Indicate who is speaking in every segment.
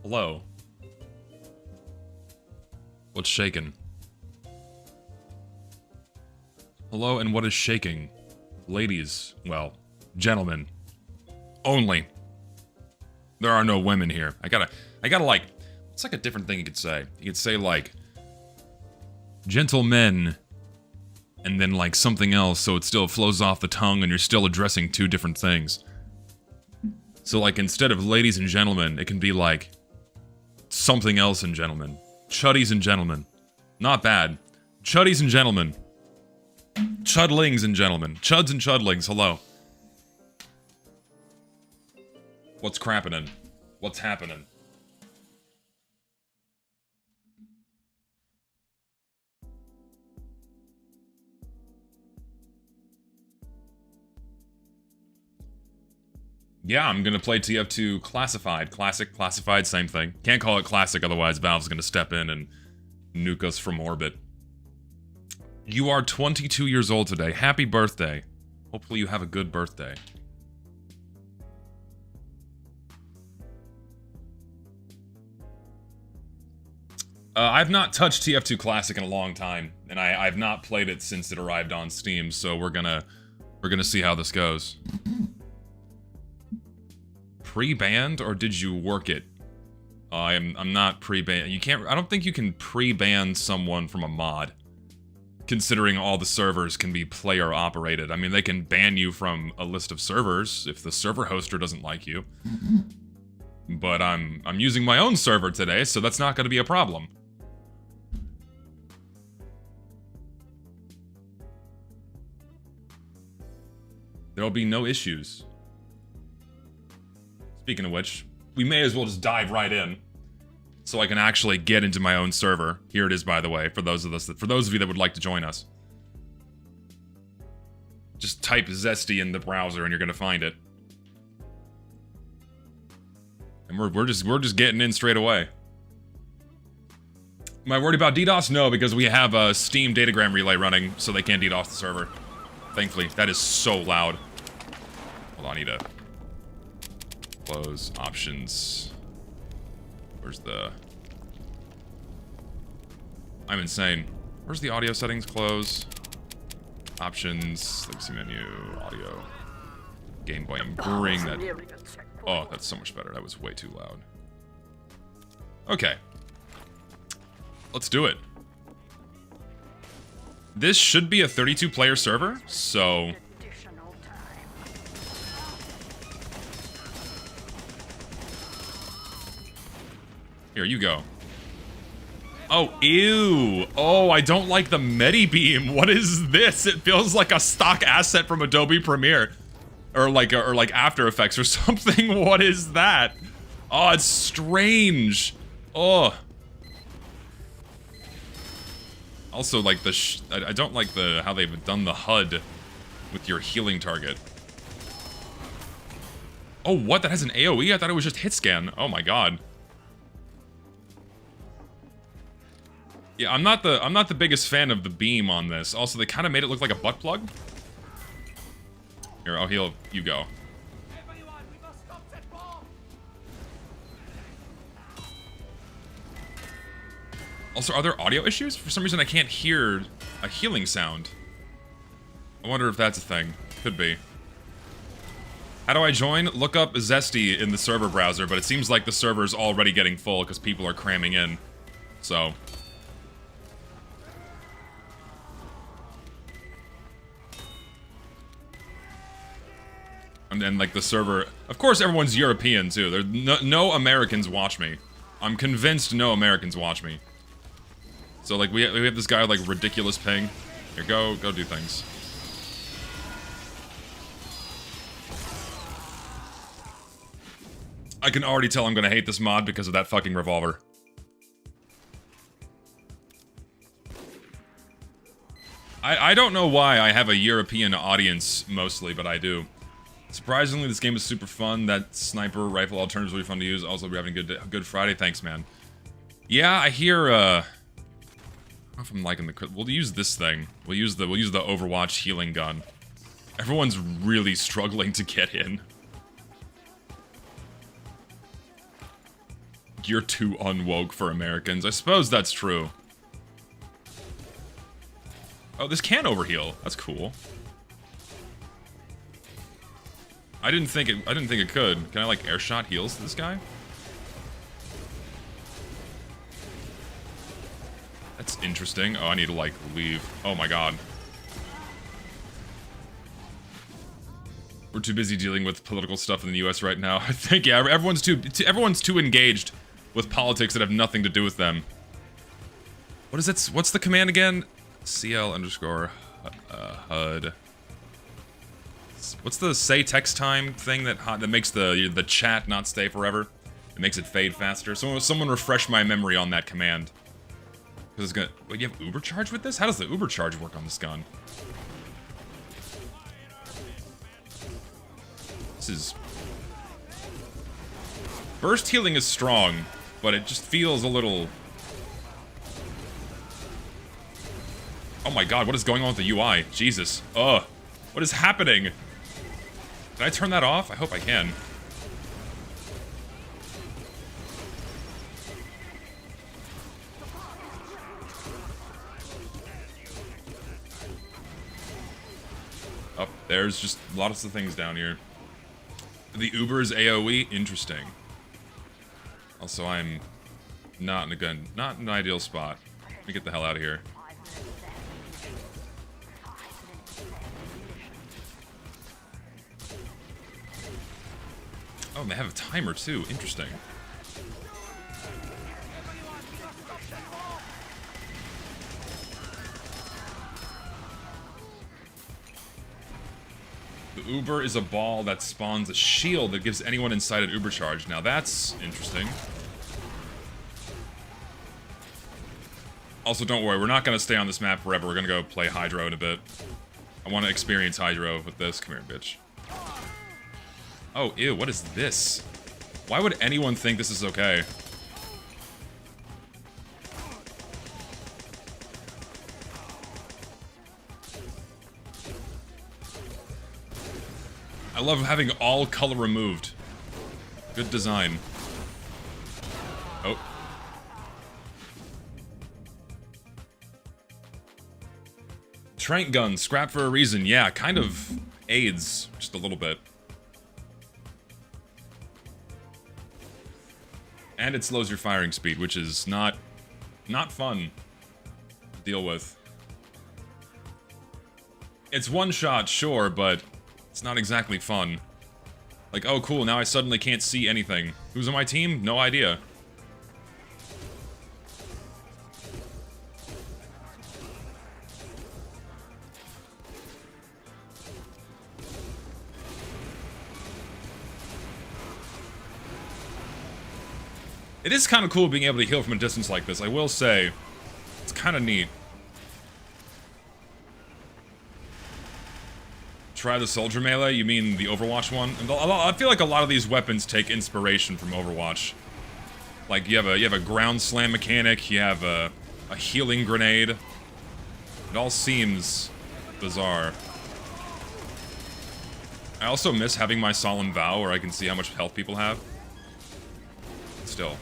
Speaker 1: Hello. What's shaking? Hello, and what is shaking? Ladies, well, gentlemen. Only. There are no women here. I gotta like, it's like a different thing you could say. You could say like, gentlemen, and then like something else so it still flows off the tongue and you're still addressing two different things. So like instead of ladies and gentlemen, it can be like something else and gentlemen. Chuddies and gentlemen. Not bad. Chuddies and gentlemen. Chudlings and gentlemen. Chuds and chudlings, hello. What's crappinin'? What's happening? Yeah, I'm gonna play TF2 Classified. Classified, same thing. Can't call it Classic, otherwise Valve's gonna step in and nuke us from orbit. You are 22 years old today. Happy birthday. Hopefully you have a good birthday. I've not touched TF2 Classic in a long time, and I've not played it since it arrived on Steam, so we're gonna see how this goes. Pre-banned, or did you work it? I'm not pre-banned. You can't. I don't think you can pre-ban someone from a mod, considering all the servers can be player operated. I mean, they can ban you from a list of servers if the server hoster doesn't like you. But I'm using my own server today, so that's not going to be a problem. There'll be no issues. Speaking of which, we may as well just dive right in, so I can actually get into my own server. Here it is, by the way, for those of you that would like to join us. Just type Zesty in the browser and you're gonna find it. And we're just getting in straight away. Am I worried about DDoS? No, because we have a Steam datagram relay running, so they can't DDoS the server. Thankfully, that is so loud. Hold on, I need to close options. Where's the... I'm insane. Where's the audio settings? Close. Options. Legacy menu. Audio. Game Boy. I'm bring that... Oh, that's so much better. That was way too loud. Okay. Let's do it. This should be a 32-player server, so... Here, you go. Oh, ew. Oh, I don't like the Medibeam. What is this? It feels like a stock asset from Adobe Premiere. Or like After Effects or something. What is that? Oh, it's strange. Oh. Also, like I don't like how they've done the HUD with your healing target. Oh, what? That has an AoE? I thought it was just hit scan. Oh my god. Yeah, I'm not the biggest fan of the beam on this. Also, they kind of made it look like a butt plug. Here, I'll heal. You go. Also, are there audio issues? For some reason, I can't hear a healing sound. I wonder if that's a thing. Could be. How do I join? Look up Zesty in the server browser, but it seems like the server's already getting full because people are cramming in. So... And then, like, the server... Of course, everyone's European, too. There's no Americans watch me. I'm convinced no Americans watch me. So, like, we have this guy with, like, ridiculous ping. Here, go do things. I can already tell I'm gonna hate this mod because of that fucking revolver. I don't know why I have a European audience, mostly, but I do. Surprisingly, this game is super fun. That sniper rifle alternative is really fun to use. Also, we're having a good Friday. Thanks, man. Yeah, I hear, I don't know if I'm liking the... We'll use this thing. We'll use the Overwatch healing gun. Everyone's really struggling to get in. You're too unwoke for Americans. I suppose that's true. Oh, this can overheal. That's cool. I didn't think it could. Can I like air shot heals to this guy? That's interesting. Oh, I need to like leave. Oh my god. We're too busy dealing with political stuff in the US right now. I think, yeah, everyone's too engaged with politics that have nothing to do with them. What is it? What's the command again? CL underscore HUD. What's the say text time thing that makes the chat not stay forever? It makes it fade faster. Someone refresh my memory on that command. Because it's gonna. Wait, you have Uber charge with this? How does the Uber charge work on this gun? This is. Burst healing is strong, but it just feels a little. Oh my god, what is going on with the UI? Jesus. Ugh. What is happening? Can I turn that off? I hope I can. Oh, there's just lots of things down here. The Uber's AoE? Interesting. Also, I'm not in an ideal spot. Let me get the hell out of here. Oh, and they have a timer too. Interesting. The Uber is a ball that spawns a shield that gives anyone inside an Uber charge. Now that's interesting. Also, don't worry, we're not going to stay on this map forever. We're going to go play Hydro in a bit. I want to experience Hydro with this. Come here, bitch. Oh, ew, what is this? Why would anyone think this is okay? I love having all color removed. Good design. Oh. Trank gun, scrap for a reason. Yeah, kind of aids just a little bit. And it slows your firing speed, which is not fun to deal with. It's one shot, sure, but it's not exactly fun. Like, oh cool, now I suddenly can't see anything. Who's on my team? No idea. It is kind of cool being able to heal from a distance like this, I will say. It's kind of neat. Try the soldier melee? You mean the Overwatch one? And I feel like a lot of these weapons take inspiration from Overwatch. Like, you have a ground slam mechanic, you have a healing grenade. It all seems bizarre. I also miss having my Solemn Vow where I can see how much health people have. Still.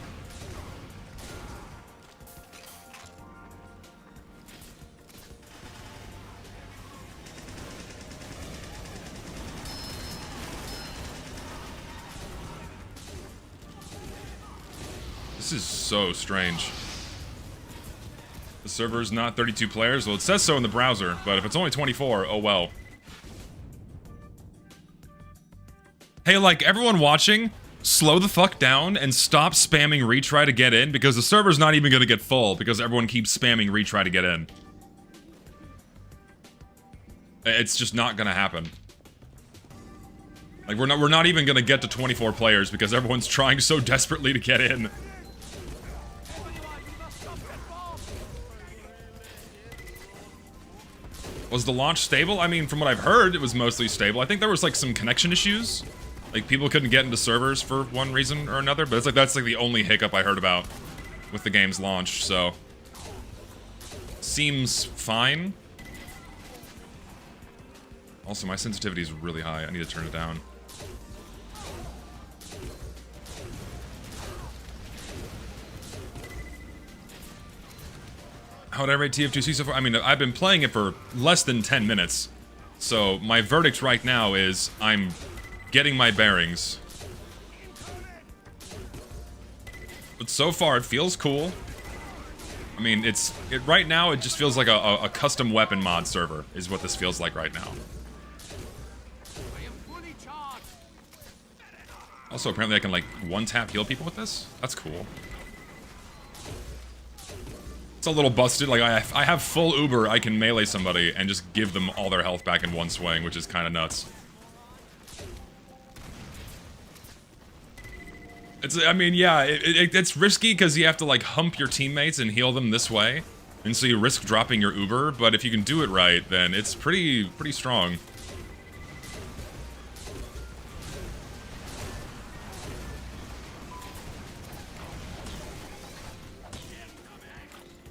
Speaker 1: This is so strange. The server's not 32 players? Well, it says so in the browser, but if it's only 24, oh well. Hey, like, everyone watching, slow the fuck down and stop spamming retry to get in, because the server's not even gonna get full, because everyone keeps spamming retry to get in. It's just not gonna happen. Like, we're not even gonna get to 24 players, because everyone's trying so desperately to get in. Was the launch stable? I mean, from what I've heard, it was mostly stable. I think there was, like, some connection issues. Like, people couldn't get into servers for one reason or another, but it's like, that's, like, the only hiccup I heard about with the game's launch, so... Seems fine. Also, my sensitivity is really high. I need to turn it down. How would I rate TF2C so far? I mean, I've been playing it for less than 10 minutes. So my verdict right now is I'm getting my bearings. But so far it feels cool. I mean, right now it just feels like a custom weapon mod server is what this feels like right now. Also, apparently I can like one-tap heal people with this? That's cool. It's a little busted. Like I have full Uber, I can melee somebody and just give them all their health back in one swing, which is kind of nuts. I mean, yeah, it's risky because you have to, like, hump your teammates and heal them this way. And so you risk dropping your Uber, but if you can do it right, then it's pretty strong.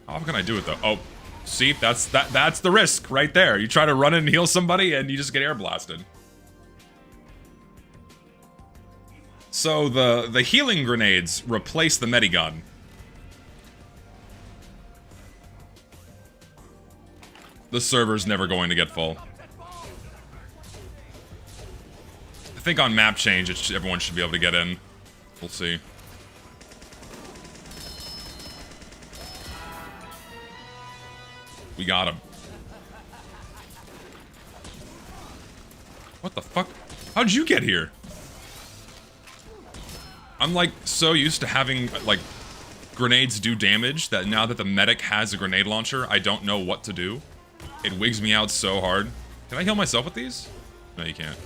Speaker 1: How can I do it, though? Oh, see, that's the risk right there. You try to run in and heal somebody, and you just get air blasted. So the healing grenades replace the medigun. The server's never going to get full. I think on map change, everyone should be able to get in. We'll see. We got him. What the fuck? How'd you get here? I'm like so used to having like grenades do damage that now that the medic has a grenade launcher, I don't know what to do. It wigs me out so hard. Can I heal myself with these? No, you can't.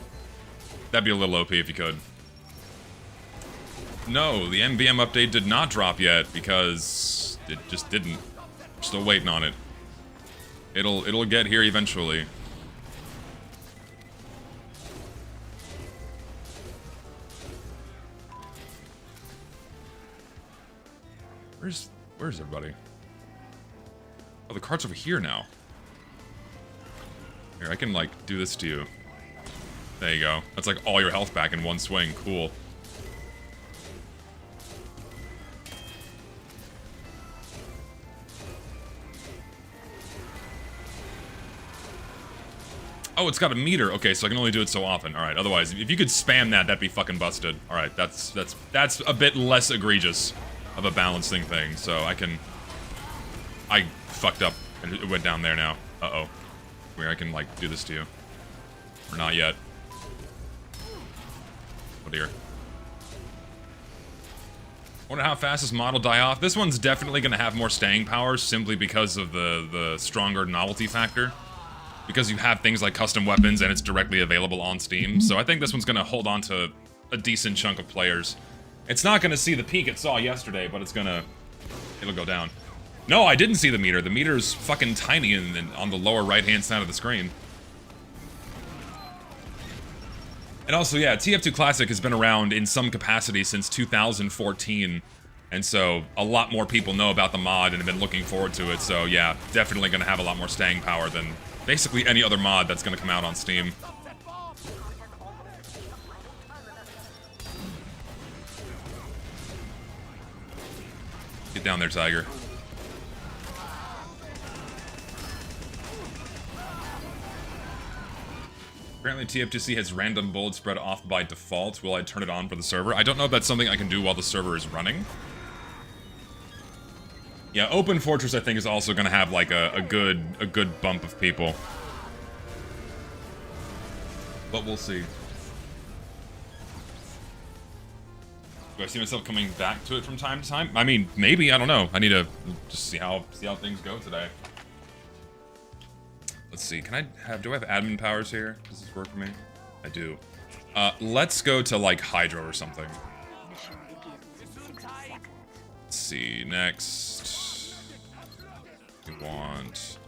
Speaker 1: That'd be a little OP if you could. No, the MVM update did not drop yet because it just didn't. I'm still waiting on it. It'll get here eventually. Where's everybody? Oh, the cart's over here now. Here, I can, like, do this to you. There you go. That's, like, all your health back in one swing. Cool. Oh, it's got a meter. Okay, so I can only do it so often. Alright, otherwise, if you could spam that, that'd be fucking busted. Alright, that's a bit less egregious of a balancing thing, so I fucked up, and it went down there now. Uh-oh. Where I can, like, do this to you. Or not yet. Oh dear. Wonder how fast this mod will die off. This one's definitely gonna have more staying power, simply because of the stronger novelty factor. Because you have things like custom weapons, and it's directly available on Steam, so I think this one's gonna hold on to a decent chunk of players. It's not gonna see the peak it saw yesterday, but it'll go down. No, I didn't see the meter. The meter's fucking tiny on the lower right-hand side of the screen. And also, yeah, TF2 Classic has been around in some capacity since 2014, and so a lot more people know about the mod and have been looking forward to it, so yeah, definitely gonna have a lot more staying power than basically any other mod that's gonna come out on Steam. Get down there, Tiger. Apparently TF2C has random bullet spread off by default. Will I turn it on for the server? I don't know if that's something I can do while the server is running. Yeah, Open Fortress I think is also gonna have like a good bump of people. But we'll see. Do I see myself coming back to it from time to time? I mean, maybe, I don't know. I need to just see how things go today. Let's see, do I have admin powers here? Does this work for me? I do. Let's go to, like, Hydro or something. Let's see, next... We want...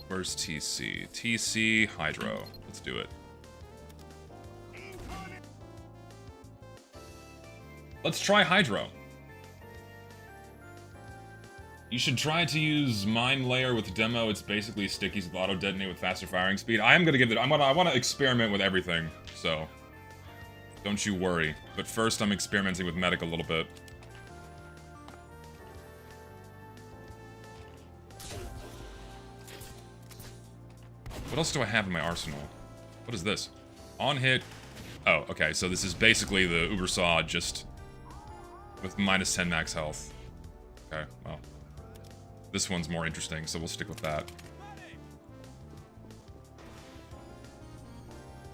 Speaker 1: Where's TC? TC, Hydro. Let's do it. Let's try Hydro. You should try to use Mine Layer with demo. It's basically stickies with auto detonate with faster firing speed. I am gonna give it. I want to experiment with everything. So don't you worry. But first, I'm experimenting with medic a little bit. What else do I have in my arsenal? What is this? On hit. Oh, okay, so this is basically the Uber Saw, just with minus 10 max health. Okay, well. This one's more interesting, so we'll stick with that.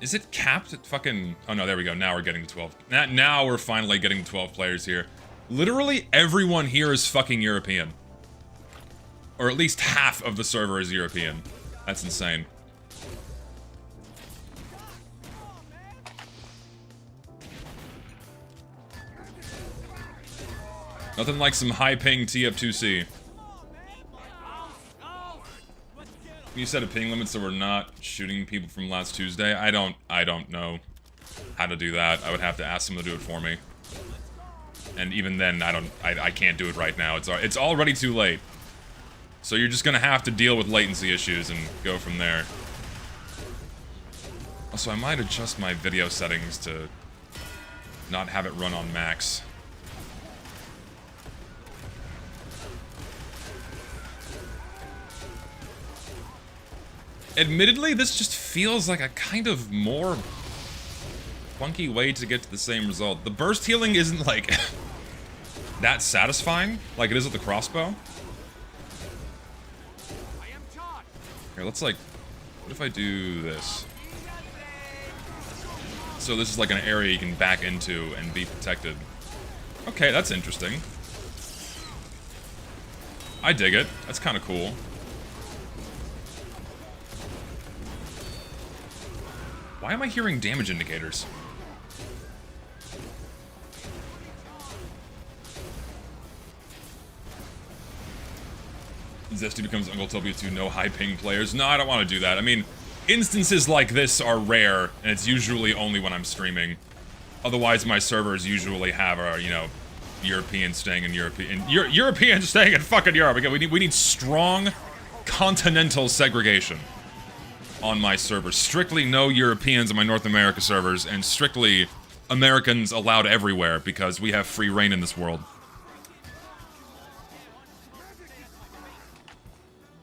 Speaker 1: Is it capped at fucking... Oh no, there we go. Now we're getting to 12. Now we're finally getting to 12 players here. Literally everyone here is fucking European. Or at least half of the server is European. That's insane. Nothing like some high-ping TF2C. You set a ping limit so we're not shooting people from last Tuesday. I don't know how to do that. I would have to ask someone to do it for me. And even then, I can't do it right now. It's already too late. So you're just gonna have to deal with latency issues and go from there. Also, I might adjust my video settings to not have it run on max. Admittedly, this just feels like a kind of more funky way to get to the same result. The burst healing isn't, like, that satisfying, like it is with the crossbow. Here, let's, like, what if I do this? So this is like an area you can back into and be protected. Okay, that's interesting. I dig it. That's kind of cool. Why am I hearing damage indicators? Zesty becomes Uncle W2, no high ping players. No, I don't want to do that. I mean, instances like this are rare, and it's usually only when I'm streaming. Otherwise, my servers usually have our, you know, Europeans staying in Europeans staying in fucking Europe. Again, we need strong continental segregation on my servers. Strictly no Europeans on my North America servers, and strictly Americans allowed everywhere because we have free reign in this world.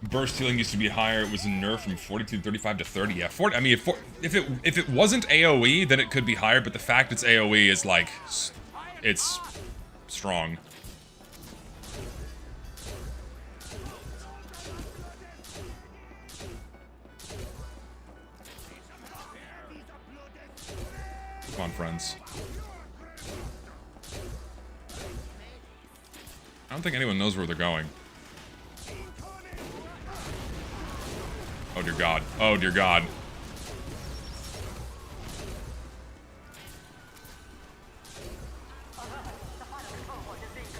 Speaker 1: Burst healing used to be higher. It was nerfed from 42 to 35 to 30. Yeah, 40. I mean, if it wasn't AoE, then it could be higher. But the fact it's AoE is like, it's strong. Come on, friends. I don't think anyone knows where they're going. Oh dear God. Oh dear God.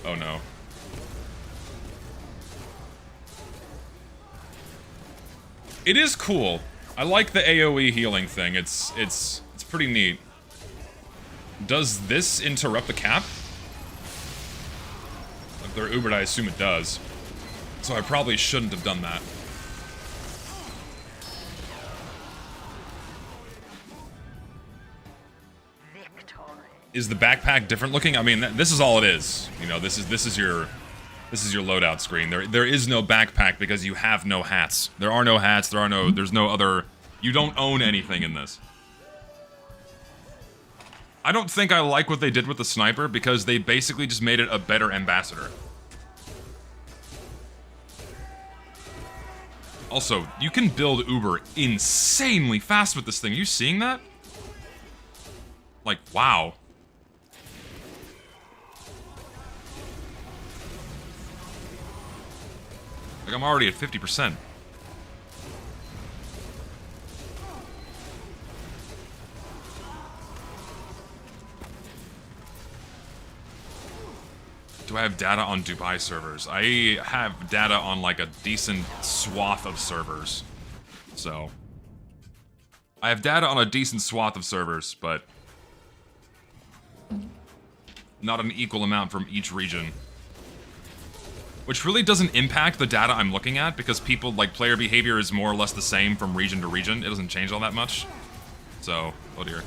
Speaker 1: Oh no. It is cool. I like the AoE healing thing. It's pretty neat. Does this interrupt the cap? If they're Ubered, I assume it does. So I probably shouldn't have done that. Is the backpack different looking? I mean, this is all it is. You know, this is your loadout screen. There is no backpack because you have no hats. There are no hats. There's no other. You don't own anything in this. I don't think I like what they did with the sniper because they basically just made it a better ambassador. Also, you can build Uber insanely fast with this thing. Are you seeing that? Like, wow. Like, I'm already at 50%. Do I have data on Dubai servers? I have data on, like, a decent swath of servers. So, I have data on a decent swath of servers, but not an equal amount from each region. Which really doesn't impact the data I'm looking at, because people, like, player behavior is more or less the same from region to region. It doesn't change all that much. So, oh dear.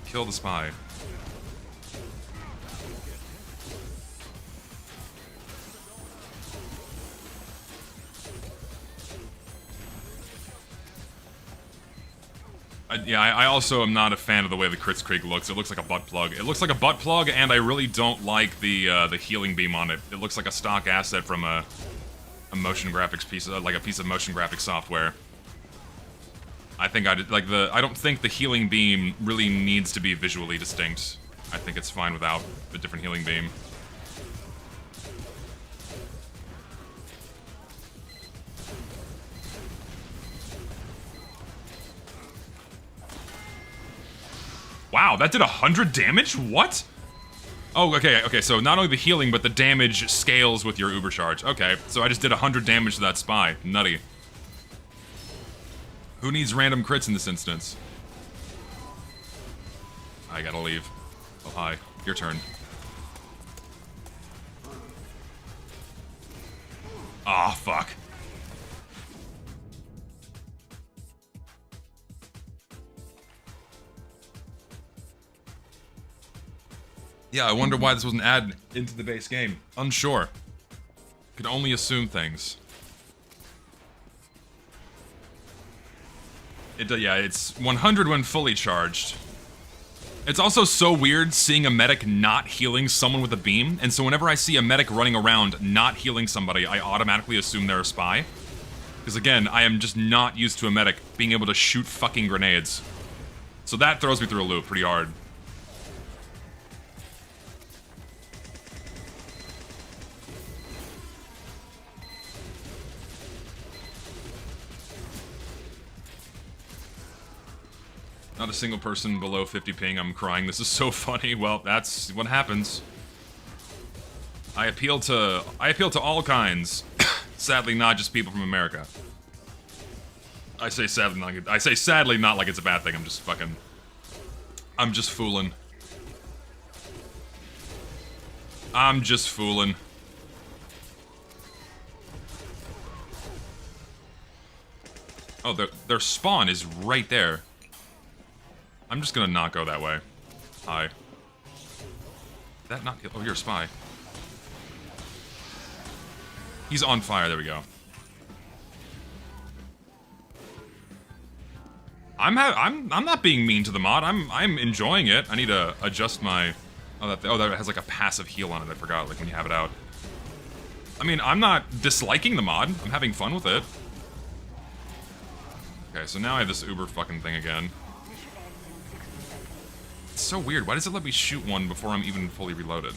Speaker 1: Kill the spy. I also am not a fan of the way the Crits Creek looks. It looks like a butt plug. It looks like a butt plug, and I really don't like the healing beam on it. It looks like a stock asset from a motion graphics piece, like a piece of motion graphics software. I think I don't think the healing beam really needs to be visually distinct. I think it's fine without the different healing beam. Wow, that did 100 damage? What? Oh, okay, so not only the healing, but the damage scales with your Uber charge. Okay, so I just did 100 damage to that spy. Nutty. Who needs random crits in this instance? I gotta leave. Oh, hi. Your turn. Ah, fuck. Yeah, I wonder why this wasn't added into the base game. Unsure. Could only assume things. Yeah, it's 100 when fully charged. It's also so weird seeing a medic not healing someone with a beam, and so whenever I see a medic running around not healing somebody, I automatically assume they're a spy. Because again, I am just not used to a medic being able to shoot fucking grenades. So that throws me through a loop pretty hard. Not a single person below 50 ping. I'm crying. This is so funny. Well, that's what happens. I appeal to all kinds. Sadly, not just people from America. I say sadly not like it's a bad thing. I'm just fooling. I'm just fooling. Oh, their spawn is right there. I'm just gonna not go that way. Hi. That not... Oh, you're a spy. He's on fire. There we go. I'm not being mean to the mod. I'm enjoying it. I need to adjust my... Oh, that has like a passive heal on it. I forgot. Like when you have it out. I mean, I'm not disliking the mod. I'm having fun with it. Okay, so now I have this Uber fucking thing again. It's so weird. Why does it let me shoot one before I'm even fully reloaded?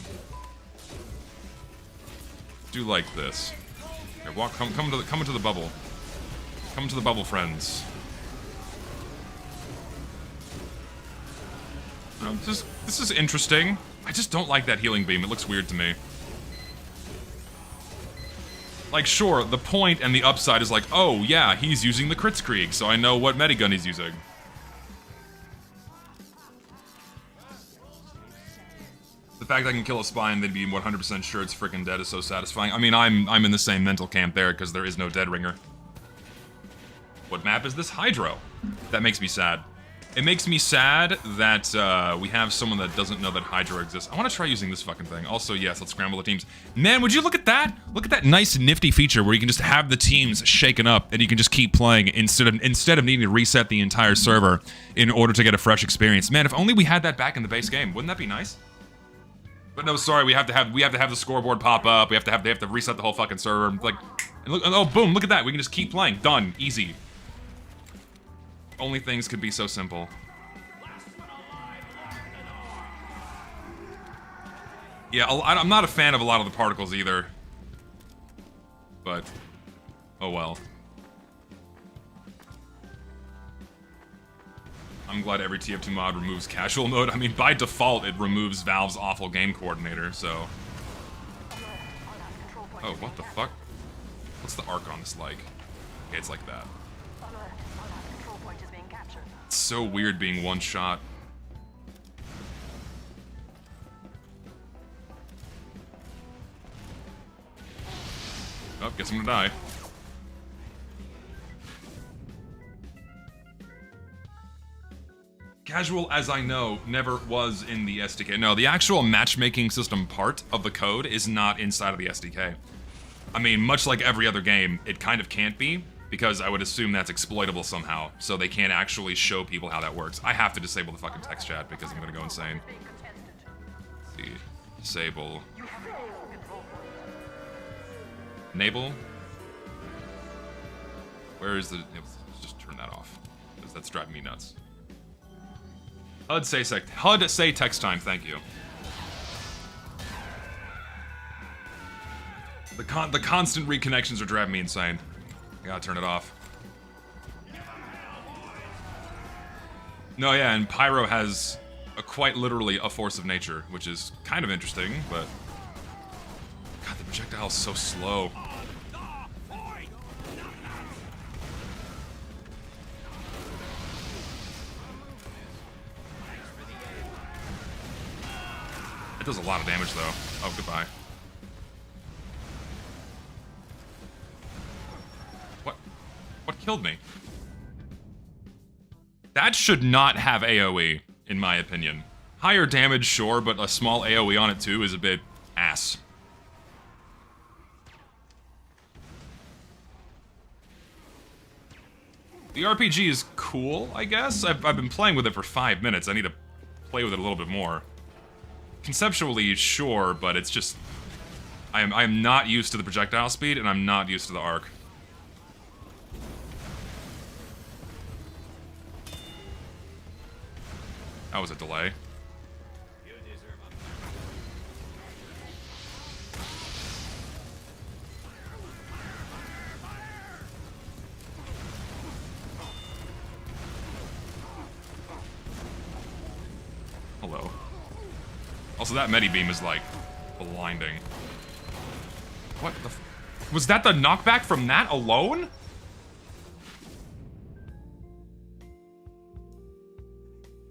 Speaker 1: Do like this. Okay, come into the bubble. Come to the bubble, friends. This is interesting. I just don't like that healing beam. It looks weird to me. Like, sure, the point and the upside is like, oh yeah, he's using the Crits Krieg, so I know what medigun he's using. The fact I can kill a spy and then be 100% sure it's freaking dead is so satisfying. I mean, I'm in the same mental camp there because there is no dead ringer. What map is this? Hydro. That makes me sad. It makes me sad that we have someone that doesn't know that Hydro exists. I want to try using this fucking thing. Also, yes, let's scramble the teams. Man, would you look at that? Look at that nice nifty feature where you can just have the teams shaken up and you can just keep playing instead of needing to reset the entire server in order to get a fresh experience. Man, if only we had that back in the base game. Wouldn't that be nice? But no, sorry, we have to have the scoreboard pop up. They have to reset the whole fucking server. Like, and look, oh boom, look at that. We can just keep playing. Done. Easy. Only things could be so simple. Yeah, I'm not a fan of a lot of the particles either. But, oh well. I'm glad every TF2 mod removes casual mode. I mean, by default, it removes Valve's awful game coordinator, so... Oh, what the fuck? What's the arc on this like? Okay, it's like that. It's so weird being one shot. Oh, guess I'm gonna die. Casual, as I know, never was in the SDK. No, the actual matchmaking system part of the code is not inside of the SDK. I mean, much like every other game, it kind of can't be, because I would assume that's exploitable somehow, so they can't actually show people how that works. I have to disable the fucking text chat because I'm gonna go insane. Let's see. Disable. Enable? Where is the... Let's just turn that off, because that's driving me nuts. HUD say text time, thank you. The constant reconnections are driving me insane. I gotta turn it off. No, yeah, and Pyro has quite literally a force of nature, which is kind of interesting, but... God, the projectile is so slow. It does a lot of damage, though. Oh, goodbye. What killed me? That should not have AoE, in my opinion. Higher damage, sure, but a small AoE on it, too, is a bit ass. The RPG is cool, I guess. I've been playing with it for 5 minutes. I need to play with it a little bit more. Conceptually, sure, but it's just... I am not used to the projectile speed, and I'm not used to the arc. That was a delay. Hello. Also, that Medibeam is, like, blinding. What the f- Was that the knockback from that alone?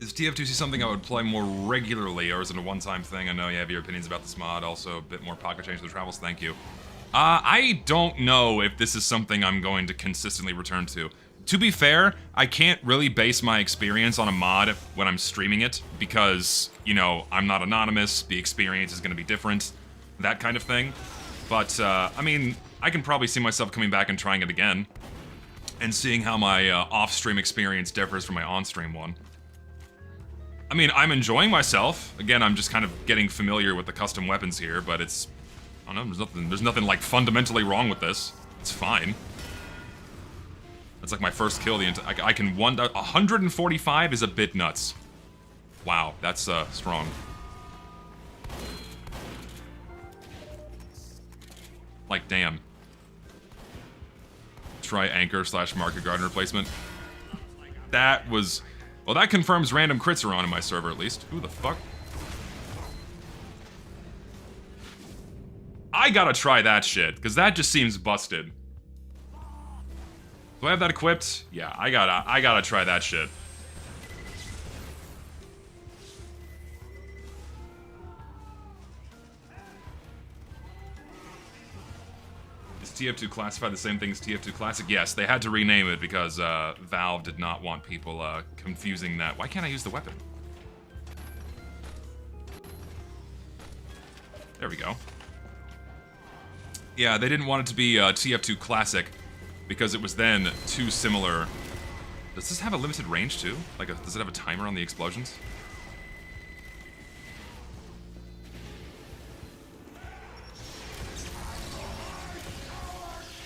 Speaker 1: Is TF2 something I would play more regularly, or is it a one-time thing? I know you have your opinions about this mod, also a bit more pocket change to the travels, thank you. I don't know if this is something I'm going to consistently return to. To be fair, I can't really base my experience on a mod when I'm streaming it, because, you know, I'm not anonymous, the experience is going to be different, that kind of thing. But, I mean, I can probably see myself coming back and trying it again, and seeing how my off-stream experience differs from my on-stream one. I mean, I'm enjoying myself. Again, I'm just kind of getting familiar with the custom weapons here, but it's... I don't know, there's nothing like fundamentally wrong with this. It's fine. That's like my first kill. I can 145 is a bit nuts. Wow, that's strong. Like, damn. Try anchor / market garden replacement. That was... Well, that confirms random crits are on in my server, at least. Who the fuck? I gotta try that shit, because that just seems busted. Do I have that equipped? Yeah, I gotta try that shit. Is TF2 classified the same thing as TF2 Classic? Yes, they had to rename it because Valve did not want people confusing that. Why can't I use the weapon? There we go. Yeah, they didn't want it to be TF2 Classic because it was then too similar. Does this have a limited range too? Like, does it have a timer on the explosions?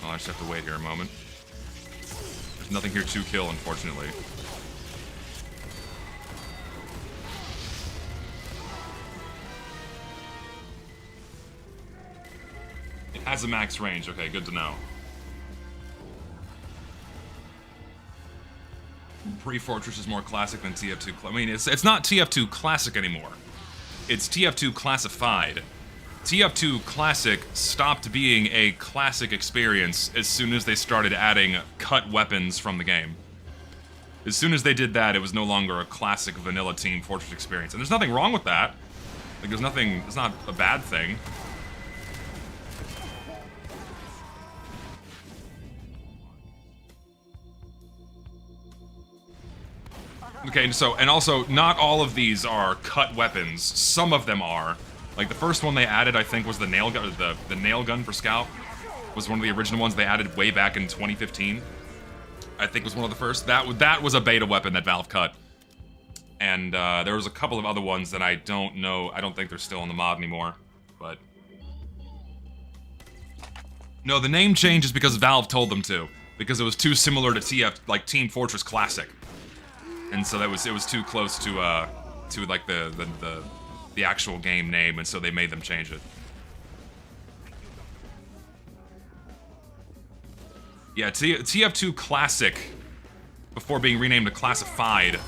Speaker 1: Well, I just have to wait here a moment. There's nothing here to kill, unfortunately. It has a max range. Okay, good to know. Pre-Fortress is more classic than TF2 I mean, it's not TF2 Classic anymore. It's TF2 Classified. TF2 Classic stopped being a classic experience as soon as they started adding cut weapons from the game. As soon as they did that, it was no longer a classic vanilla Team Fortress experience. And there's nothing wrong with that. Like, there's nothing, it's not a bad thing. Okay, so, and also, not all of these are cut weapons. Some of them are. Like, the first one they added, I think, was the nail gun, the nail gun for Scout. Was one of the original ones they added way back in 2015. I think was one of the first. That was a beta weapon that Valve cut. And there was a couple of other ones that I don't know. I don't think they're still in the mod anymore. But no, the name change is because Valve told them to, because it was too similar to like Team Fortress Classic, and so it was too close to like the actual game name, and so they made them change it. Yeah, TF2 Classic, before being renamed to Classified,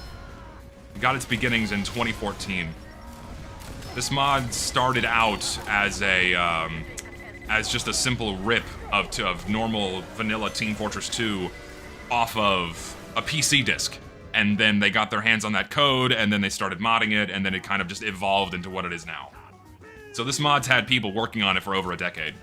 Speaker 1: got its beginnings in 2014. This mod started out as as just a simple rip of normal vanilla Team Fortress 2 off of a PC disc. And then they got their hands on that code, and then they started modding it, and then it kind of just evolved into what it is now. So this mod's had people working on it for over a decade.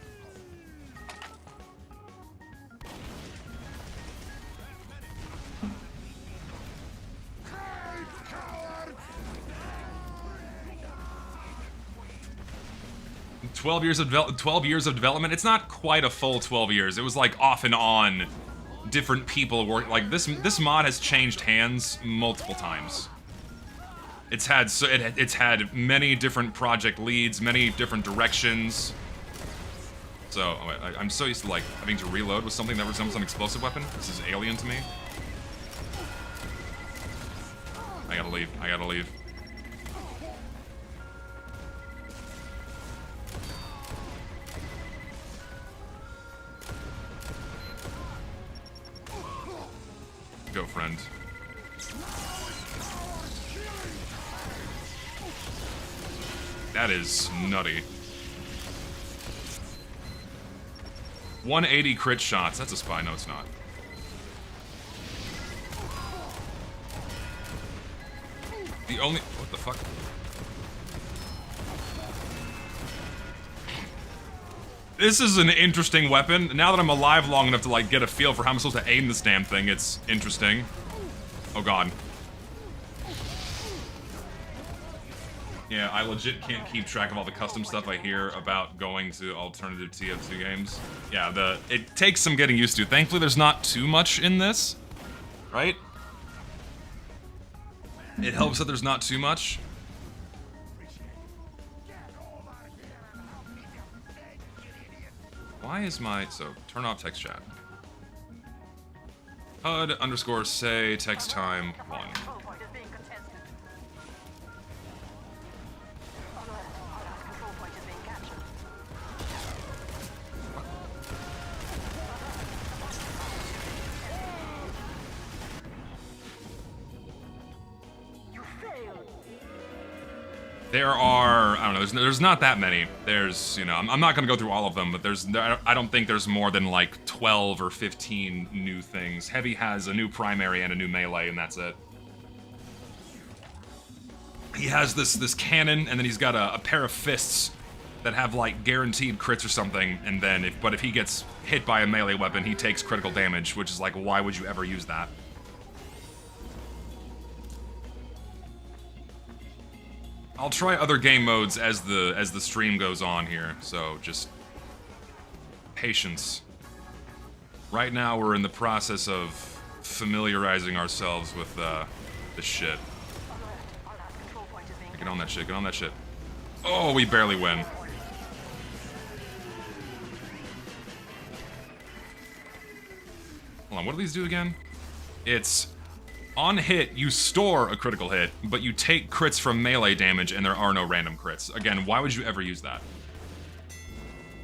Speaker 1: $12 years of development. It's not quite a full 12 years. It was like off and on, different people work. Like this mod has changed hands multiple times. It's had many different project leads, many different directions. So I'm so used to like having to reload with something that resembles an explosive weapon. This is alien to me. I gotta leave. I gotta leave. Go, friend. That is nutty. 180 crit shots. That's a spy. No, it's not. The only... What the fuck? This is an interesting weapon. Now that I'm alive long enough to, like, get a feel for how I'm supposed to aim this damn thing, it's interesting. Oh, God. Yeah, I legit can't keep track of all the custom stuff I hear about going to alternative TF2 games. Yeah, it takes some getting used to. Thankfully, there's not too much in this, right? It helps that there's not too much. Why is my... So, turn off text chat. HUD underscore say text time 1. There are, I don't know, there's not that many. There's, you know, I'm not gonna go through all of them, but I don't think there's more than like 12 or 15 new things. Heavy has a new primary and a new melee, and that's it. He has this cannon, and then he's got a pair of fists that have like guaranteed crits or something, and then if he gets hit by a melee weapon, he takes critical damage, which is like, why would you ever use that? I'll try other game modes as the stream goes on here, so just patience. Right now we're in the process of familiarizing ourselves with this shit. Get on that shit, get on that shit. Oh, we barely win. Hold on, what do these do again? It's... On hit, you store a critical hit, but you take crits from melee damage and there are no random crits. Again, why would you ever use that?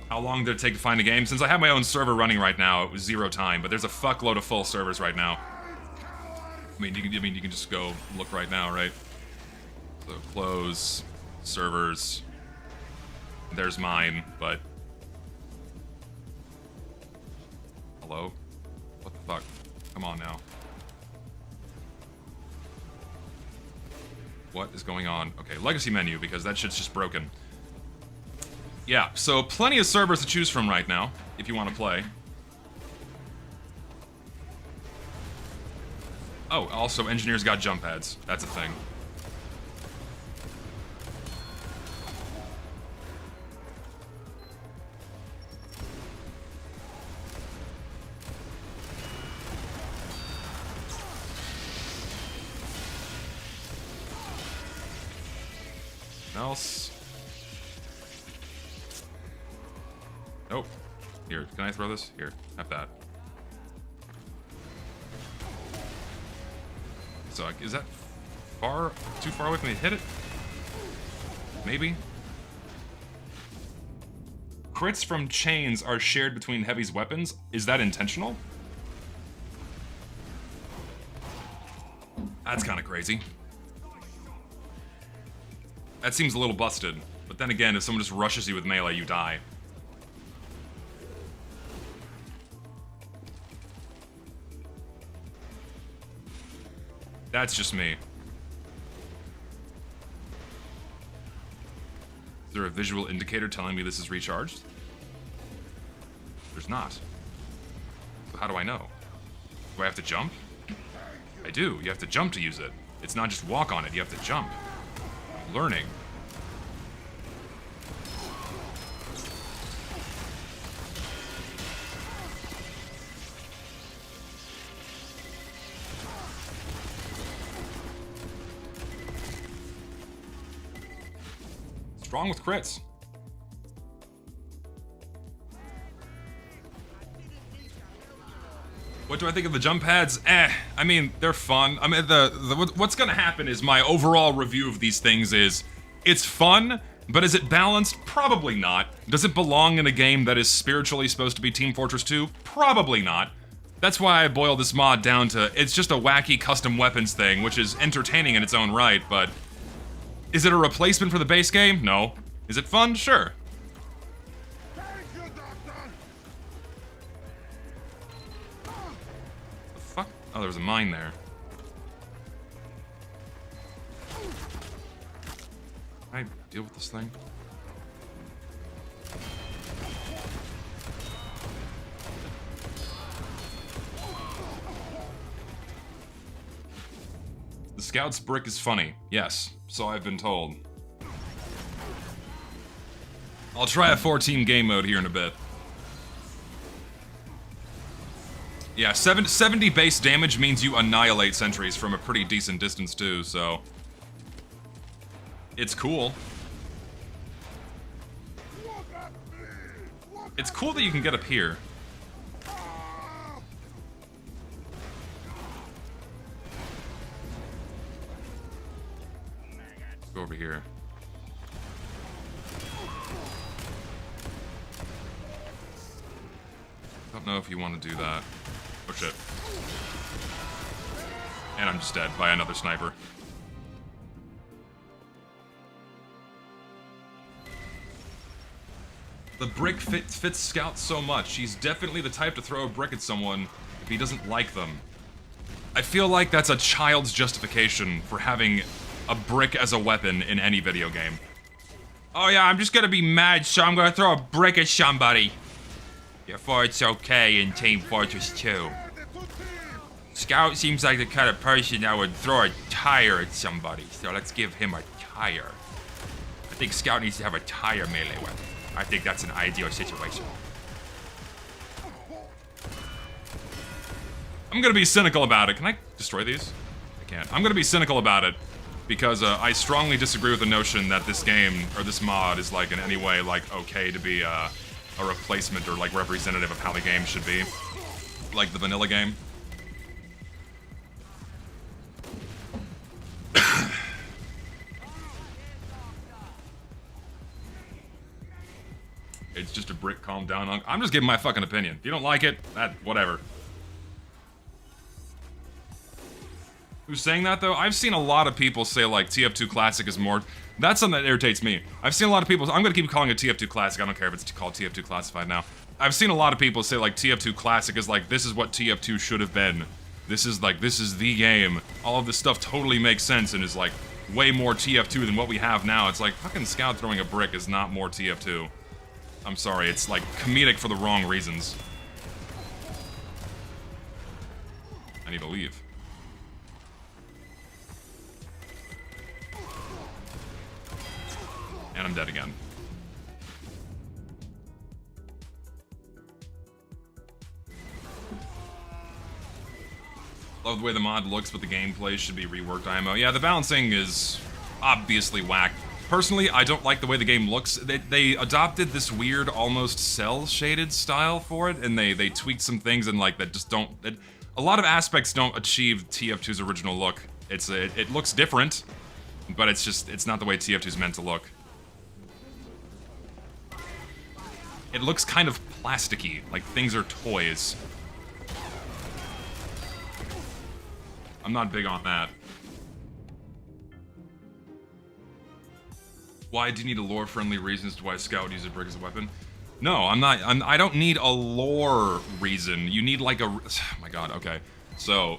Speaker 1: How long did it take to find a game? Since I have my own server running right now, it was 0 time, but there's a fuckload of full servers right now. I mean, you can just go look right now, right? So close, servers. There's mine, but... Hello? What the fuck? Come on now. What is going on? Okay, legacy menu, because that shit's just broken. Yeah, so plenty of servers to choose from right now, if you want to play. Oh, also, engineers got jump pads. That's a thing. else. Nope. Here, can I throw this? Here, have that. So, is that too far away for me to hit it? Maybe? Crits from chains are shared between Heavy's weapons. Is that intentional? That's kind of crazy. That seems a little busted. But then again, if someone just rushes you with melee, you die. That's just me. Is there a visual indicator telling me this is recharged? There's not. So how do I know? Do I have to jump? I do. You have to jump to use it. It's not just walk on it, you have to jump. I'm learning. Strong with crits. What do I think of the jump pads? I mean, they're fun. I mean, what's gonna happen is my overall review of these things is, it's fun, but is it balanced? Probably not. Does it belong in a game that is spiritually supposed to be Team Fortress 2? Probably not. That's why I boil this mod down to, it's just a wacky custom weapons thing, which is entertaining in its own right, but is it a replacement for the base game? No. Is it fun? Sure. The fuck? Oh, there was a mine there. Can I deal with this thing? The Scout's brick is funny. Yes, so I've been told. I'll try a 4-team game mode here in a bit. Yeah, 70 base damage means you annihilate sentries from a pretty decent distance too, so it's cool. It's cool that you can get up here. Let's go over here. Don't know if you want to do that. Oh shit. And I'm just dead by another sniper. The brick fits Scout so much. He's definitely the type to throw a brick at someone if he doesn't like them. I feel like that's a child's justification for having a brick as a weapon in any video game. Oh yeah, I'm just gonna be mad, so I'm gonna throw a brick at somebody. Therefore it's okay in Team Fortress 2. Scout seems like the kind of person that would throw a tire at somebody, so let's give him a tire. I think Scout needs to have a tire melee weapon. I think that's an ideal situation. I'm gonna be cynical about it. Can I destroy these? I can't. I'm gonna be cynical about it because I strongly disagree with the notion that this game, or this mod, is like in any way like okay to be a replacement or like representative of how the game should be. Like the vanilla game. It's just a brick, calm down. I'm just giving my fucking opinion. If you don't like it, whatever. Who's saying that though? I've seen a lot of people say like TF2 Classic is more. That's something that irritates me. I've seen a lot of people. I'm gonna keep calling it TF2 Classic. I don't care if it's called TF2 Classified now. I've seen a lot of people say like TF2 Classic is like, this is what TF2 should have been. This is the game. All of this stuff totally makes sense and is like way more TF2 than what we have now. It's like fucking Scout throwing a brick is not more TF2. I'm sorry, it's like comedic for the wrong reasons. I need to leave. And I'm dead again. Love the way the mod looks, but the gameplay should be reworked IMO. Yeah, the balancing is obviously whack. Personally, I don't like the way the game looks. They adopted this weird, almost cell-shaded style for it, and they tweaked some things and like that just don't. A lot of aspects don't achieve TF2's original look. It looks different, but it's not the way TF2's meant to look. It looks kind of plasticky, like things are toys. I'm not big on that. Why do you need a lore-friendly reason as to why a scout would use a brick as a weapon? No, I don't need a lore reason. You need like a... Oh my god, okay. So,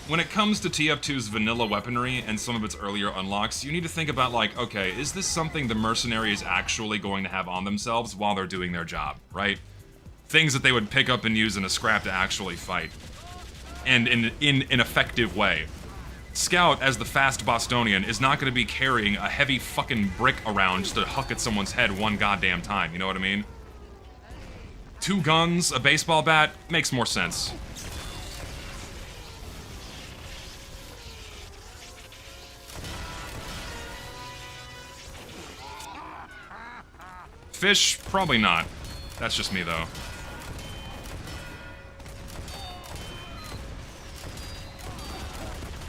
Speaker 1: when it comes to TF2's vanilla weaponry and some of its earlier unlocks, you need to think about like, okay, is this something the mercenary is actually going to have on themselves while they're doing their job, right? Things that they would pick up and use in a scrap to actually fight. And in an effective way. Scout, as the fast Bostonian, is not going to be carrying a heavy fucking brick around just to huck at someone's head one goddamn time, you know what I mean? 2 guns, a baseball bat, makes more sense. Fish, probably not. That's just me, though.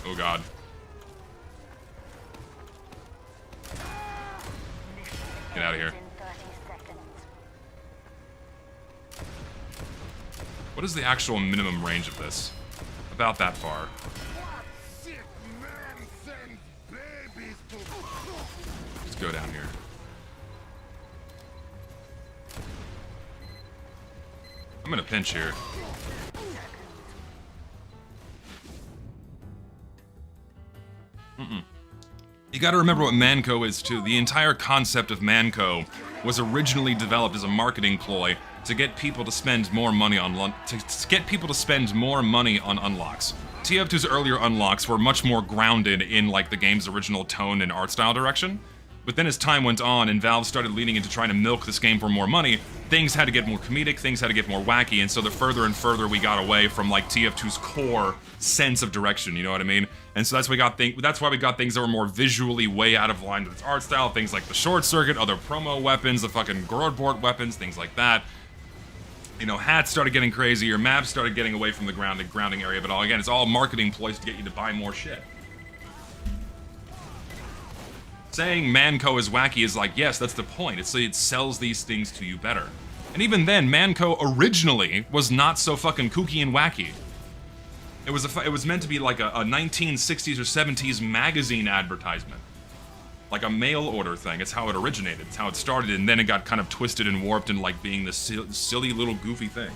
Speaker 1: Oh god. Get out of here. What is the actual minimum range of this? About that far. Let's go down here. I'm in a pinch here. You gotta remember what Manco is too. The entire concept of Manco was originally developed as a marketing ploy to get people to spend more money on unlocks. TF2's earlier unlocks were much more grounded in like the game's original tone and art style direction. But then as time went on and Valve started leaning into trying to milk this game for more money, things had to get more comedic, things had to get more wacky, and so the further and further we got away from like TF2's core sense of direction, you know what I mean? And so that's why we got things that were more visually way out of line with its art style, things like the short circuit, other promo weapons, the fucking Gordbort weapons, things like that. You know, hats started getting crazier, maps started getting away from the grounding area, but again, it's all marketing ploys to get you to buy more shit. Saying Manco is wacky is like, yes, that's the point. It sells these things to you better. And even then, Manco originally was not so fucking kooky and wacky. It was meant to be like a 1960s or 70s magazine advertisement. Like a mail order thing. It's how it originated. It's how it started, and then it got kind of twisted and warped into like being this silly little goofy thing.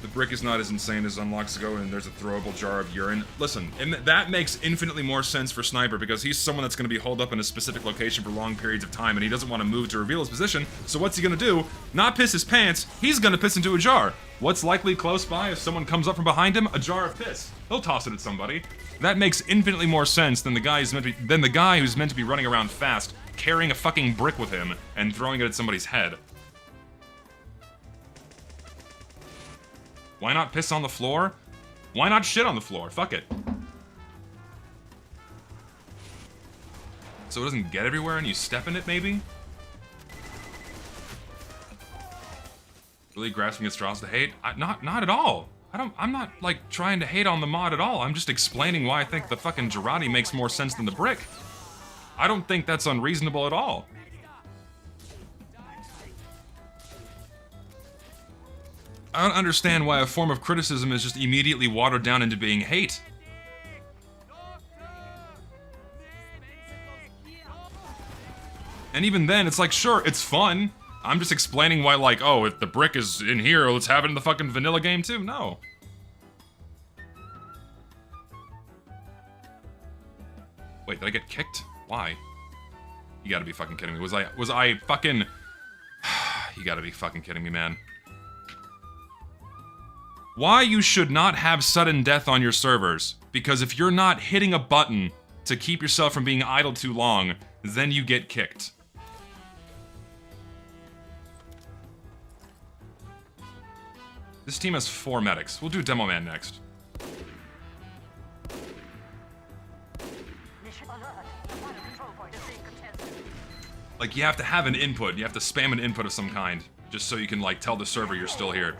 Speaker 1: The brick is not as insane as unlocks go, and there's a throwable jar of urine. Listen, and that makes infinitely more sense for Sniper, because he's someone that's going to be holed up in a specific location for long periods of time, and he doesn't want to move to reveal his position, so what's he going to do? Not piss his pants, he's going to piss into a jar. What's likely close by if someone comes up from behind him? A jar of piss. He'll toss it at somebody. That makes infinitely more sense than the guy who's meant to be running around fast, carrying a fucking brick with him, and throwing it at somebody's head. Why not piss on the floor? Why not shit on the floor? Fuck it. So it doesn't get everywhere and you step in it, maybe? Really grasping at straws to hate? Not at all. I'm not, like, trying to hate on the mod at all. I'm just explaining why I think the fucking Girardi makes more sense than the brick. I don't think that's unreasonable at all. I don't understand why a form of criticism is just immediately watered down into being hate. And even then, it's like, sure, it's fun. I'm just explaining why, like, oh, if the brick is in here, let's have it in the fucking vanilla game too. No. Wait, did I get kicked? Why? You gotta be fucking kidding me. Was I fucking... You gotta be fucking kidding me, man. Why you should not have sudden death on your servers. Because if you're not hitting a button to keep yourself from being idle too long, then you get kicked. This team has 4 medics. We'll do Demo Man next. Like, you have to have an input. You have to spam an input of some kind. Just so you can, like, tell the server you're still here.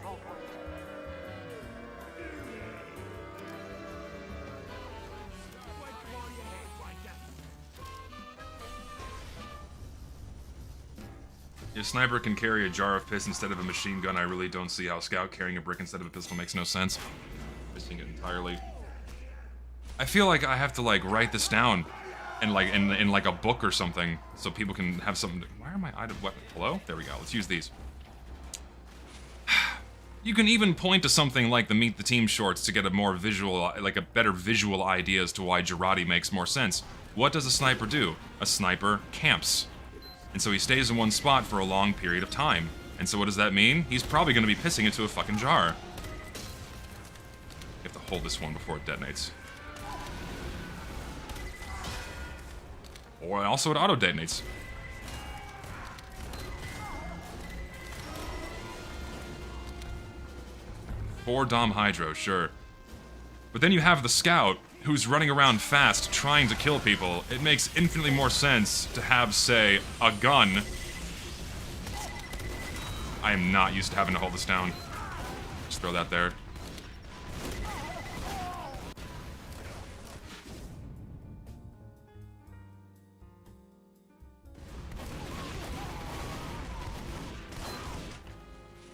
Speaker 1: If Sniper can carry a jar of piss instead of a machine gun, I really don't see how Scout carrying a brick instead of a pistol makes no sense. Missing it entirely. I feel like I have to, like, write this down in, like, in like, a book or something, so people can have something to... Why are my items... What? Hello? There we go. Let's use these. You can even point to something like the Meet the Team shorts to get a more visual, like, a better visual idea as to why Girardi makes more sense. What does a sniper do? A sniper camps. And so he stays in one spot for a long period of time. And so what does that mean? He's probably going to be pissing into a fucking jar. You have to hold this one before it detonates. Or also it auto-detonates. Or Dom Hydro, sure. But then you have the Scout, who's running around fast, trying to kill people. It makes infinitely more sense to have, say, a gun. I am not used to having to hold this down. Just throw that there.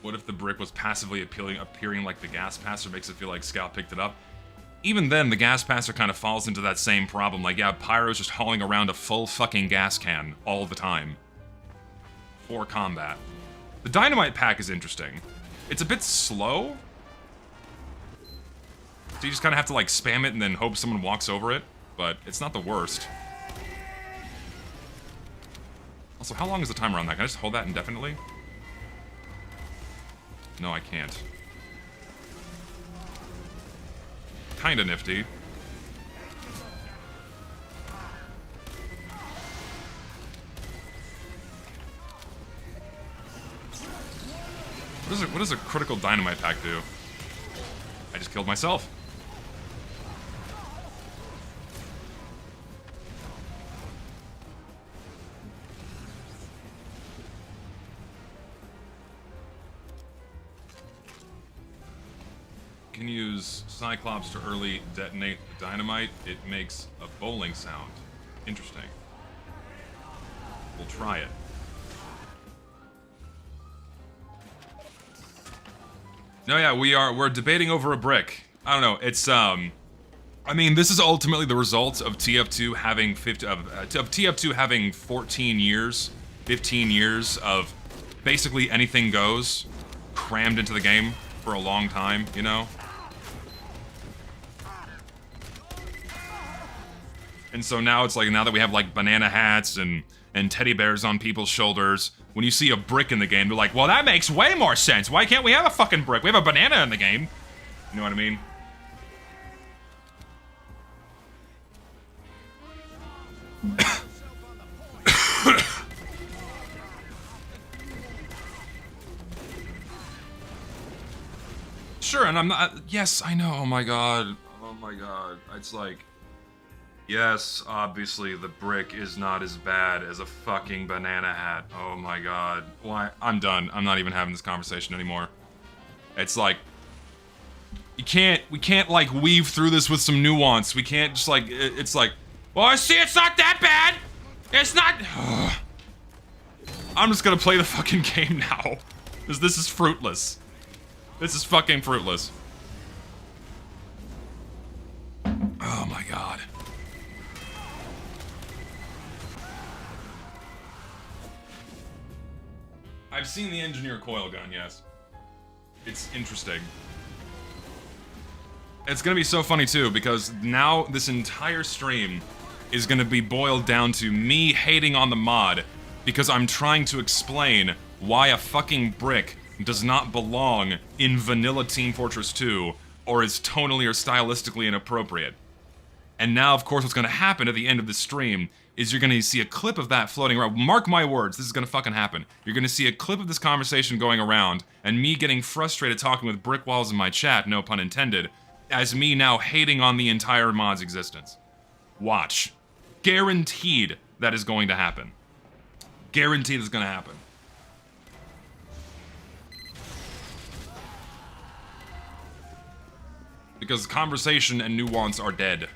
Speaker 1: What if the brick was passively appearing like the gas passer makes it feel like Scout picked it up? Even then, the gas passer kind of falls into that same problem. Like, yeah, Pyro's just hauling around a full fucking gas can all the time. For combat. The dynamite pack is interesting. It's a bit slow. So you just kind of have to, like, spam it and then hope someone walks over it. But it's not the worst. Also, how long is the timer on that? Can I just hold that indefinitely? No, I can't. Kinda nifty. What does a critical dynamite pack do? I just killed myself. Can use Cyclops to early detonate the dynamite. It makes a bowling sound. Interesting. We'll try it. No, yeah, we're debating over a brick. I don't know, it's, I mean, this is ultimately the result of TF2 having TF2 having 14 years, 15 years of basically anything goes crammed into the game for a long time, you know? And so now it's like, now that we have like banana hats and teddy bears on people's shoulders, when you see a brick in the game, they're like, well, that makes way more sense. Why can't we have a fucking brick? We have a banana in the game. You know what I mean? Sure, and I'm not, yes, I know, oh my god. Oh my god. It's like, yes, obviously the brick is not as bad as a fucking banana hat. Oh my god. Why? I'm done. I'm not even having this conversation anymore. It's like, we can't like weave through this with some nuance. We can't just like, it's like, well, I see it's not that bad. It's not. I'm just gonna play the fucking game now. Because this is fruitless. This is fucking fruitless. Oh my god. I've seen the engineer coil gun, yes. It's interesting. It's gonna be so funny too, because now this entire stream is gonna be boiled down to me hating on the mod because I'm trying to explain why a fucking brick does not belong in vanilla Team Fortress 2 or is tonally or stylistically inappropriate. And now, of course, what's gonna happen at the end of the stream is you're gonna see a clip of that floating around. Mark my words, this is gonna fucking happen. You're gonna see a clip of this conversation going around, and me getting frustrated talking with brick walls in my chat, no pun intended, as me now hating on the entire mod's existence. Watch. Guaranteed that is going to happen. Guaranteed it's gonna happen. Because conversation and nuance are dead.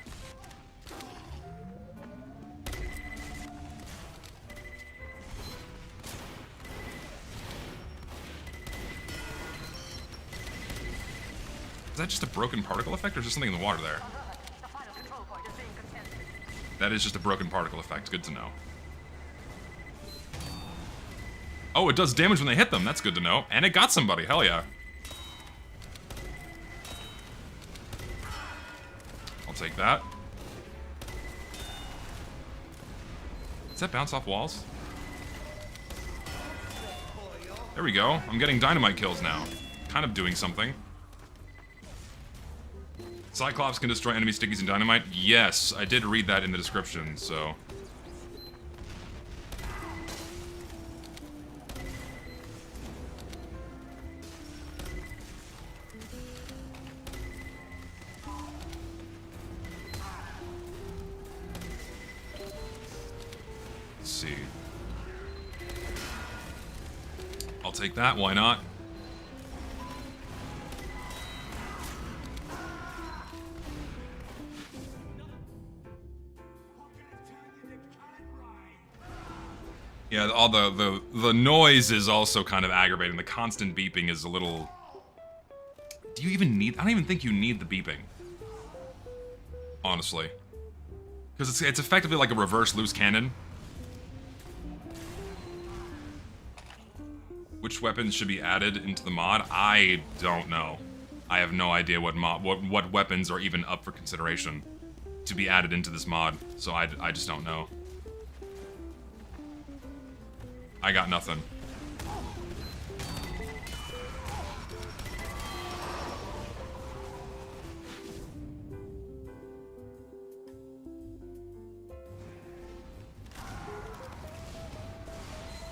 Speaker 1: Is that just a broken particle effect, or is there something in the water there? That is just a broken particle effect. Good to know. Oh, it does damage when they hit them. That's good to know. And it got somebody. Hell yeah. I'll take that. Does that bounce off walls? There we go. I'm getting dynamite kills now. Kind of doing something. Cyclops can destroy enemy stickies and dynamite? Yes, I did read that in the description, so... Let's see. I'll take that, why not? Yeah, all the noise is also kind of aggravating. The constant beeping is a little... Do you even need... I don't even think you need the beeping. Honestly. Because it's effectively like a reverse loose cannon. Which weapons should be added into the mod? I don't know. I have no idea what weapons are even up for consideration to be added into this mod, so I just don't know. I got nothing.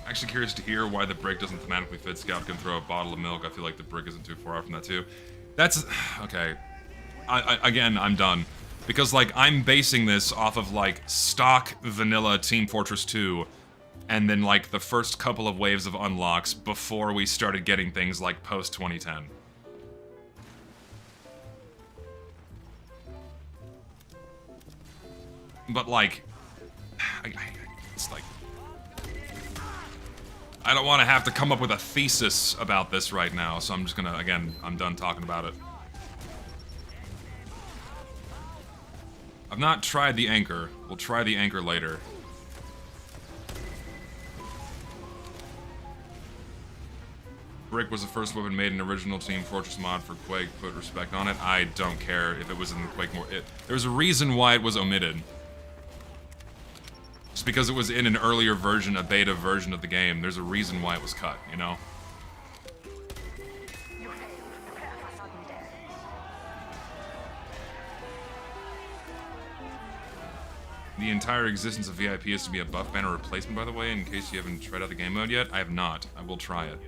Speaker 1: Actually curious to hear why the brick doesn't thematically fit. Scout can throw a bottle of milk. I feel like the brick isn't too far off from that too. That's... okay. Again, I'm done. Because, like, I'm basing this off of, like, stock vanilla Team Fortress 2, and then, like, the first couple of waves of unlocks before we started getting things like post-2010. But, like... it's like... I don't want to have to come up with a thesis about this right now, so I'm just gonna, again, I'm done talking about it. I've not tried the anchor. We'll try the anchor later. Brick was the first weapon made in original Team Fortress mod for Quake. Put respect on it. I don't care if it was in the Quake more. There's a reason why it was omitted. Just because it was in an earlier version, a beta version of the game, there's a reason why it was cut, you know? The entire existence of VIP is to be a buff banner replacement, by the way, in case you haven't tried out the game mode yet. I have not. I will try it.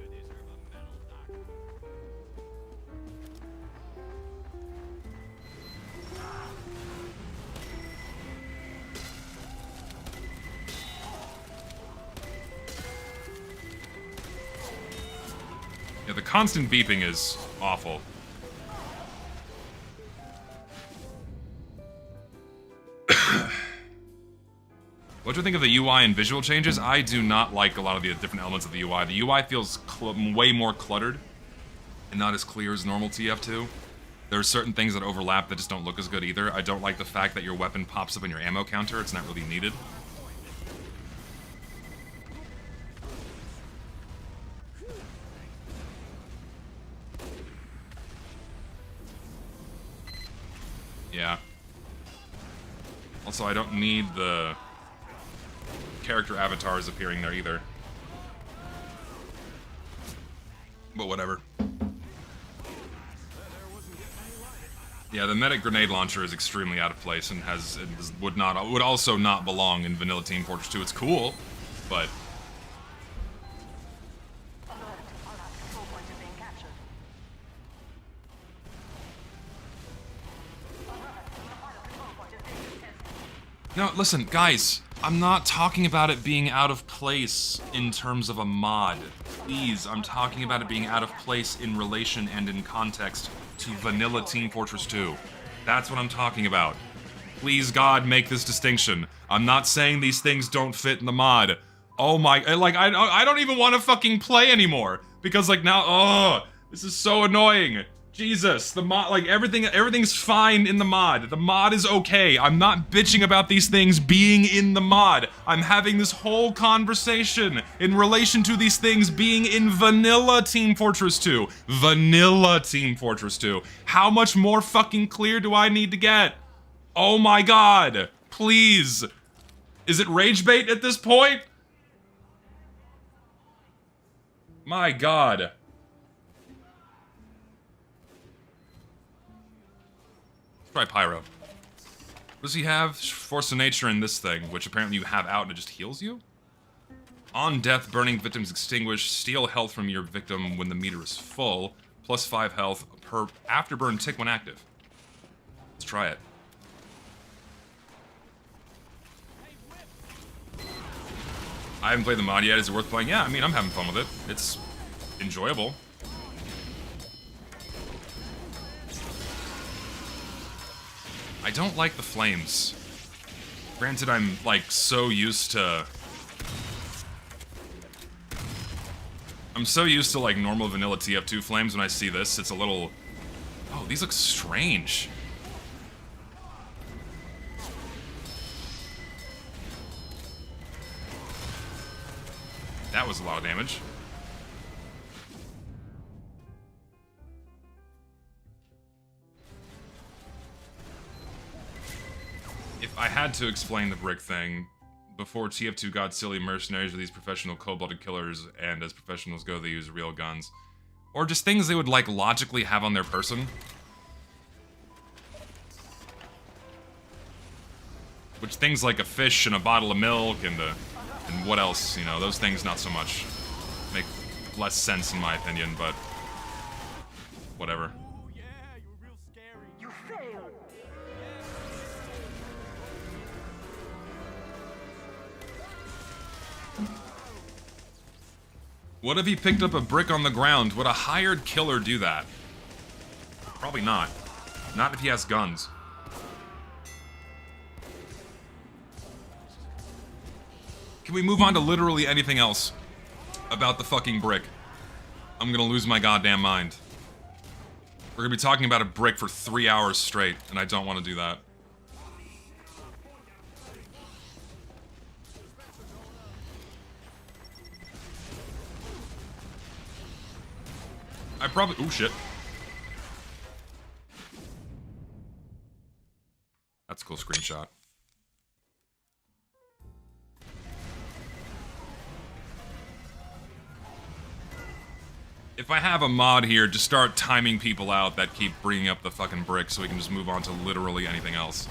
Speaker 1: Yeah, the constant beeping is awful. What do you think of the UI and visual changes? I do not like a lot of the different elements of the UI. The UI feels way more cluttered and not as clear as normal TF2. There are certain things that overlap that just don't look as good either. I don't like the fact that your weapon pops up in your ammo counter. It's not really needed. Yeah. Also, I don't need the character avatars appearing there either. But whatever. Yeah, the medic grenade launcher is extremely out of place and would also not belong in vanilla Team Fortress 2. It's cool, but no, listen, guys. I'm not talking about it being out of place in terms of a mod. Please, I'm talking about it being out of place in relation and in context to vanilla Team Fortress 2. That's what I'm talking about. Please, God, make this distinction. I'm not saying these things don't fit in the mod. Oh my, like, I don't even want to fucking play anymore. Because, like, now, oh, this is so annoying. Jesus, the mod, like, everything's fine in the mod. The mod is okay. I'm not bitching about these things being in the mod. I'm having this whole conversation in relation to these things being in vanilla Team Fortress 2. Vanilla Team Fortress 2. How much more fucking clear do I need to get? Oh my God, please. Is it rage bait at this point? My God. Try Pyro. What does he have? Force of Nature in this thing, which apparently you have out and it just heals you? On death, burning victims extinguish. Steal health from your victim when the meter is full. Plus 5 health per afterburn tick when active. Let's try it. I haven't played the mod yet. Is it worth playing? Yeah, I mean, I'm having fun with it. It's enjoyable. I don't like the flames. Granted, I'm, like, so used to... I'm so used to, like, normal vanilla TF2 flames. When I see this, it's a little... Oh, these look strange. That was a lot of damage. If I had to explain the brick thing, before TF2 got silly, mercenaries were these professional cold-blooded killers, and as professionals go, they use real guns. Or just things they would, like, logically have on their person. Which things like a fish and a bottle of milk and what else, you know, those things not so much. Make less sense in my opinion, but whatever. What if he picked up a brick on the ground? Would a hired killer do that? Probably not. Not if he has guns. Can we move on to literally anything else about the fucking brick? I'm gonna lose my goddamn mind. We're gonna be talking about a brick for 3 hours straight, and I don't want to do that. I probably... Ooh, shit. That's a cool screenshot. If I have a mod here, just start timing people out that keep bringing up the fucking brick so we can just move on to literally anything else.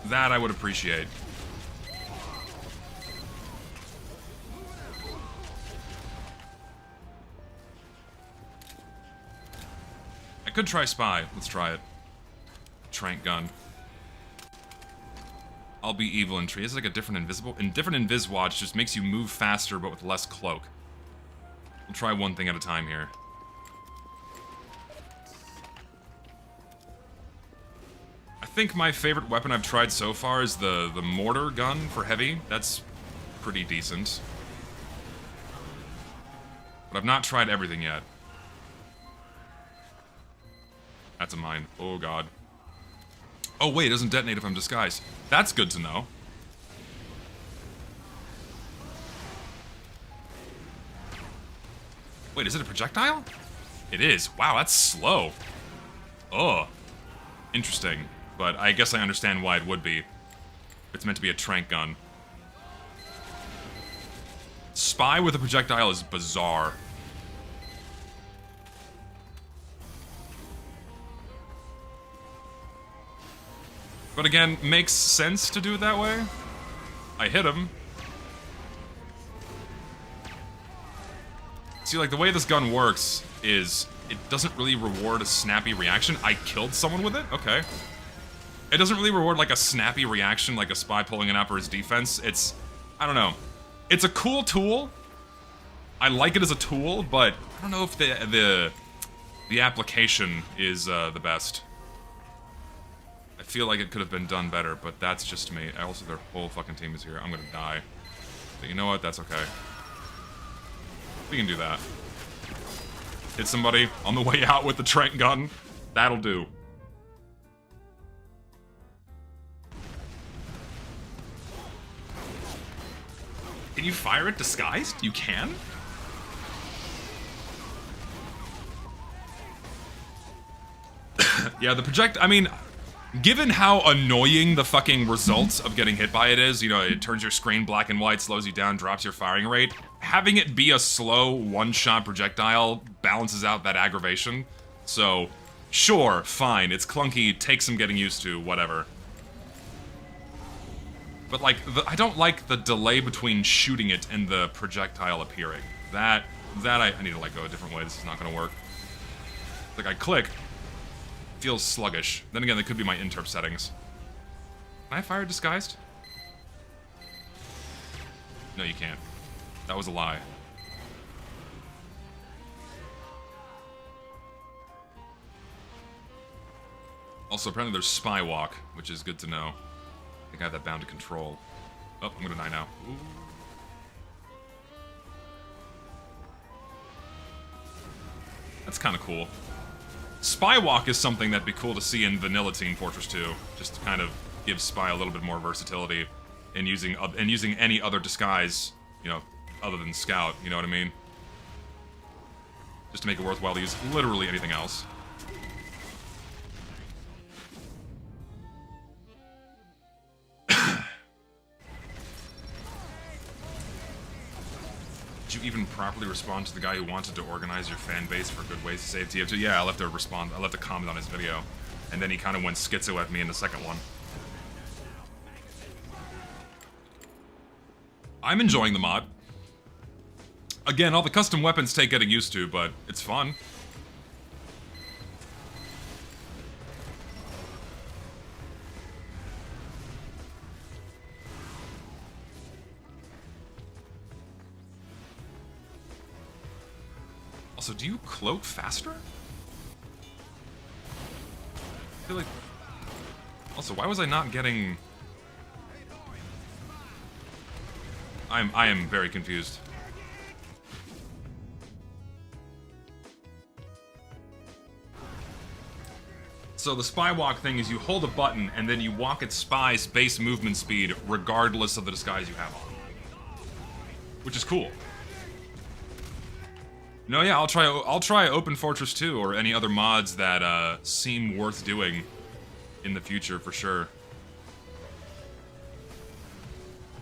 Speaker 1: That I would appreciate. I could try Spy. Let's try it. Trank gun. I'll be evil in tree. Is it like a different invisible? Different invis watch just makes you move faster but with less cloak. We'll try one thing at a time here. I think my favorite weapon I've tried so far is the mortar gun for heavy. That's pretty decent. But I've not tried everything yet. That's a mine. Oh god. Oh wait, it doesn't detonate if I'm disguised. That's good to know. Wait, is it a projectile? It is. Wow, that's slow. Ugh. Interesting. But I guess I understand why it would be. It's meant to be a trank gun. Spy with a projectile is bizarre. But again, makes sense to do it that way. I hit him. See, like, the way this gun works is it doesn't really reward a snappy reaction. I killed someone with it? Okay. It doesn't really reward like a snappy reaction like a spy pulling it out for his defense. It's, I don't know. It's a cool tool. I like it as a tool, but I don't know if the application is the best. I feel like it could have been done better, but that's just me. Also, their whole fucking team is here. I'm gonna die. But you know what? That's okay. We can do that. Hit somebody on the way out with the Trent gun. That'll do. Can you fire it disguised? You can? Yeah, the I mean, given how annoying the fucking results of getting hit by it is, you know, it turns your screen black and white, slows you down, drops your firing rate, having it be a slow, one-shot projectile balances out that aggravation. So, sure, fine, it's clunky, takes some getting used to, whatever. But, like, I don't like the delay between shooting it and the projectile appearing. That I need to let go a different way. This is not gonna work. Like, I click, feels sluggish. Then again, that could be my interp settings. Can I fire disguised? No, you can't. That was a lie. Also, apparently there's spy walk, which is good to know. I think I have that bound to control. Oh, I'm gonna die now. Ooh. That's kind of cool. Spy walk is something that'd be cool to see in vanilla Team Fortress 2, just to kind of give Spy a little bit more versatility in using any other disguise, you know, other than Scout, you know what I mean? Just to make it worthwhile to use literally anything else. Did you even properly respond to the guy who wanted to organize your fan base for good ways to save TF2? Yeah, I left a comment on his video, and then he kind of went schizo at me in the second one. I'm enjoying the mod. Again, all the custom weapons take getting used to, but it's fun. Also, do you cloak faster? I feel like... Also, why was I not getting... I am very confused. So the spy walk thing is you hold a button and then you walk at Spy's base movement speed regardless of the disguise you have on. Which is cool. No, yeah, I'll try Open Fortress 2 or any other mods that seem worth doing in the future for sure.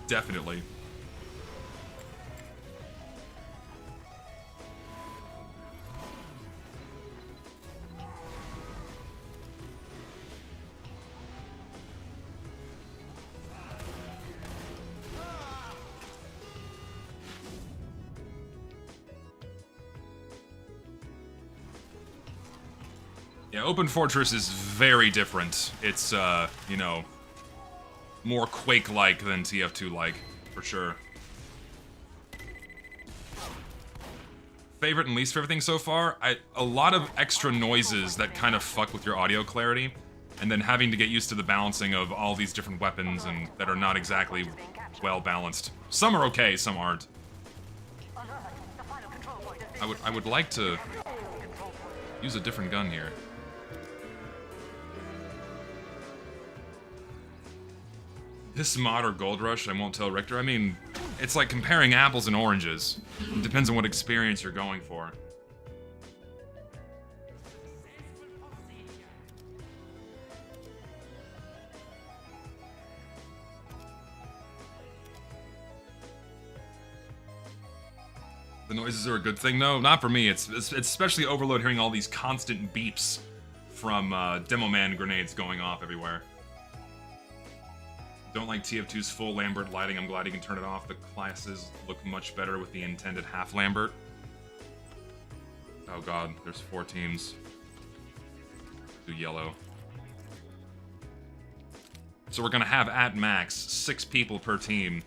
Speaker 1: Definitely. Yeah, Open Fortress is very different. It's, you know, more Quake-like than TF2-like, for sure. Favorite and least favorite thing so far? A lot of extra noises that kind of fuck with your audio clarity, and then having to get used to the balancing of all these different weapons and that are not exactly well balanced. Some are okay, some aren't. I would like to use a different gun here. This mod or Gold Rush, I won't tell Richter. I mean, it's like comparing apples and oranges. It depends on what experience you're going for. The noises are a good thing? No, not for me. It's especially Overload hearing all these constant beeps from Demo Man grenades going off everywhere. Don't like TF2's full Lambert lighting. I'm glad you can turn it off. The classes look much better with the intended half Lambert. Oh god, there's 4 teams. Do yellow. So we're gonna have, at max, 6 people per team.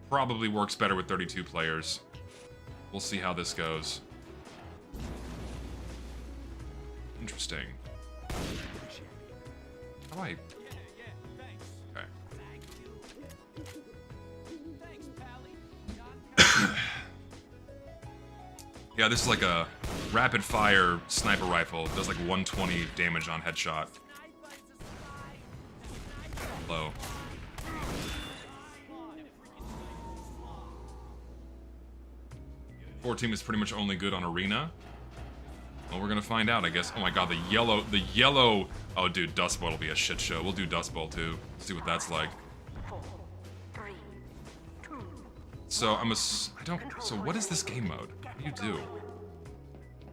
Speaker 1: Probably works better with 32 players. We'll see how this goes. Interesting. How do I... Okay. Yeah, this is like a rapid-fire sniper rifle. It does like 120 damage on headshot. Low. Core team is pretty much only good on arena. Well, we're gonna find out, I guess. Oh my god, the yellow... Oh, dude, Dust Bowl will be a shit show. We'll do Dust Bowl, too. See what that's like. So, so what is this game mode? What do you do?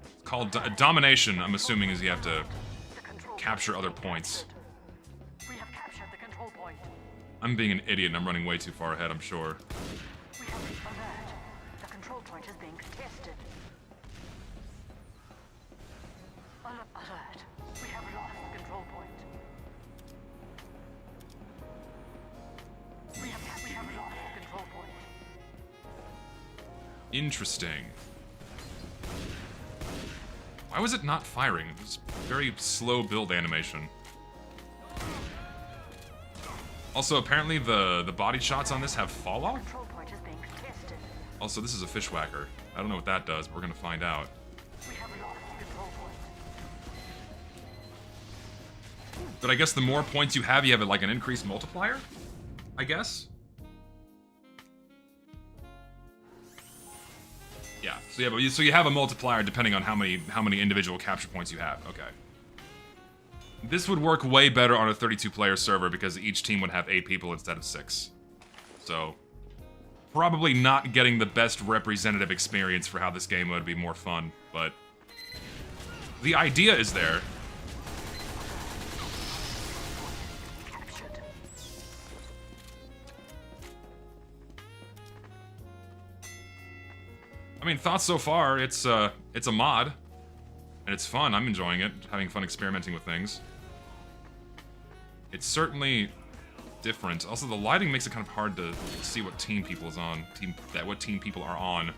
Speaker 1: It's called Domination, I'm assuming, is you have to capture other points. I'm being an idiot and I'm running way too far ahead, I'm sure. Interesting. Why was it not firing? It was very slow build animation. Also, apparently the body shots on this have fall off? Also, this is a fish whacker. I don't know what that does, but we're gonna find out. But I guess the more points you have like an increased multiplier? I guess? Yeah, so you have a multiplier depending on how many individual capture points you have. Okay. This would work way better on a 32-player server because each team would have 8 people instead of 6. So, probably not getting the best representative experience for how this game would be more fun, but the idea is there. I mean, thoughts so far, it's a mod, and it's fun. I'm enjoying it, having fun experimenting with things. It's certainly different. Also, the lighting makes it kind of hard to see what team people is on, what team people are on.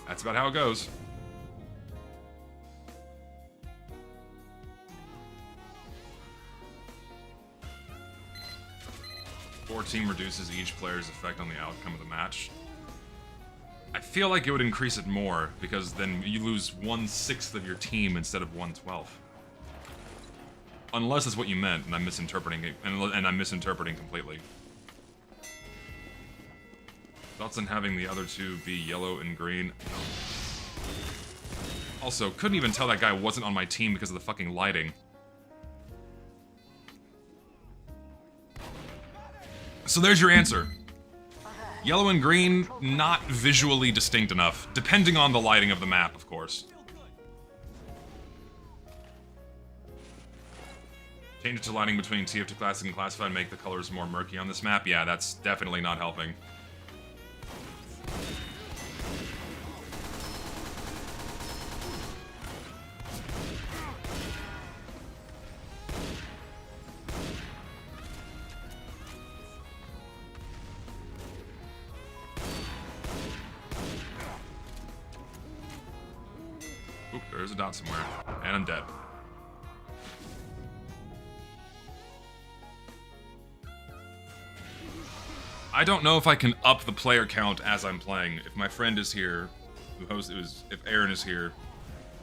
Speaker 1: That's about how it goes. Core team reduces each player's effect on the outcome of the match. I feel like it would increase it more, because then you lose 1/6 of your team instead of 1/12. Unless that's what you meant, and I'm misinterpreting it, and I'm misinterpreting completely. Thoughts on having the other two be yellow and green? Also, couldn't even tell that guy wasn't on my team because of the fucking lighting. So there's your answer. Yellow and green, not visually distinct enough, depending on the lighting of the map, of course. Change it to lighting between TF2 Classic and Classified and make the colors more murky on this map. Yeah, that's definitely not helping. Oop, there's a dot somewhere. And I'm dead. I don't know if I can up the player count as I'm playing. If my friend is here, if Aaron is here,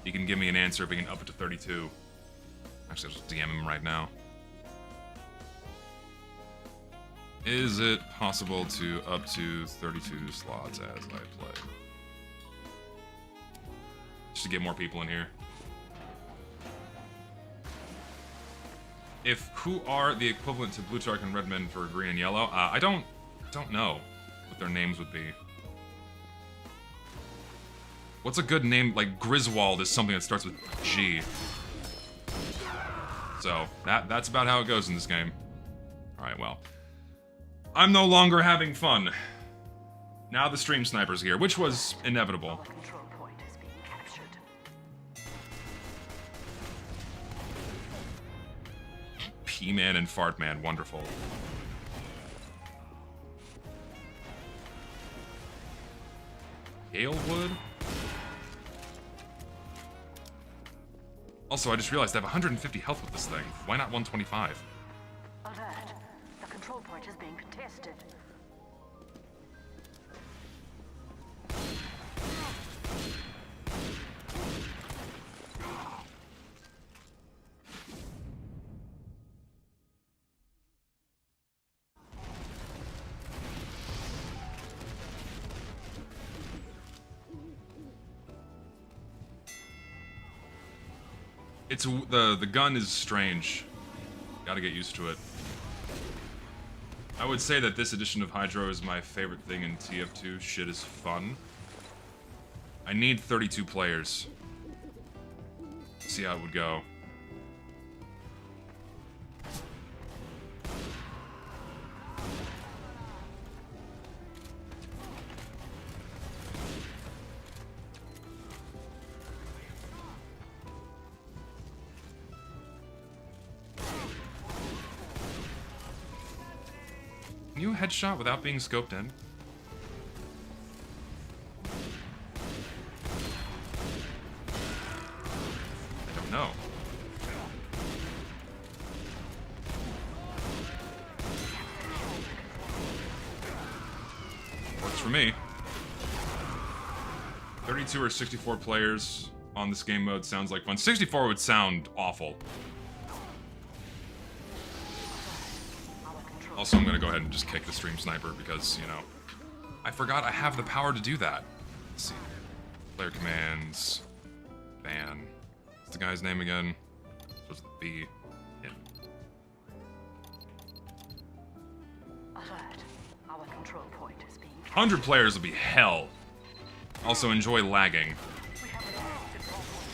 Speaker 1: he can give me an answer if we can up it to 32. Actually, I'll just DM him right now. Is it possible to up to 32 slots as I play? Just to get more people in here. Who are the equivalent to Blue Shark and Redman for green and yellow? I don't know what their names would be. What's a good name? Like Griswold is something that starts with G. So that's about how it goes in this game. All right, well, I'm no longer having fun. Now the stream sniper's here, which was inevitable. P-Man and Fart Man. Wonderful. Galewood? Also, I just realized I have 150 health with this thing. Why not 125?
Speaker 2: Alert. The control point is being contested.
Speaker 1: It's the gun is strange. Gotta get used to it. I would say that this edition of Hydro is my favorite thing in TF2. Shit is fun. I need 32 players. See how it would go. Can you headshot without being scoped in? I don't know. Works for me. 32 or 64 players on this game mode sounds like fun. 64 would sound awful. Also, I'm gonna go ahead and just kick the stream sniper because, you know, I forgot I have the power to do that. Let's see. Player commands. Ban. What's the guy's name again? Supposed to be him.
Speaker 2: Alert. Our control point is being
Speaker 1: 100 players will be hell. Also, enjoy lagging.
Speaker 2: We have a lost control point.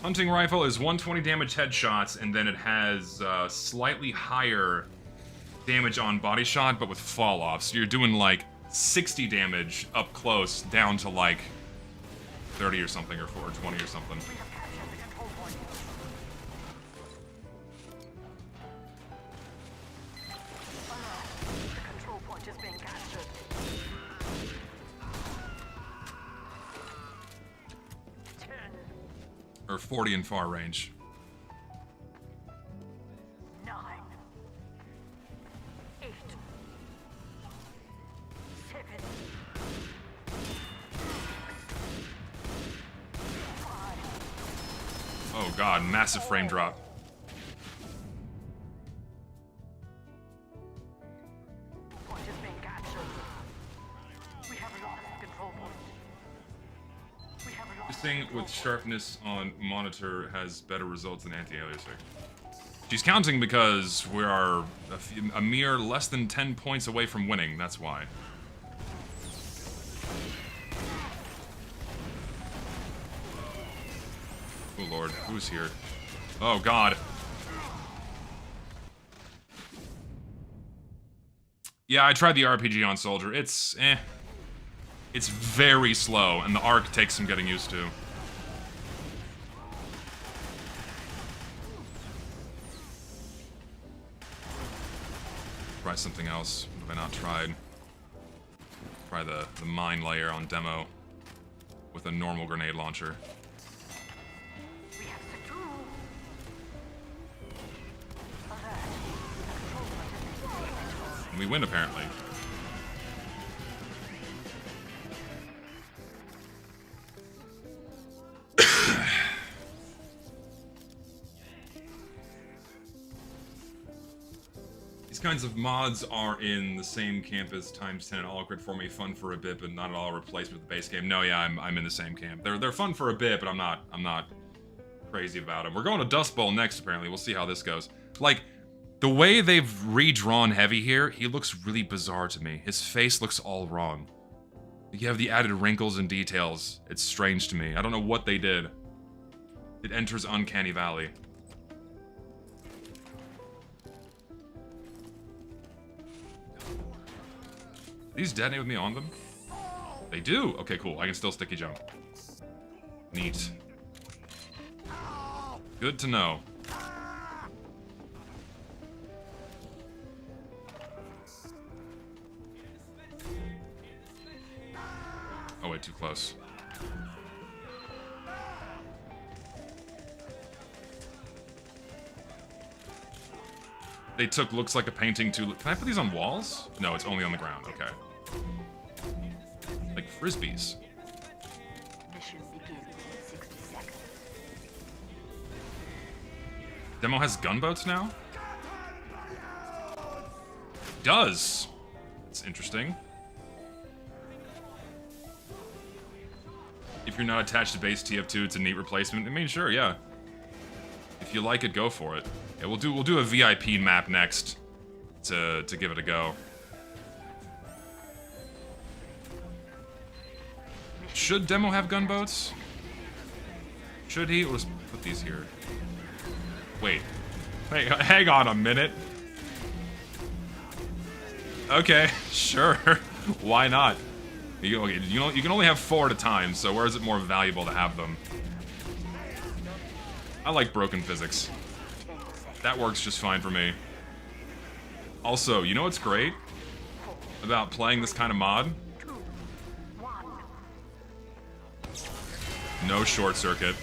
Speaker 1: Hunting rifle is 120 damage headshots, and then it has slightly higher damage on body shot, but with fall off. So you're doing like 60 damage up close, down to like 30 or something, or 20 or something.
Speaker 2: We have captured the control point. Alert. The control point is being captured. 10.
Speaker 1: Or 40 in far range.
Speaker 2: 9. 8. 7. 5.
Speaker 1: Oh god, massive frame drop.
Speaker 2: Point is being captured. We have lost control point. We have lost.
Speaker 1: This thing with sharpness on monitor has better results than anti-aliasing. She's counting because we are a mere less than 10 points away from winning, that's why. Oh lord, who's here? Oh god. Yeah, I tried the RPG on Soldier. It's It's very slow, and the arc takes some getting used to. Try something else. What have I not tried? Try the mine layer on demo with a normal grenade launcher.
Speaker 2: We have the two.
Speaker 1: And we win, apparently. These kinds of mods are in the same camp as times 10 and All-Crit for me, fun for a bit, but not at all a replacement with the base game. No, yeah, I'm in the same camp. They're fun for a bit, but I'm not crazy about them. We're going to Dust Bowl next, apparently. We'll see how this goes. Like, the way they've redrawn Heavy here, he looks really bizarre to me. His face looks all wrong. You have the added wrinkles and details. It's strange to me. I don't know what they did. It enters Uncanny Valley. These detonate with me on them? They do? Okay, cool. I can still sticky jump. Neat. Good to know. Oh wait, too close. They took looks like a painting to... Can I put these on walls? No, it's only on the ground. Okay. Like frisbees.
Speaker 2: Mission begins in 60 seconds.
Speaker 1: Demo has gunboats now? Does. It's interesting. If you're not attached to base TF2, it's a neat replacement. I mean, sure, yeah. If you like it, go for it. Yeah, we'll do a VIP map next to give it a go. Should Demo have gunboats? Should he? Let's put these here. Wait. Hang on a minute. Okay, sure. Why not? You can only have 4 at a time, so where is it more valuable to have them? I like broken physics. That works just fine for me. Also, you know what's great about playing this kind of mod? No short circuit.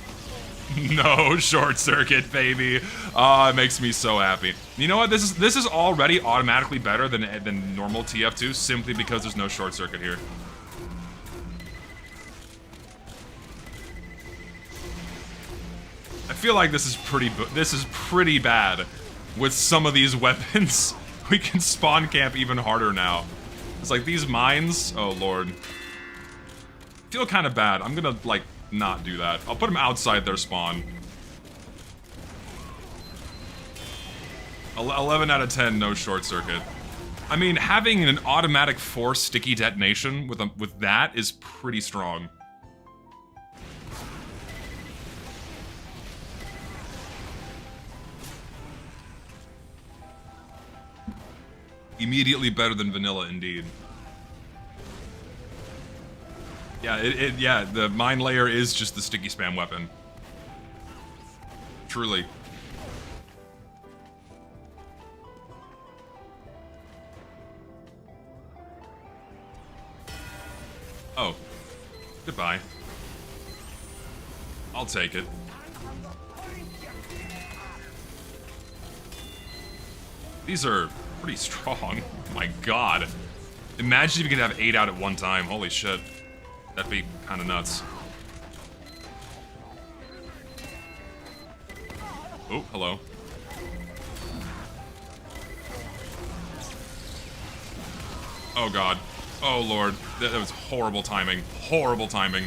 Speaker 1: No short circuit, baby. Ah, it makes me so happy. You know what? This is already automatically better than normal TF2 simply because there's no short circuit here. I feel like this is pretty bad with some of these weapons. We can spawn camp even harder now. It's like these mines. Oh lord. I feel kind of bad. I'm gonna like not do that. I'll put them outside their spawn. 11 out of 10, no short circuit. I mean, having an automatic 4 sticky detonation with that is pretty strong. Immediately better than vanilla, indeed. Yeah, yeah, the mine layer is just the sticky spam weapon. Truly. Oh. Goodbye. I'll take it. These are pretty strong. Oh my god. Imagine if you could have 8 out at one time. Holy shit. That'd be kind of nuts. Oh, hello. Oh god. Oh lord. That was horrible timing. Horrible timing.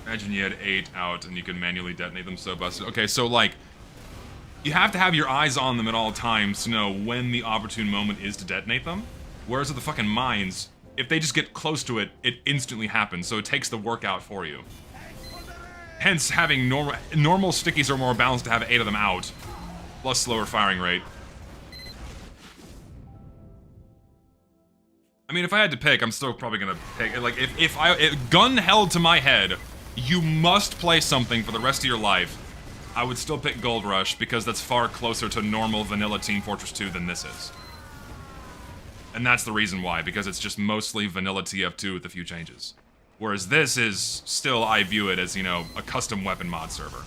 Speaker 1: Imagine you had 8 out and you could manually detonate them so busted. Okay, so like, you have to have your eyes on them at all times to know when the opportune moment is to detonate them. Whereas with the fucking mines, if they just get close to it, it instantly happens, so it takes the work out for you. Hence, having normal stickies are more balanced to have 8 of them out, plus slower firing rate. I mean, if I had to pick, I'm still probably gonna pick, like, if gun held to my head, you must play something for the rest of your life, I would still pick Gold Rush, because that's far closer to normal vanilla Team Fortress 2 than this is. And that's the reason why, because it's just mostly vanilla TF2 with a few changes. Whereas this is still, I view it as, you know, a custom weapon mod server.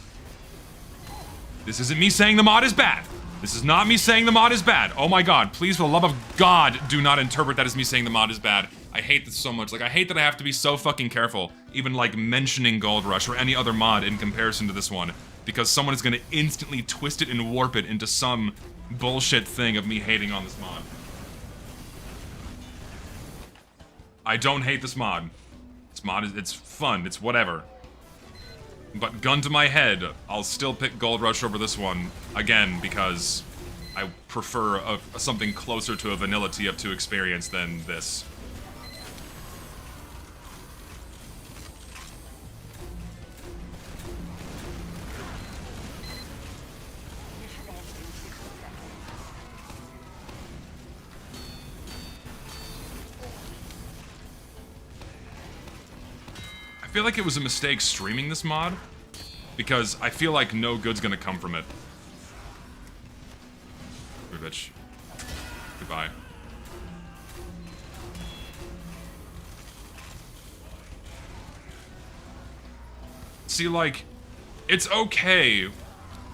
Speaker 1: This isn't me saying the mod is bad. This is not me saying the mod is bad. Oh my god, please, for the love of God, do not interpret that as me saying the mod is bad. I hate this so much. Like, I hate that I have to be so fucking careful, even, like, mentioning Gold Rush or any other mod in comparison to this one, because someone is gonna instantly twist it and warp it into some bullshit thing of me hating on this mod. I don't hate this mod. This mod it's fun, it's whatever. But gun to my head, I'll still pick Gold Rush over this one, again, because I prefer something closer to a vanilla TF2 experience than this. feel like it was a mistake streaming this mod, because I feel like no good's gonna come from it. Bitch. Goodbye. See, like, it's okay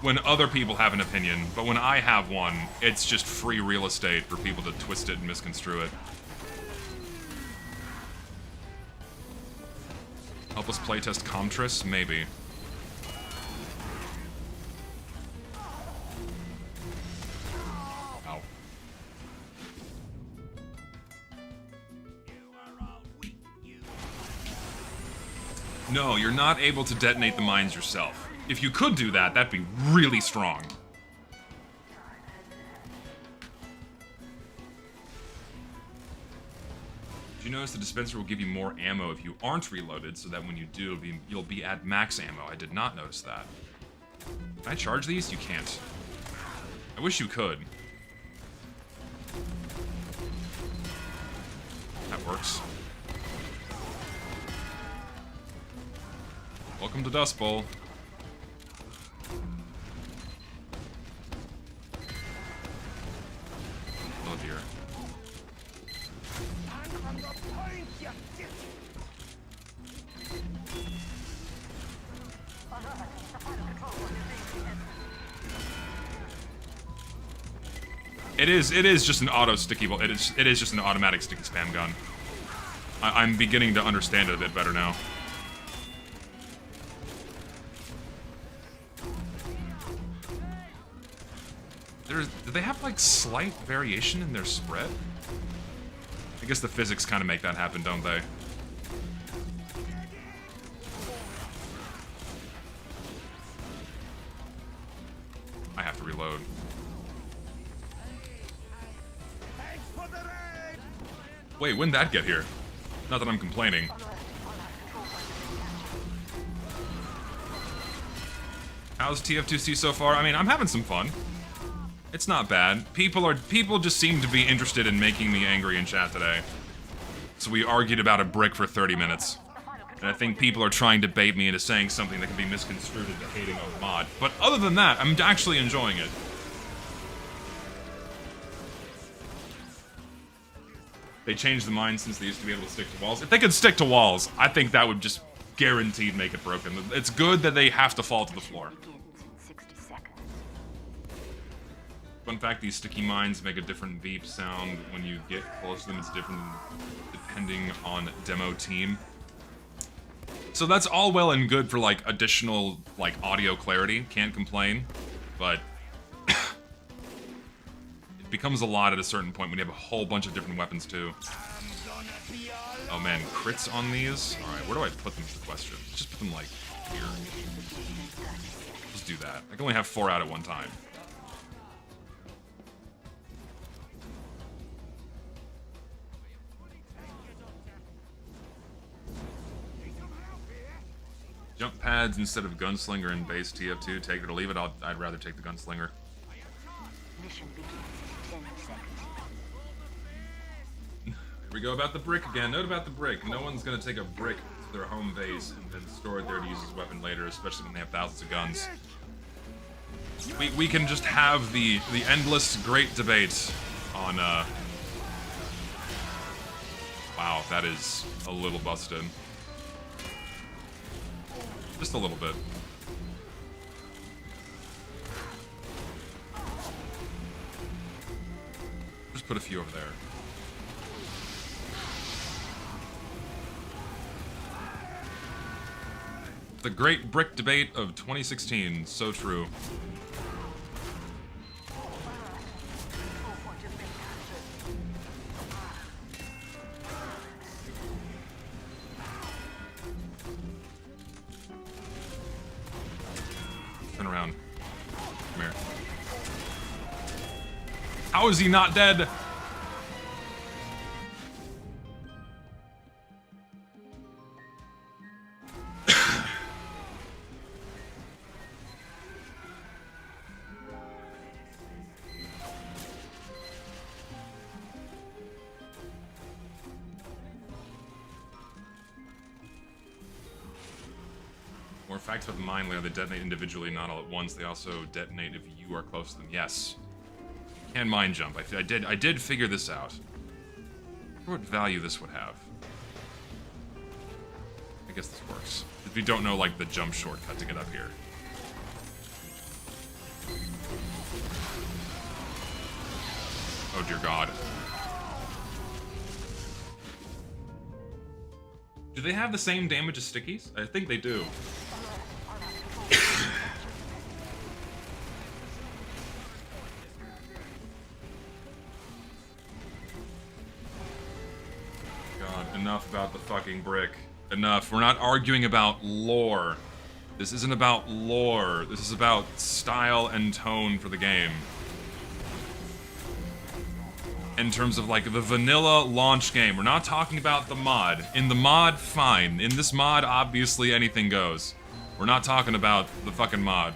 Speaker 1: when other people have an opinion, but when I have one, it's just free real estate for people to twist it and misconstrue it. Help us playtest Comtris? Maybe. Ow. No, you're not able to detonate the mines yourself. If you could do that, that'd be really strong. Did you notice the dispenser will give you more ammo if you aren't reloaded, so that when you do, you'll be at max ammo? I did not notice that. Can I charge these? You can't. I wish you could. That works. Welcome to Dust Bowl. Oh dear. It is just an auto sticky ball. It is just an automatic sticky spam gun. I'm beginning to understand it a bit better now. Do they have, like, slight variation in their spread? I guess the physics kind of make that happen, don't they? I have to reload. Wait, when'd that get here? Not that I'm complaining. How's TF2C so far? I mean, I'm having some fun. It's not bad. People just seem to be interested in making me angry in chat today. So we argued about a brick for 30 minutes. And I think people are trying to bait me into saying something that can be misconstrued into hating on the mod. But other than that, I'm actually enjoying it. They changed the mine since they used to be able to stick to walls. If they could stick to walls, I think that would just guaranteed make it broken. It's good that they have to fall to the floor. Fun fact, these sticky mines make a different beep sound when you get close to them. It's different depending on demo team. So that's all well and good for, like, additional, like, audio clarity. Can't complain. But it becomes a lot at a certain point when you have a whole bunch of different weapons, too. Oh, man. Crits on these? Alright, where do I put them is the question. Just put them, like, here. Just do that. I can only have 4 out at one time. Jump pads instead of gunslinger in base TF2. Take it or leave it. I'd rather take the gunslinger.
Speaker 2: Mission begins in 10 seconds.
Speaker 1: Here we go about the brick again. Note about the brick. No one's gonna take a brick to their home base and then store it there to use as a weapon later, especially when they have thousands of guns. We can just have the endless great debate on wow, that is a little busted. Just a little bit. Just put a few over there. The great brick debate of 2016. So true. Turn around. Come here. How is he not dead? facts about the mine layer, they detonate individually, not all at once. They also detonate if you are close to them. Yes. You can mine jump. I did figure this out. I wonder what value this would have. I guess this works. If you don't know, like, the jump shortcut to get up here. Oh, dear God. Do they have the same damage as stickies? I think they do. God, enough about the fucking brick. Enough. We're not arguing about lore. This isn't about lore. This is about style and tone for the game. In terms of, like, the vanilla launch game. We're not talking about the mod. In the mod, fine. In this mod, obviously anything goes. We're not talking about the fucking mod.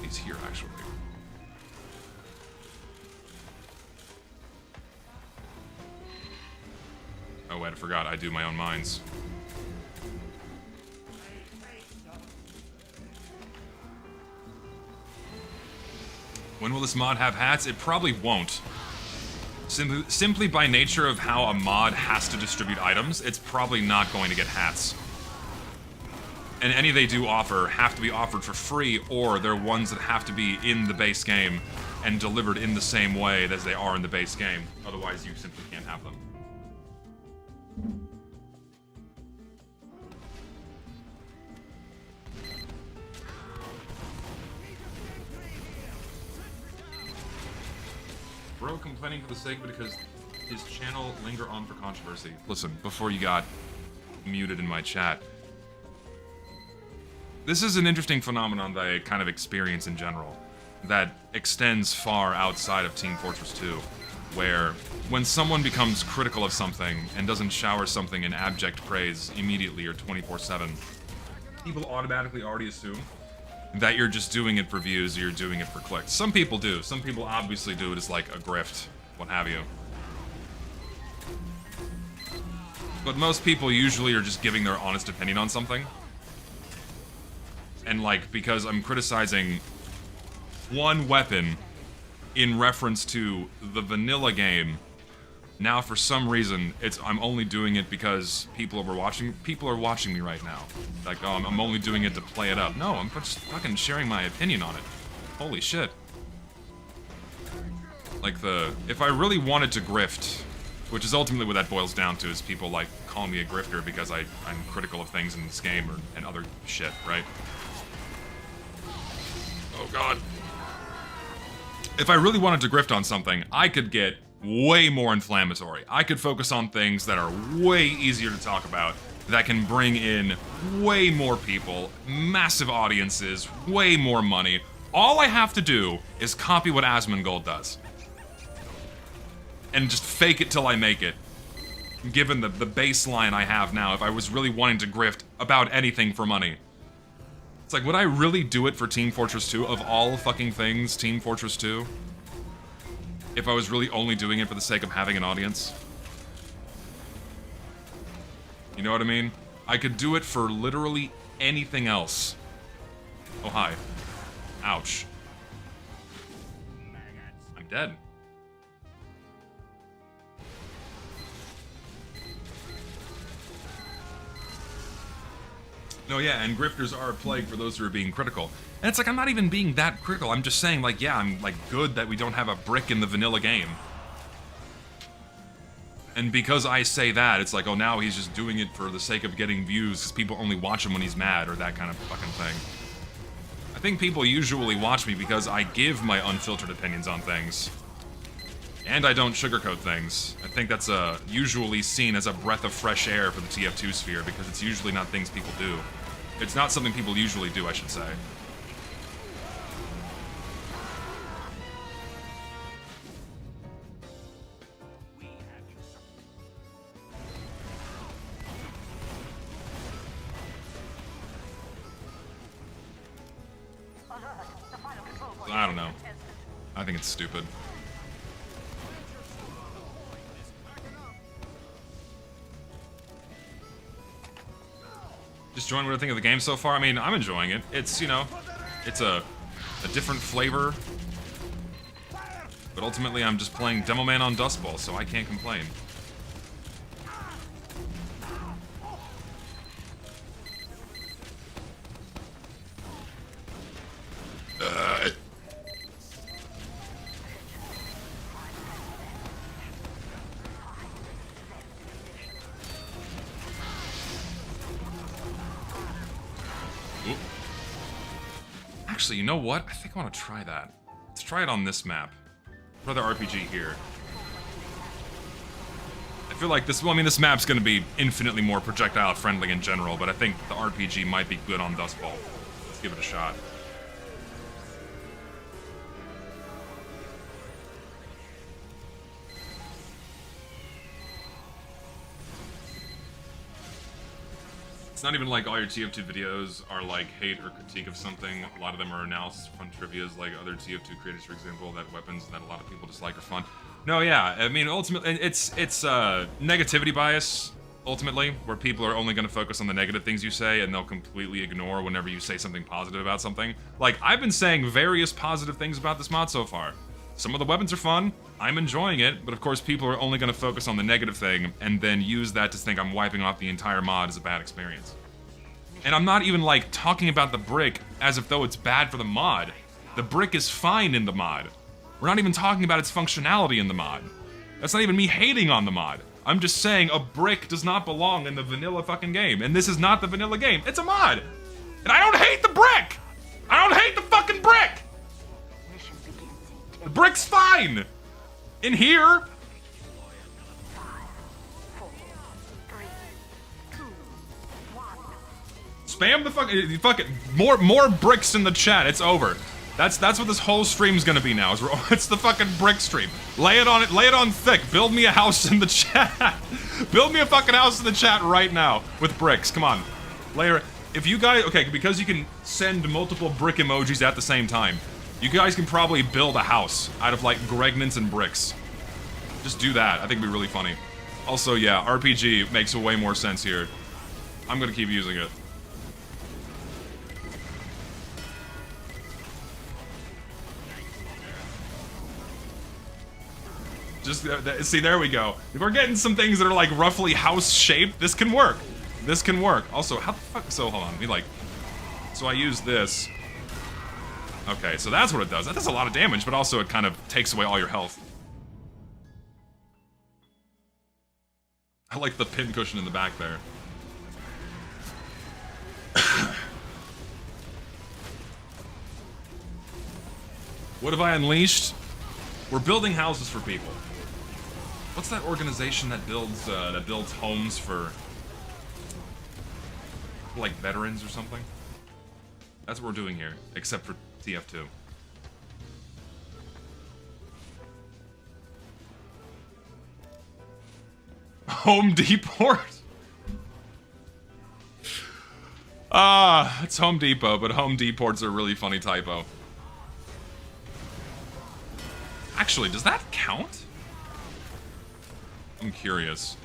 Speaker 1: He's here, actually. Oh wait, I forgot, I do my own mines. When will this mod have hats? It probably won't. Simply by nature of how a mod has to distribute items, it's probably not going to get hats. And any they do offer have to be offered for free, or they're ones that have to be in the base game and delivered in the same way as they are in the base game. Otherwise, you simply can't have them. Bro complaining for the sake of it because his channel linger on for controversy. Listen, before you got muted in my chat, this is an interesting phenomenon that I kind of experience in general that extends far outside of Team Fortress 2, where when someone becomes critical of something and doesn't shower something in abject praise immediately or 24/7, people automatically already assume that you're just doing it for views or you're doing it for clicks. Some people do. Some people obviously do it as like a grift, what have you. But most people usually are just giving their honest opinion on something. And like, because I'm criticizing one weapon in reference to the vanilla game, now for some reason I'm only doing it because people are watching me right now. Like, oh, I'm only doing it to play it up. No, I'm just fucking sharing my opinion on it. Holy shit. Like if I really wanted to grift, which is ultimately what that boils down to, is people like call me a grifter because I'm critical of things in this game and other shit, right? Oh god. If I really wanted to grift on something, I could get way more inflammatory. I could focus on things that are way easier to talk about, that can bring in way more people, massive audiences, way more money. All I have to do is copy what Asmongold does. And just fake it till I make it. Given the baseline I have now, if I was really wanting to grift about anything for money. It's like, would I really do it for Team Fortress 2? Of all fucking things, Team Fortress 2? If I was really only doing it for the sake of having an audience? You know what I mean? I could do it for literally anything else. Oh, hi. Ouch. I'm dead. No, yeah, and grifters are a plague for those who are being critical. And it's like, I'm not even being that critical. I'm just saying, like, yeah, I'm, like, good that we don't have a brick in the vanilla game. And because I say that, it's like, oh, now he's just doing it for the sake of getting views because people only watch him when he's mad or that kind of fucking thing. I think people usually watch me because I give my unfiltered opinions on things. And I don't sugarcoat things. I think that's usually seen as a breath of fresh air for the TF2 sphere because it's usually not things people do. It's not something people usually do, I should say. I don't know. I think it's stupid. Just enjoying what I think of the game so far. I mean, I'm enjoying it. It's, you know, it's a different flavor. But ultimately, I'm just playing Demo Man on Dust Bowl, so I can't complain. Actually, you know what? I think I want to try that. Let's try it on this map. Try the RPG here. I feel like this, well, I mean, this map's going to be infinitely more projectile friendly in general, but I think the RPG might be good on Dust Bowl. Let's give it a shot. It's not even like all your TF2 videos are like hate or critique of something. A lot of them are analysis of fun trivias, like other TF2 creators, for example, that weapons that a lot of people dislike are fun. No, yeah, I mean, ultimately, it's negativity bias, ultimately, where people are only going to focus on the negative things you say, and they'll completely ignore whenever you say something positive about something. Like, I've been saying various positive things about this mod so far. Some of the weapons are fun, I'm enjoying it, but of course people are only going to focus on the negative thing and then use that to think I'm wiping off the entire mod as a bad experience. And I'm not even like talking about the brick as if though it's bad for the mod. The brick is fine in the mod. We're not even talking about its functionality in the mod. That's not even me hating on the mod. I'm just saying a brick does not belong in the vanilla fucking game, and this is not the vanilla game, it's a mod! And I don't hate the brick! I don't hate the fucking brick! The brick's fine! In here!
Speaker 2: 5, 4, 3, 2, 1.
Speaker 1: Spam the fucking more bricks in the chat. It's over. That's what this whole stream's gonna be now. It's the fucking brick stream. Lay it on thick. Build me a house in the chat. Build me a fucking house in the chat right now with bricks. Come on. Layer. If you guys, okay, because you can send multiple brick emojis at the same time. You guys can probably build a house out of, like, Gregnants and bricks. Just do that. I think it'd be really funny. Also, yeah, RPG makes way more sense here. I'm gonna keep using it. Just, see, there we go. If we're getting some things that are, like, roughly house-shaped, this can work. This can work. Also, how the fuck, so, hold on, let me, like, so I use this. Okay, so that's what it does. That does a lot of damage, but also it kind of takes away all your health. I like the pincushion in the back there. What have I unleashed? We're building houses for people. What's that organization that builds homes for, like, veterans or something? That's what we're doing here, except for TF2. Home Depot. It's Home Depot, but Home Deport's a really funny typo. Actually, does that count? I'm curious.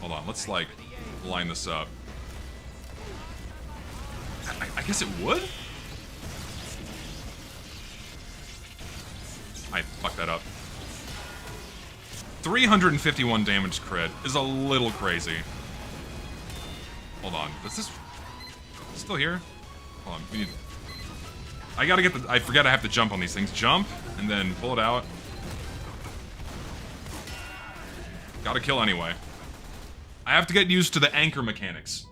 Speaker 1: Hold on, let's, like, line this up. I guess it would? I fucked that up. 351 damage crit is a little crazy. Hold on, is this still here? Hold on, we need... I gotta get the... I forget I have to jump on these things. Jump, and then pull it out. Gotta kill anyway. I have to get used to the anchor mechanics.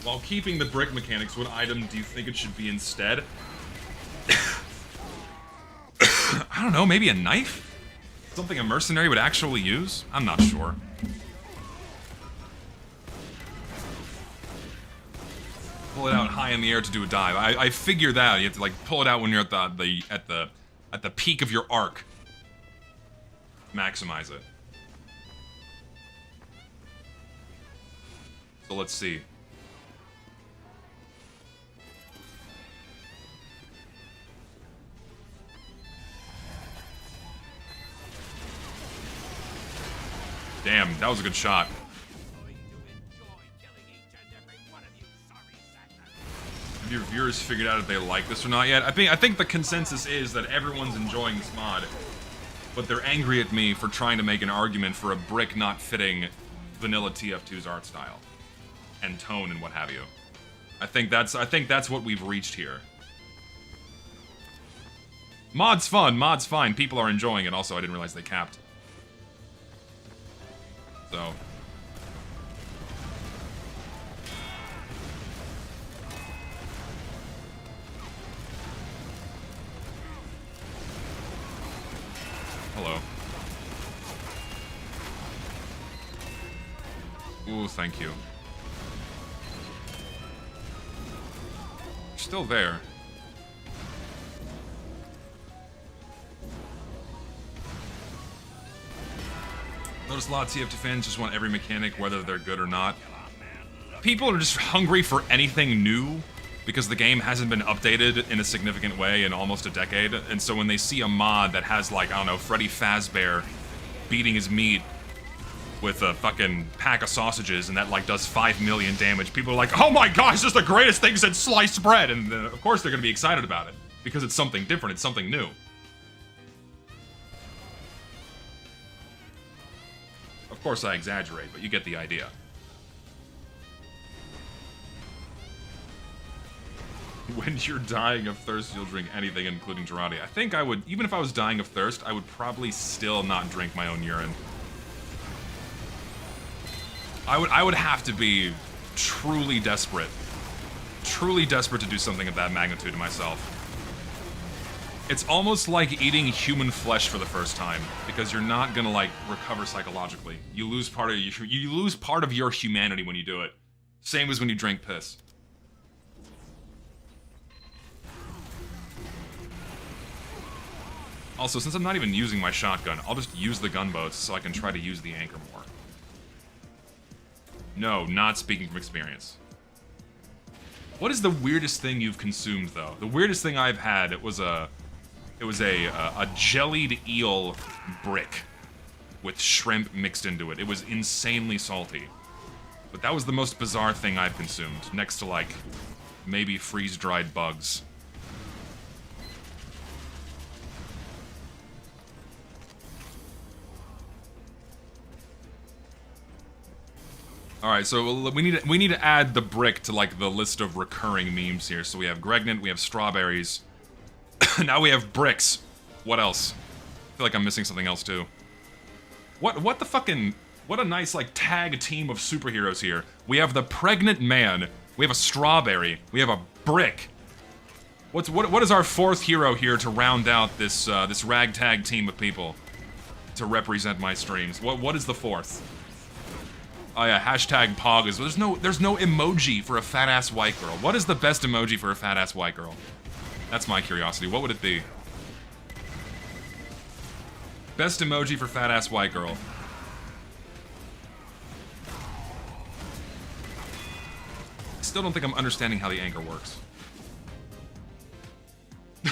Speaker 1: While keeping the brick mechanics, what item do you think it should be instead? I don't know, maybe a knife? Something a mercenary would actually use? I'm not sure. Pull it out high in the air to do a dive. I figure that. You have to, like, pull it out when you're at the peak of your arc. Maximize it. So let's see. Damn, that was a good shot. Have your viewers figured out if they like this or not yet? I think the consensus is that everyone's enjoying this mod, but they're angry at me for trying to make an argument for a brick not fitting vanilla TF2's art style and tone and what have you. I think that's what we've reached here. Mod's fun, mod's fine, people are enjoying it. Also, I didn't realize they capped. So. Hello. Ooh, thank you. You're still there. Notice a lot of TF2 fans just want every mechanic, whether they're good or not. People are just hungry for anything new, because the game hasn't been updated in a significant way in almost a decade, and so when they see a mod that has, like, I don't know, Freddy Fazbear beating his meat with a fucking pack of sausages, and that, like, does 5 million damage, people are like, oh my gosh, this is the greatest thing since sliced bread! And of course they're gonna be excited about it, because it's something different, it's something new. Of course I exaggerate, but you get the idea. When you're dying of thirst, you'll drink anything, including Girardi. I think I would, even if I was dying of thirst, I would probably still not drink my own urine. I would have to be truly desperate to do something of that magnitude to myself. It's almost like eating human flesh for the first time, because you're not gonna, like, recover psychologically. You lose part of your humanity when you do it. Same as when you drink piss. Also, since I'm not even using my shotgun, I'll just use the gunboats so I can try to use the anchor more. No, not speaking from experience. What is the weirdest thing you've consumed, though? The weirdest thing I've had, it was a jellied eel brick with shrimp mixed into it. It was insanely salty. But that was the most bizarre thing I've consumed, next to, like, maybe freeze-dried bugs. Alright, so we need to add the brick to, like, the list of recurring memes here. So we have Gregnant, we have strawberries. Now we have bricks. What else? I feel like I'm missing something else too. What the fucking... What a nice, like, tag team of superheroes here. We have the pregnant man. We have a strawberry. We have a brick. What is our fourth hero here to round out this this ragtag team of people to represent my streams? What is the fourth? Oh yeah, hashtag Pog is... There's no emoji for a fat-ass white girl. What is the best emoji for a fat-ass white girl? That's my curiosity. What would it be? Best emoji for fat-ass white girl. Still don't think I'm understanding how the anchor works.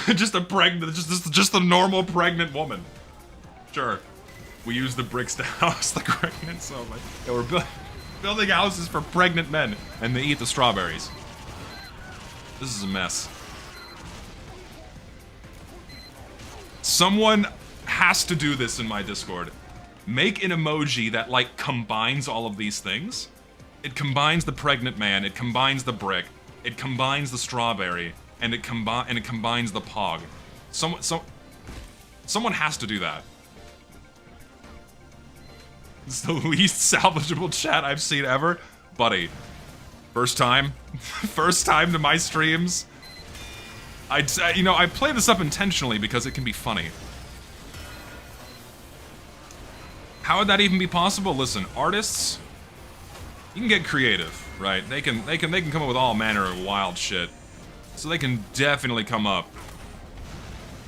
Speaker 1: just a normal pregnant woman. Sure. We use the bricks to house the pregnant, so like, yeah, we're building houses for pregnant men, and they eat the strawberries. This is a mess. Someone has to do this in my Discord. Make an emoji that, like, combines all of these things. It combines the pregnant man, it combines the brick, it combines the strawberry, and it combines the pog. Someone has to do that. It's the least salvageable chat I've seen ever. Buddy. First time? First time to my streams? You know, I play this up intentionally because it can be funny. How would that even be possible? Listen, artists, you can get creative, right? They can come up with all manner of wild shit. So they can definitely come up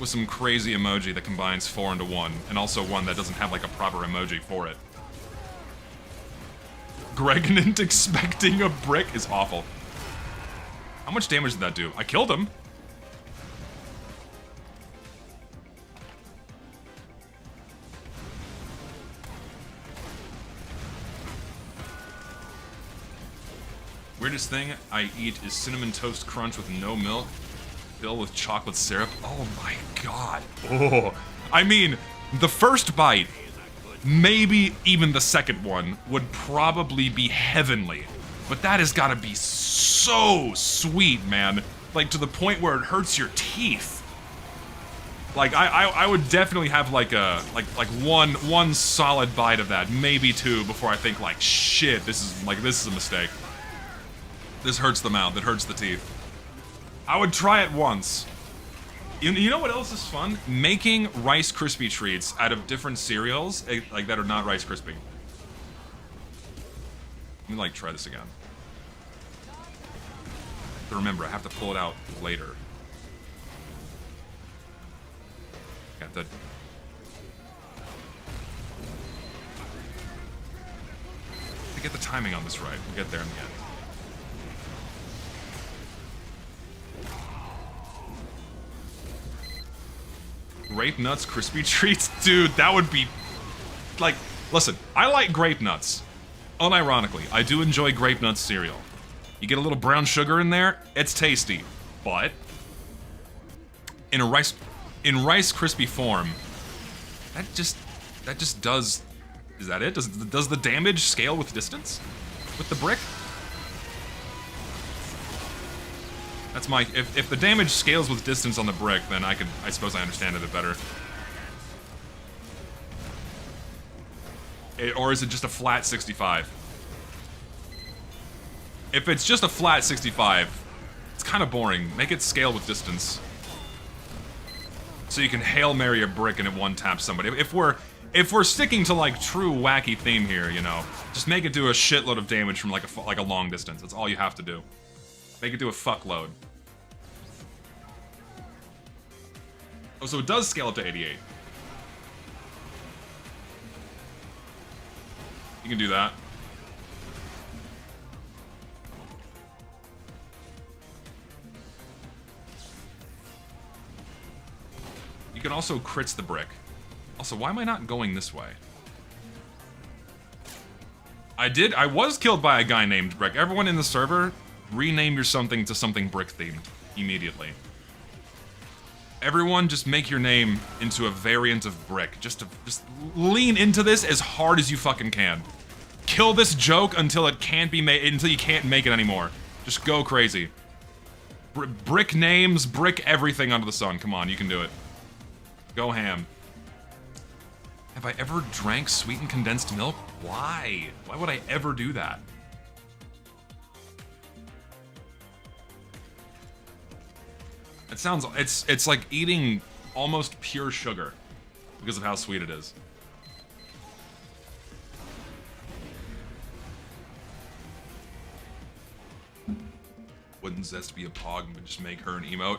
Speaker 1: with some crazy emoji that combines 4 into 1, and also one that doesn't have, like, a proper emoji for it. Gregnant expecting a brick is awful. How much damage did that do? I killed him. Weirdest thing I eat is cinnamon toast crunch with no milk, filled with chocolate syrup. Oh my god. Oh. I mean, the first bite, maybe even the second one, would probably be heavenly. But that has gotta be so sweet, man. Like, to the point where it hurts your teeth. Like, I would definitely have like a one solid bite of that, maybe two, before I think like, shit, this is a mistake. This hurts the mouth, it hurts the teeth. I would try it once. You know what else is fun? Making Rice Krispie treats out of different cereals, like that are not Rice Krispie. Let me like try this again. But remember, I have to pull it out later. Got the... To get the timing on this right, we'll get there in the end. Grape nuts crispy treats? Dude, that would be... Like, listen, I like grape nuts. Unironically, I do enjoy grape nuts cereal. You get a little brown sugar in there, it's tasty. But... in Rice Krispie form, that just does... Is that it? Does the damage scale with distance? With the brick? That's my... If the damage scales with distance on the brick, then I suppose I understand it a bit better. Or is it just a flat 65? If it's just a flat 65, it's kind of boring. Make it scale with distance. So you can Hail Mary a brick and it one-taps somebody. If we're sticking to like true wacky theme here, you know, just make it do a shitload of damage from like a long distance. That's all you have to do. Make it do a fuckload. Oh, so it does scale up to 88. You can do that. You can also crits the brick. Also, why am I not going this way? I was killed by a guy named Brick. Everyone in the server, rename your something to something brick themed immediately. Everyone just make your name into a variant of brick. Just lean into this as hard as you fucking can. Kill this joke until it can't be made, until you can't make it anymore. Just go crazy. Brick names, brick everything under the sun. Come on, you can do it. Go ham. Have I ever drank sweetened condensed milk? Why? Why would I ever do that? It sounds... It's like eating almost pure sugar because of how sweet it is. Wouldn't Zest be a pog and just make her an emote?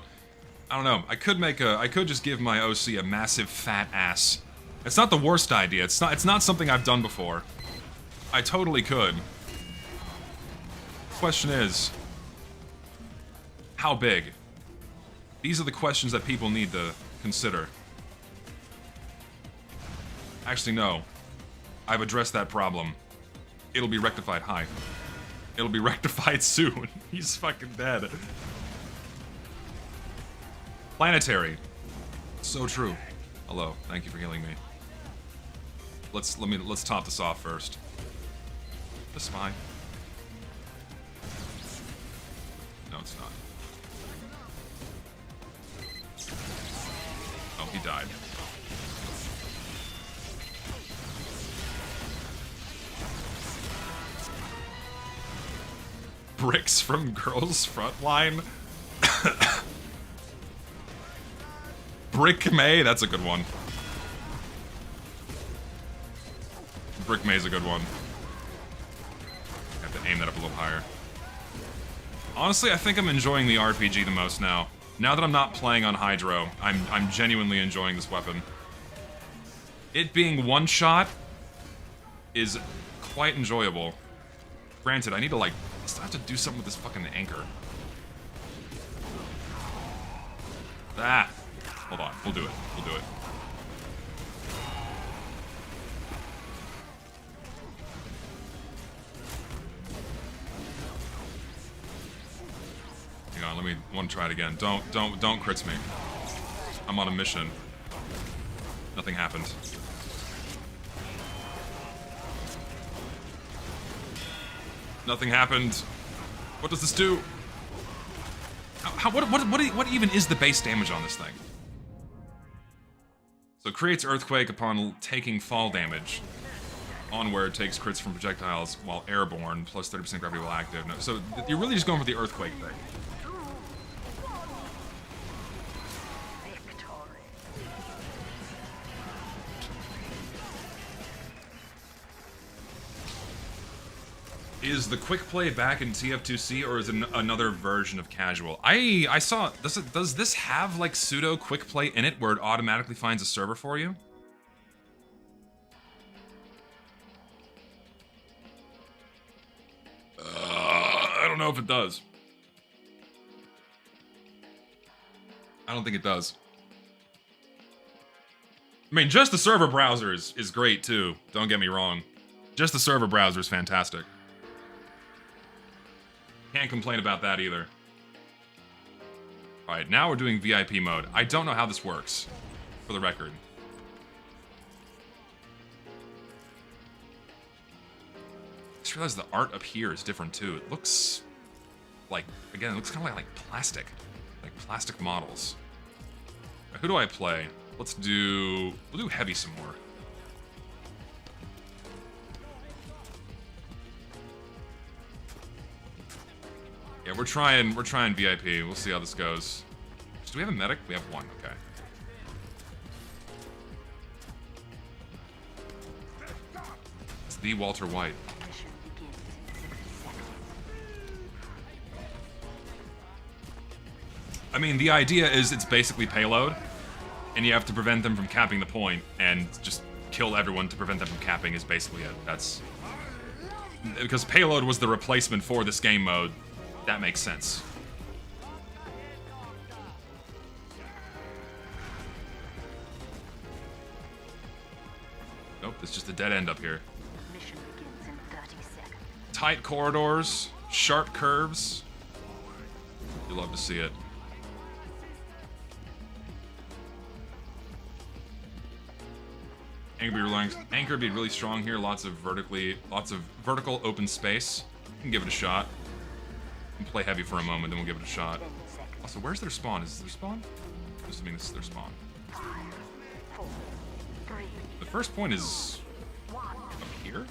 Speaker 1: I don't know. I could just give my OC a massive fat ass. It's not the worst idea. It's not something I've done before. I totally could. Question is, how big? These are the questions that people need to consider. Actually, no. I've addressed that problem. It'll be rectified. Hi. It'll be rectified soon. He's fucking dead. Planetary. So true. Hello. Thank you for healing me. Let's top this off first. This is fine. No, it's not. Oh, he died. Bricks from Girls Frontline. Brick May, that's a good one. Brick May's a good one. I have to aim that up a little higher. Honestly, I think I'm enjoying the RPG the most now. Now that I'm not playing on Hydro, I'm genuinely enjoying this weapon. It being one shot is quite enjoyable. Granted, I need to like, I still have to do something with this fucking anchor. Ah! Hold on, we'll do it. We'll do it. I want to try it again. Don't crits me. I'm on a mission. Nothing happened. Nothing happened. What does this do? What even is the base damage on this thing? So it creates earthquake upon taking fall damage. Onward takes crits from projectiles while airborne, plus 30% gravity while active. No, so you're really just going for the earthquake thing. Is the quick play back in TF2C, or is it another version of casual? I saw, does this have like pseudo quick play in it where it automatically finds a server for you? I don't know if it does. I don't think it does. I mean, just the server browser is great too, don't get me wrong. Just the server browser is fantastic. Can't complain about that either. Alright, now we're doing VIP mode. I don't know how this works, for the record. I just realized the art up here is different too. It looks like, again, it looks kind of like plastic. Like plastic models. Now, who do I play? We'll do heavy some more. Yeah, we're trying VIP. We'll see how this goes. Do we have a medic? We have one, okay. It's the Walter White. I mean, the idea is it's basically payload, and you have to prevent them from capping the point, and just kill everyone to prevent them from capping is basically it. That's... Because payload was the replacement for this game mode. That makes sense. Nope, it's just a dead end up here.
Speaker 2: Mission begins in 30 seconds.
Speaker 1: Tight corridors, sharp curves. You love to see it. Anchor would be really strong here. Lots of vertical open space. You can give it a shot. And play heavy for a moment, then we'll give it a shot. Also, where's their spawn? Is this their spawn? I'm assuming this is their spawn.
Speaker 2: 5, 4, 3,
Speaker 1: The first point is
Speaker 2: 1.
Speaker 1: up here?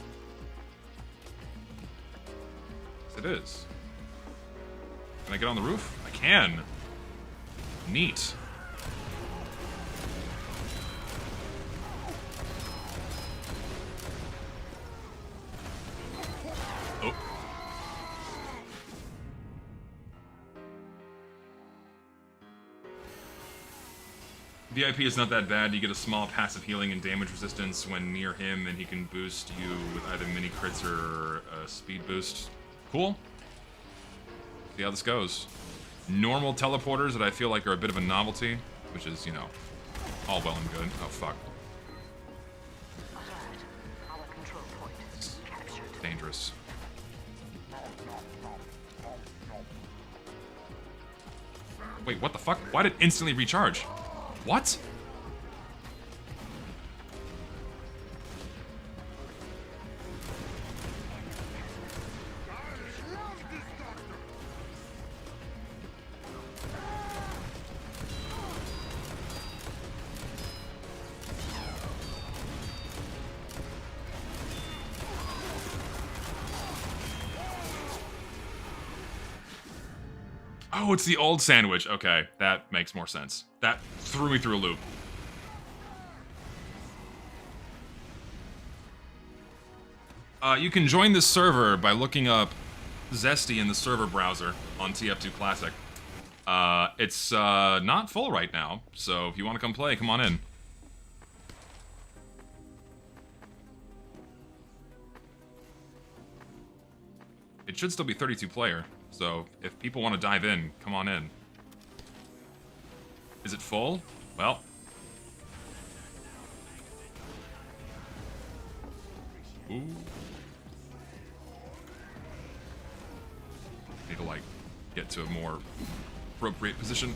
Speaker 1: Yes, it is. Can I get on the roof? I can. Neat. Oh. VIP is not that bad. You get a small passive healing and damage resistance when near him, and he can boost you with either mini crits or a speed boost. Cool. See how this goes. Normal teleporters that I feel like are a bit of a novelty, which is, you know, all well and good. Oh, fuck.
Speaker 2: Alert. Our control point is captured.
Speaker 1: Dangerous. Wait, what the fuck? Why did it instantly recharge? What? Oh, it's the old sandwich. Okay, that makes more sense. That threw me through a loop. You can join this server by looking up Zesty in the server browser on TF2 Classic. It's not full right now, so if you want to come play, come on in. It should still be 32 player. So, if people want to dive in, come on in. Is it full? Well. Ooh. Need to, like, get to a more appropriate position.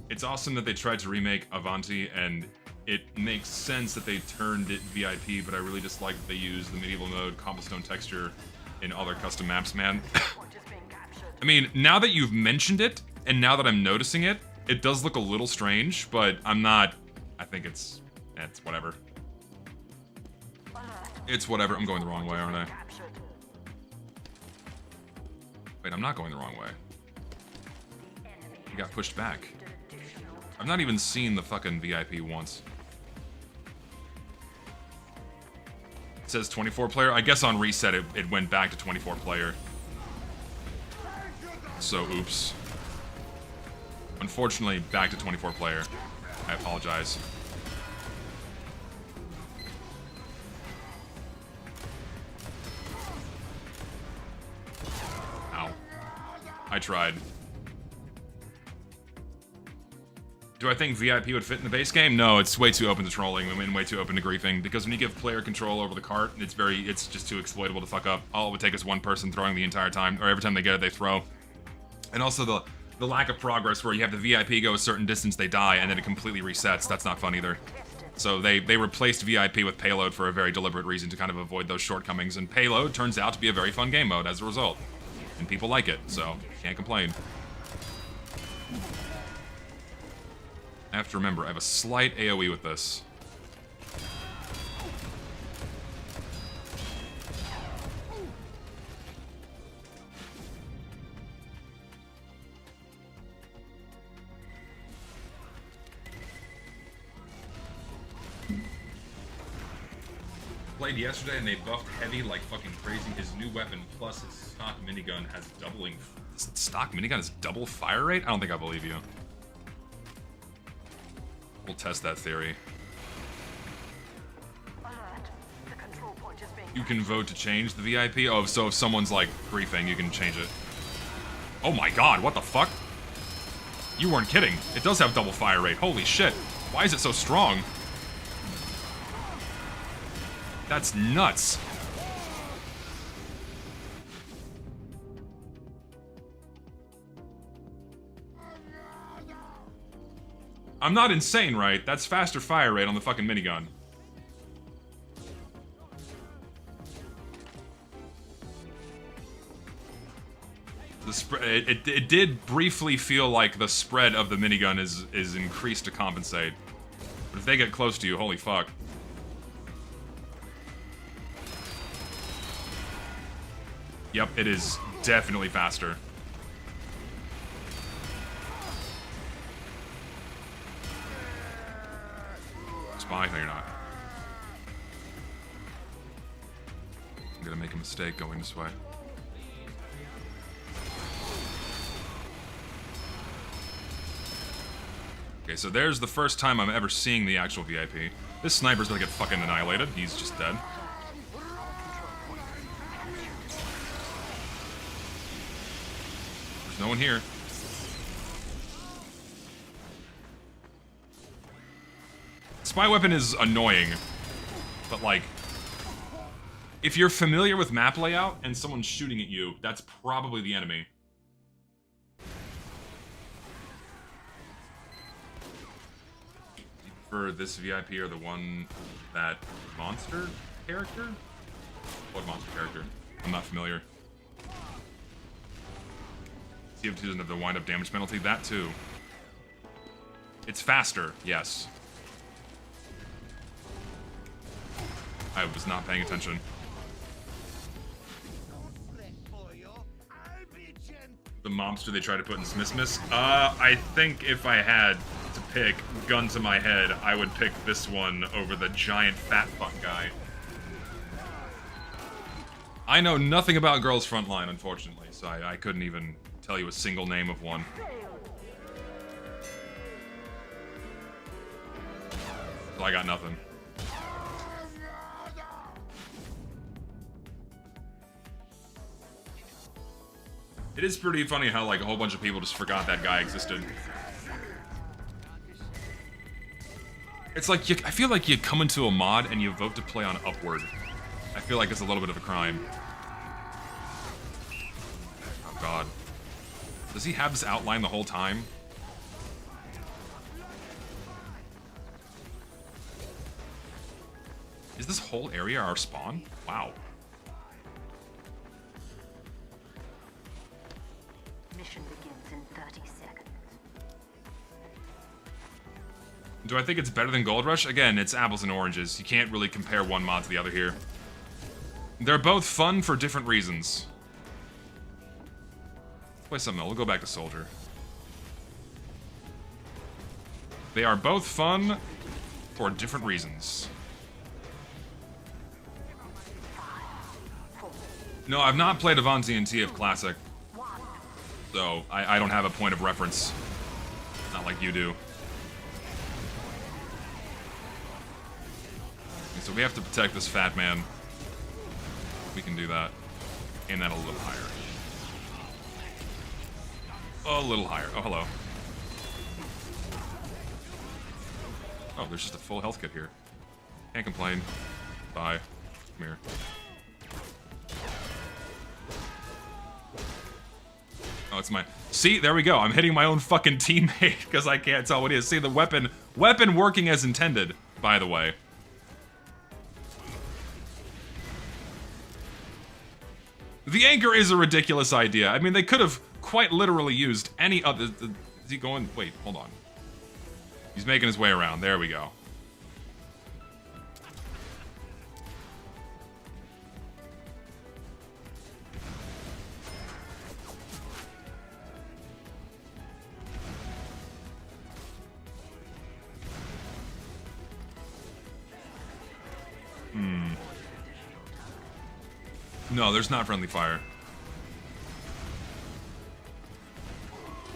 Speaker 1: It's awesome that they tried to remake Avanti, and it makes sense that they turned it VIP, but I really dislike that they used the medieval mode cobblestone texture in all their custom maps, man. I mean, now that you've mentioned it, and now that I'm noticing it, it does look a little strange, but I'm not... I think it's whatever. It's whatever. I'm going the wrong way, aren't I? Wait, I'm not going the wrong way. You got pushed back. I've not even seen the fucking VIP once. It says 24 player. I guess on reset it went back to 24 player. So, oops. Unfortunately, back to 24 player. I apologize. Ow. I tried. Do I think VIP would fit in the base game? No, it's way too open to trolling and way too open to griefing, because when you give player control over the cart, it's just too exploitable to fuck up. All it would take is one person throwing the entire time, or every time they get it, they throw. And also the lack of progress where you have the VIP go a certain distance, they die, and then it completely resets. That's not fun either. So they replaced VIP with payload for a very deliberate reason to kind of avoid those shortcomings, and payload turns out to be a very fun game mode as a result. And people like it, so can't complain. I have to remember, I have a slight AoE with this. Played yesterday and they buffed heavy like fucking crazy. His new weapon plus his stock minigun has doubling... Stock minigun has double fire rate? I don't think I believe you. We'll test that theory. You can vote to change the VIP? Oh, so if someone's like griefing, you can change it. Oh my god, what the fuck? You weren't kidding. It does have double fire rate. Holy shit. Why is it so strong? That's nuts. I'm not insane, right? That's faster fire rate on the fucking minigun. It did briefly feel like the spread of the minigun is increased to compensate. But if they get close to you, holy fuck. Yep, it is definitely faster. Spy? No, you're not. I'm gonna make a mistake going this way. Okay, so there's the first time I'm ever seeing the actual VIP. This sniper's gonna get fucking annihilated. He's just dead. There's no one here. Spy weapon is annoying, but like, if you're familiar with map layout and someone's shooting at you, that's probably the enemy. Do you prefer this VIP or the one, that monster character? What monster character? I'm not familiar. TF2 doesn't have the wind-up damage penalty. That too. It's faster, yes. I was not paying attention. The mobster they try to put in Smismis? I think if I had to pick, gun to my head, I would pick this one over the giant fat fuck guy. I know nothing about Girls Frontline, unfortunately, so I couldn't even tell you a single name of one. So I got nothing. It is pretty funny how, like, a whole bunch of people just forgot that guy existed. It's like, I feel like you come into a mod and you vote to play on Upward. I feel like it's a little bit of a crime. Oh god. Does he have this outline the whole time? Is this whole area our spawn? Wow.
Speaker 2: Mission begins in 30 seconds.
Speaker 1: Do I think it's better than Gold Rush? Again, it's apples and oranges. You can't really compare one mod to the other here. They're both fun for different reasons. Play something else. We'll go back to Soldier. They are both fun for different reasons. No, I've not played Avanti in TF Classic. So, I don't have a point of reference. Not like you do. Okay, so we have to protect this fat man. We can do that. Aim that a little higher. A little higher. Oh, hello. Oh, there's just a full health kit here. Can't complain. Bye. Come here. Oh, it's my... See, there we go. I'm hitting my own fucking teammate because I can't tell what he is. See, the weapon working as intended, by the way. The anchor is a ridiculous idea. I mean, they could have quite literally used any other... Is he going... Wait, hold on. He's making his way around. There we go. No, there's not friendly fire.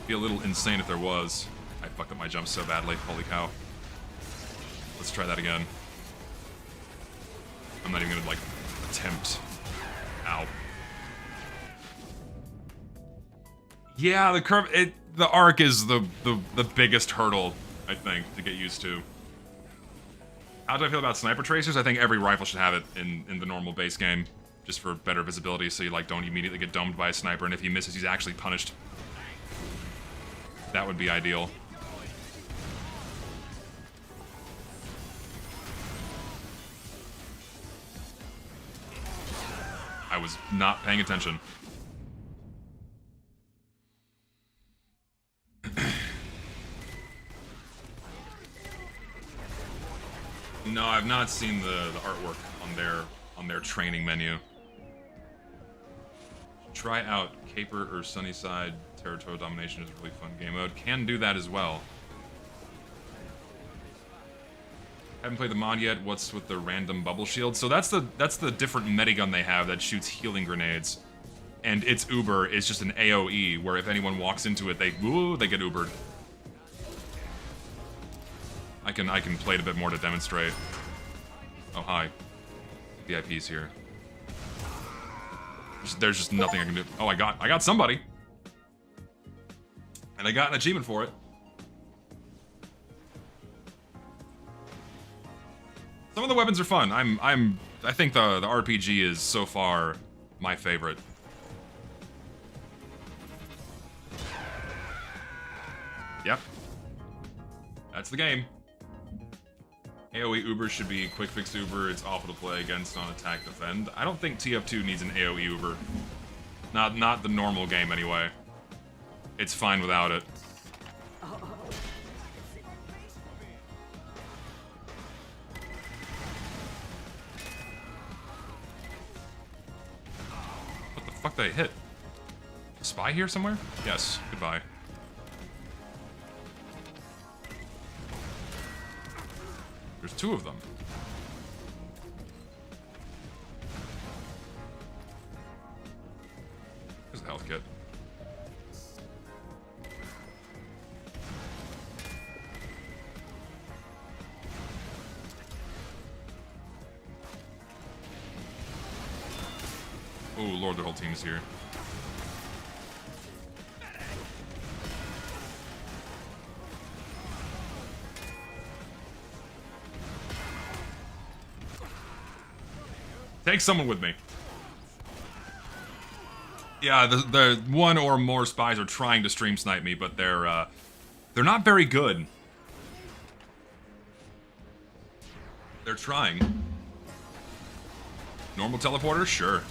Speaker 1: Be a little insane if there was. I fucked up my jump so badly. Holy cow. Let's try that again. I'm not even gonna, like, attempt. Ow. Yeah, the curve... the arc is the biggest hurdle, I think, to get used to. How do I feel about sniper tracers? I think every rifle should have it in the normal base game. Just for better visibility, so you, like, don't immediately get domed by a sniper, and if he misses, he's actually punished. That would be ideal. I was not paying attention. No, I've not seen the artwork on their training menu. Try out Caper or Sunnyside. Territorial Domination is a really fun game mode. Can do that as well. Haven't played the mod yet. What's with the random bubble shield? So that's the different metagun they have that shoots healing grenades. And its Uber is just an AoE, where if anyone walks into it, they get Ubered. I can play it a bit more to demonstrate. Oh, hi. VIP's here. There's just nothing I can do. Oh, I got somebody. And I got an achievement for it. Some of the weapons are fun. I think the RPG is so far my favorite. Yep. That's the game. AoE Uber should be quick fix Uber. It's awful to play against on attack defend. I don't think TF2 needs an AoE Uber. Not the normal game anyway. It's fine without it. What the fuck did I hit? Spy here somewhere? Yes. Goodbye. There's two of them. Here's the health kit. Oh lord, the whole team is here. Take someone with me. Yeah, the one or more spies are trying to stream snipe me, but they're not very good. They're trying. Normal teleporter? Sure.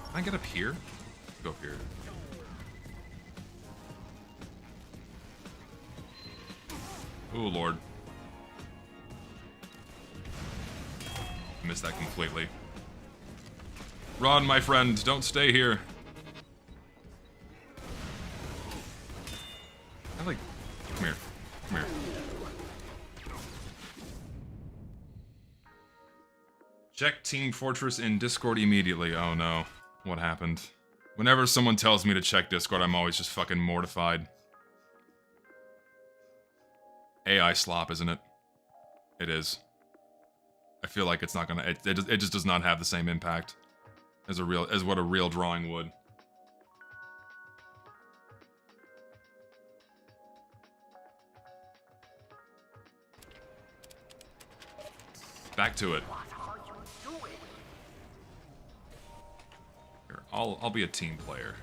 Speaker 1: Can I get up here? Go up here. Oh, Lord. Missed that completely. Run, my friend. Don't stay here. I like... Come here. Come here. Check Team Fortress in Discord immediately. Oh, no. What happened? Whenever someone tells me to check Discord, I'm always just fucking mortified. AI slop, isn't it? It is. I feel like it's not gonna... It just does not have the same impact as what a real drawing would. Back to it. Here, I'll be a team player.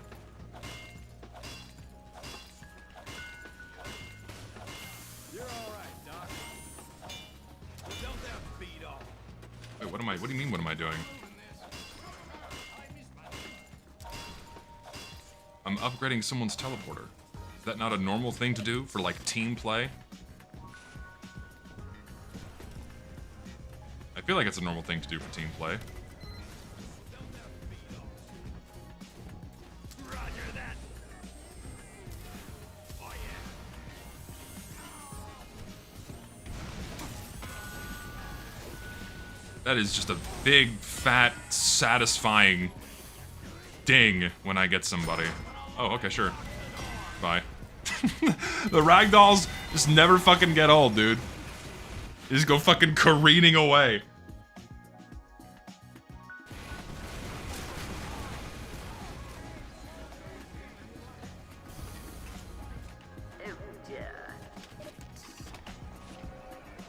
Speaker 1: Wait, what do you mean, what am I doing? I'm upgrading someone's teleporter. Is that not a normal thing to do for, like, team play? I feel like it's a normal thing to do for team play. That is just a big, fat, satisfying ding when I get somebody. Oh, okay, sure. Bye. The ragdolls just never fucking get old, dude. They just go fucking careening away.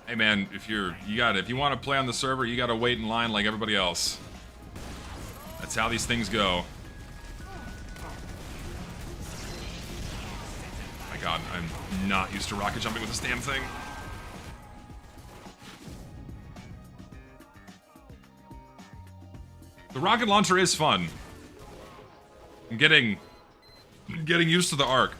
Speaker 1: Hey man, if you want to play on the server, you gotta wait in line like everybody else. That's how these things go. My god, I'm not used to rocket jumping with this damn thing. The rocket launcher is fun. I'm getting used to the arc.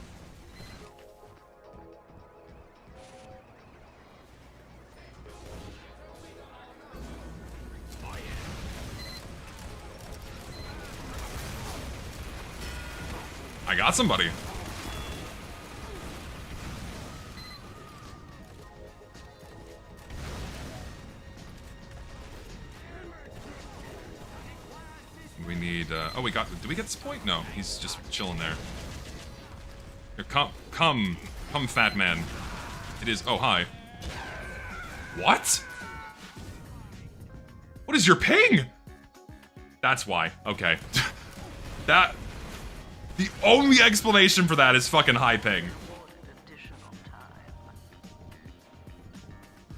Speaker 1: I got somebody. We need, oh, did we get this point? No, he's just chilling there. Here, come, fat man. It is, oh, hi. What? What is your ping? That's why, okay. The only explanation for that is fucking high ping.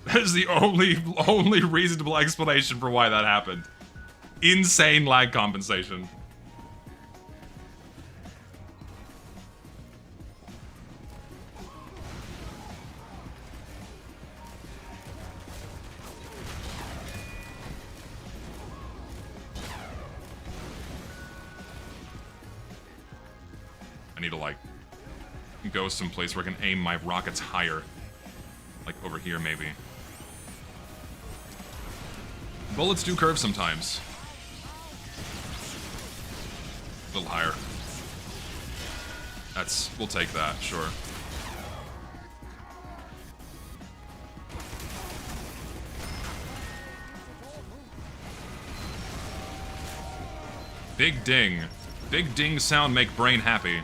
Speaker 1: That is the only reasonable explanation for why that happened. Insane lag compensation. I need to, like, go someplace where I can aim my rockets higher. Like, over here, maybe. Bullets do curve sometimes. A little higher. We'll take that, sure. Big ding. Big ding sound make brain happy.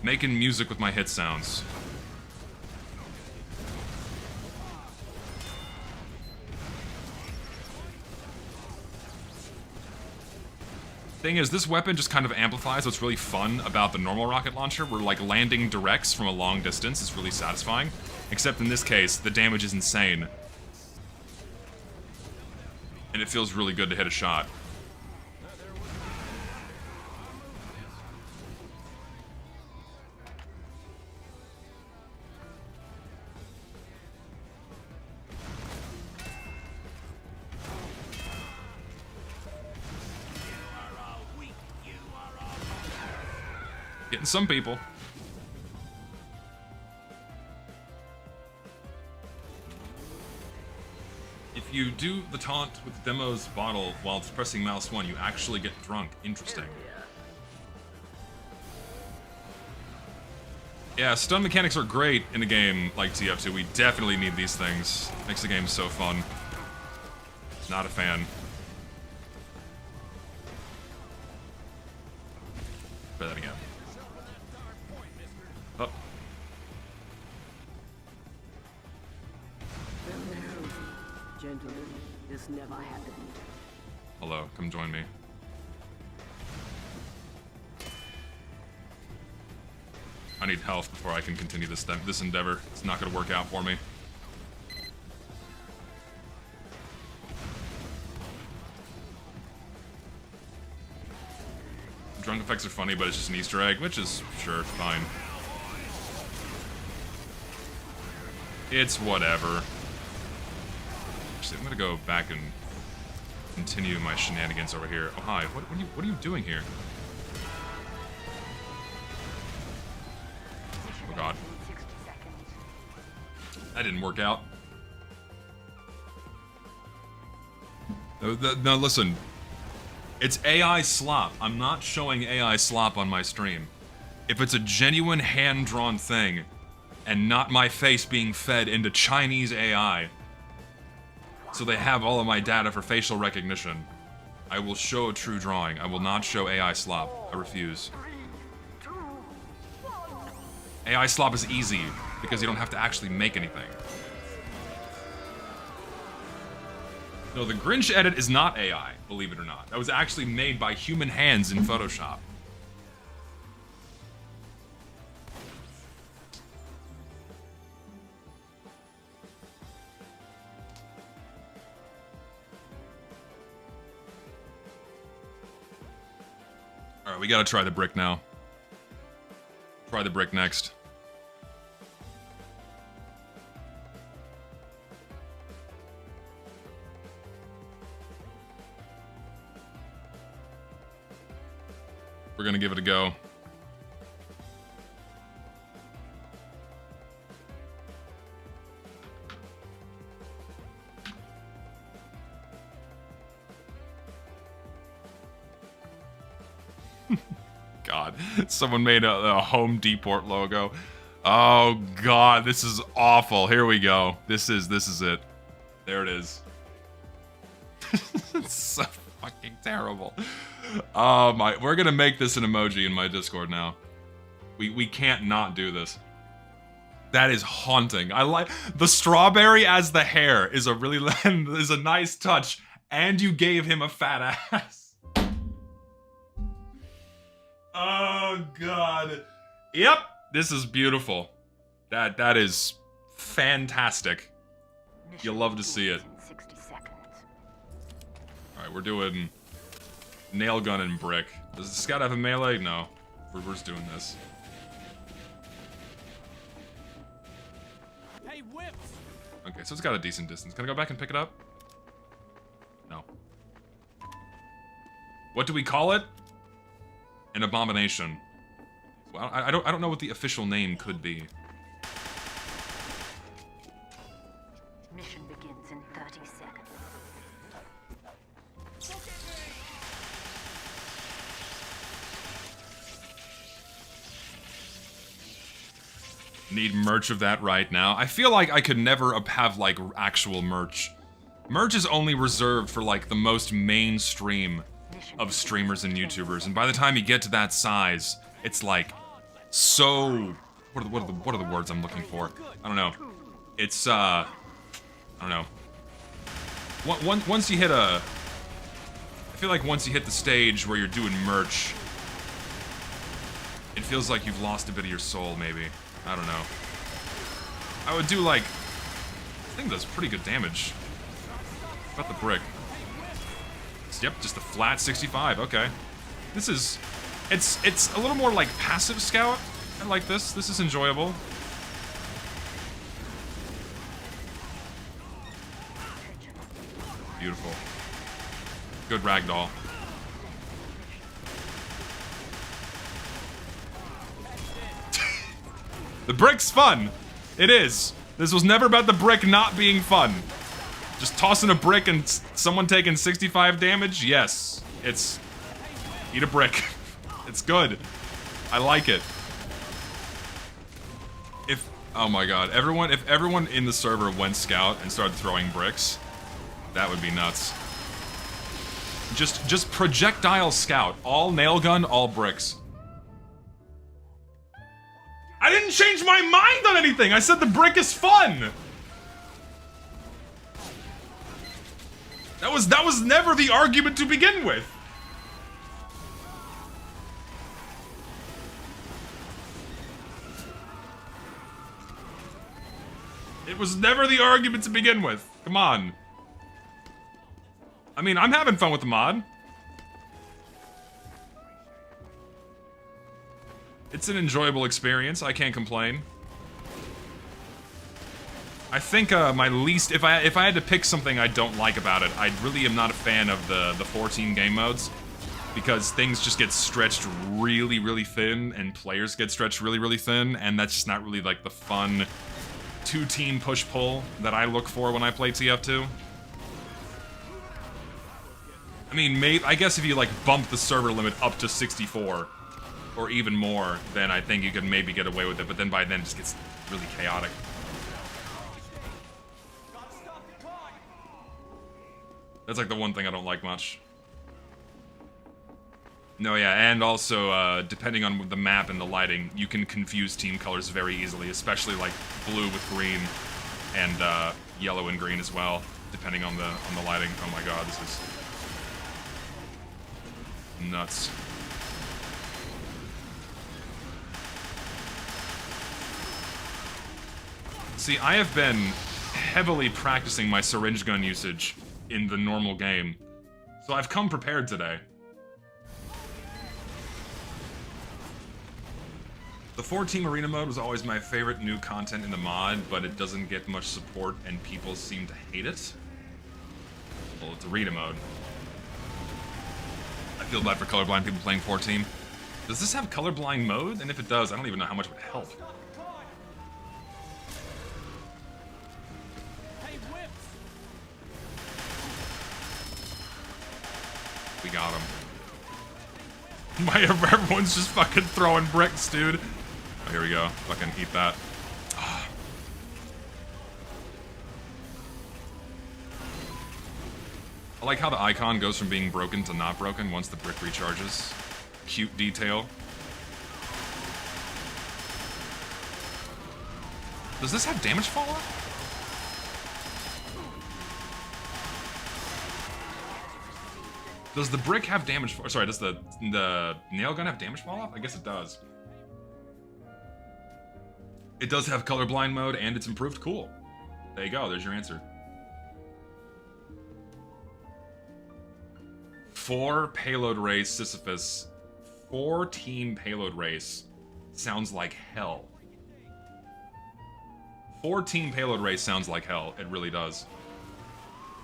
Speaker 1: Making music with my hit sounds. Thing is, this weapon just kind of amplifies what's really fun about the normal rocket launcher, where like landing directs from a long distance is really satisfying. Except in this case, the damage is insane. And it feels really good to hit a shot. Getting some people. If you do the taunt with Demo's bottle while it's pressing mouse 1, you actually get drunk. Interesting. Yeah, stun mechanics are great in a game like TF2. We definitely need these things. Makes the game so fun. Not a fan. Try that again. Oh.
Speaker 2: Gentlemen, this never happened.
Speaker 1: Hello, come join me. I need health before I can continue this endeavor. It's not gonna work out for me. Drunk effects are funny, but it's just an Easter egg, which is, sure, fine. It's whatever. Actually, I'm gonna go back and continue my shenanigans over here. Oh, hi. What are you doing here? Oh, God. That didn't work out. No, listen. It's AI slop. I'm not showing AI slop on my stream. If it's a genuine hand-drawn thing, and not my face being fed into Chinese AI, so they have all of my data for facial recognition, I will show a true drawing. I will not show AI slop. I refuse. AI slop is easy, because you don't have to actually make anything. No, the Grinch edit is not AI, believe it or not. That was actually made by human hands in Photoshop. Alright, we gotta try the brick now. Try the brick next. We're gonna give it a go. God, someone made a Home Depot logo. Oh God, this is awful. Here we go. This is it. There it is. It's so fucking terrible. Oh my, we're gonna make this an emoji in my Discord now. We can't not do this. That is haunting. I like the strawberry as the hair is a really is a nice touch, and you gave him a fat ass. Oh God. Yep, this is beautiful. That is fantastic. You'll love to see it. All right, we're doing nail gun and brick. Does the scout have a melee? No. We're just doing this.
Speaker 3: Hey, whips!
Speaker 1: Okay, so it's got a decent distance. Can I go back and pick it up? No. What do we call it? An abomination. Well, I don't know what the official name could be.
Speaker 2: Mission begins in 30 seconds.
Speaker 1: Need merch of that right now. I feel like I could never have, like, actual merch. Merch is only reserved for, like, the most mainstream of streamers and YouTubers, and by the time you get to that size, it's, like, so... What are the words I'm looking for? I don't know. It's, I don't know. Once you hit a... feel like once you hit the stage where you're doing merch, it feels like you've lost a bit of your soul, maybe. I don't know. I would do, like... I think that's pretty good damage. What about the brick? Yep, just a flat 65, okay. This is... It's a little more like passive scout. I like this. This is enjoyable. Beautiful. Good ragdoll. The brick's fun. It is. This was never about the brick not being fun. Just tossing a brick and someone taking 65 damage? Yes. It's... Eat a brick. It's good. I like it. If... Oh my god. If everyone in the server went scout and started throwing bricks, that would be nuts. Just projectile scout. All nail gun, all bricks. I didn't change my mind on anything! I said the brick is fun! That was never the argument to begin with! It was never the argument to begin with. Come on. I mean, I'm having fun with the mod. It's an enjoyable experience. I can't complain. I think my least, if I had to pick something I don't like about it, I really am not a fan of the 14 game modes, because things just get stretched really, really thin, and players get stretched really, really thin, and that's just not really like the fun two-team push-pull that I look for when I play TF2. I mean, I guess if you like bump the server limit up to 64, or even more, then I think you could maybe get away with it, but then by then it just gets really chaotic. That's like the one thing I don't like much. No, yeah, and also, depending on the map and the lighting, you can confuse team colors very easily, especially like blue with green, and yellow and green as well, depending on the lighting. Oh my god, this is nuts. See, I have been heavily practicing my syringe gun usage in the normal game, so I've come prepared today. The 4-team arena mode was always my favorite new content in the mod, but it doesn't get much support and people seem to hate it. Well, it's arena mode. I feel bad for colorblind people playing 4-team. Does this have colorblind mode? And if it does, I don't even know how much it would help. We got him. Everyone's just fucking throwing bricks, dude. Oh, here we go. Fucking eat that. Oh. I like how the icon goes from being broken to not broken once the brick recharges. Cute detail. Does this have damage falloff? Does the brick have damage? Sorry, does the nail gun have damage fall off? I guess it does. It does have colorblind mode and it's improved. Cool. There you go. There's your answer. 4 payload race Sisyphus. 4-team payload race sounds like hell. 4-team payload race sounds like hell. It really does.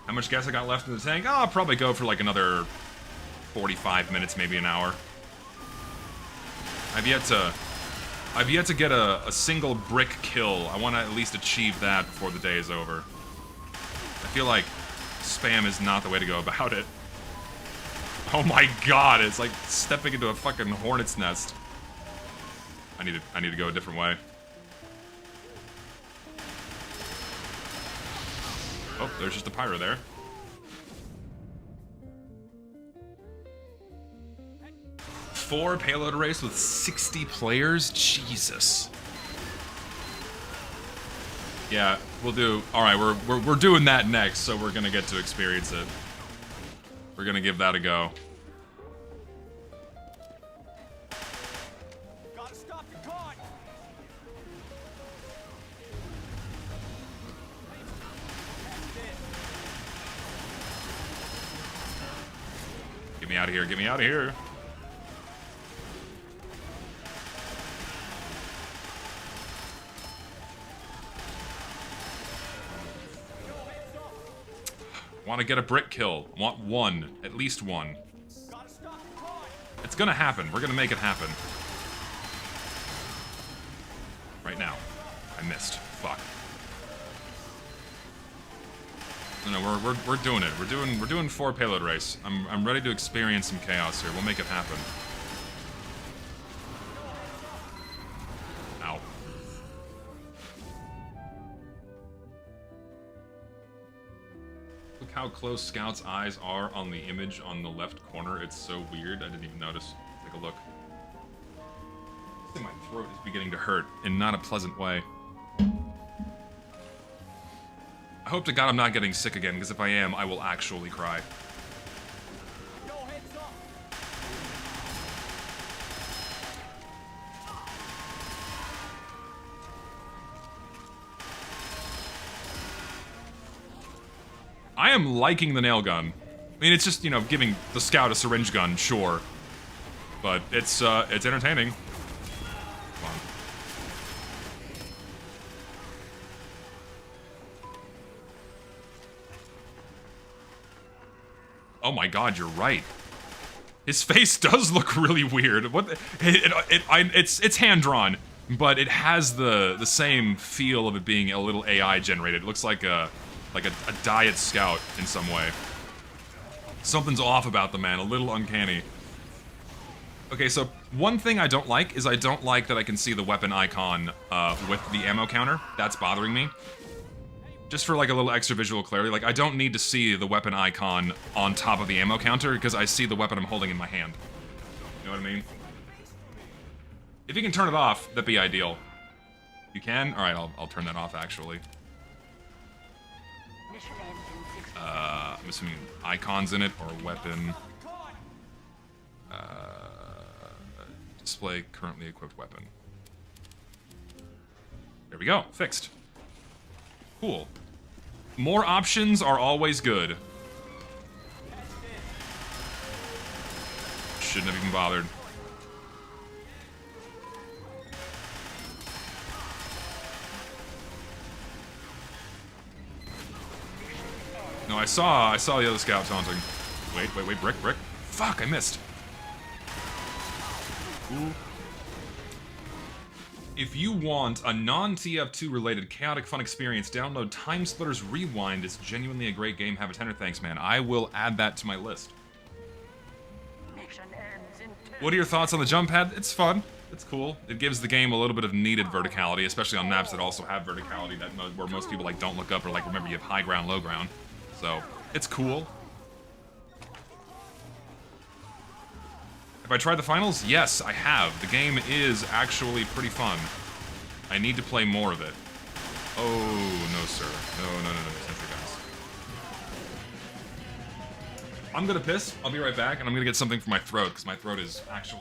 Speaker 1: How much gas I got left in the tank? Oh, I'll probably go for like another 45 minutes, maybe an hour. I've yet to get a single brick kill. I want to at least achieve that before the day is over. I feel like spam is not the way to go about it. Oh my god, it's like stepping into a fucking hornet's nest. I need to go a different way. Oh, there's just a pyro there. Four payload race with 60 players? Jesus. Yeah, we'll do. Alright, we're doing that next, so we're gonna get to experience it. We're gonna give that a go.
Speaker 3: Gotta stop the car.
Speaker 1: Get me out of here, get me out of here. Want to get a brick kill. Want one. At least one. It's gonna happen. We're gonna make it happen. Right now. I missed. Fuck. No, we're doing it. We're doing 4 payload race. I'm ready to experience some chaos here. We'll make it happen. Ow. Look how close Scout's eyes are on the image on the left corner. It's so weird. I didn't even notice. Take a look. I think my throat is beginning to hurt in not a pleasant way. I hope to God I'm not getting sick again, because if I am, I will actually cry. I am liking the nail gun. I mean, it's just, you know, giving the Scout a syringe gun, sure. But it's entertaining. Come on. Oh my God, you're right. His face does look really weird. What? It's hand drawn, but it has the same feel of it being a little AI generated. It looks like a diet Scout in some way. Something's off about the man, a little uncanny. Okay, so one thing I don't like is I don't like that I can see the weapon icon with the ammo counter. That's bothering me. Just for like a little extra visual clarity, like I don't need to see the weapon icon on top of the ammo counter because I see the weapon I'm holding in my hand. You know what I mean? If you can turn it off, that'd be ideal. You can? Alright, I'll turn that off actually. I'm assuming icons in it or weapon. Display currently equipped weapon. There we go, fixed. Cool. More options are always good. Shouldn't have even bothered. No, I saw the other Scout taunting. Wait, brick. Fuck, I missed. Ooh. If you want a non-TF2 related chaotic fun experience, download Time Splitters Rewind. It's genuinely a great game. Have a tender thanks, man. I will add that to my list. What are your thoughts on the jump pad? It's fun. It's cool. It gives the game a little bit of needed verticality, especially on maps that also have verticality that where most people like don't look up or like remember you have high ground, low ground. So it's cool. Have I tried the finals? Yes, I have. The game is actually pretty fun. I need to play more of it. Oh, no, sir. No, Sentry guys. I'm gonna piss. I'll be right back, and I'm gonna get something for my throat, because my throat is actually...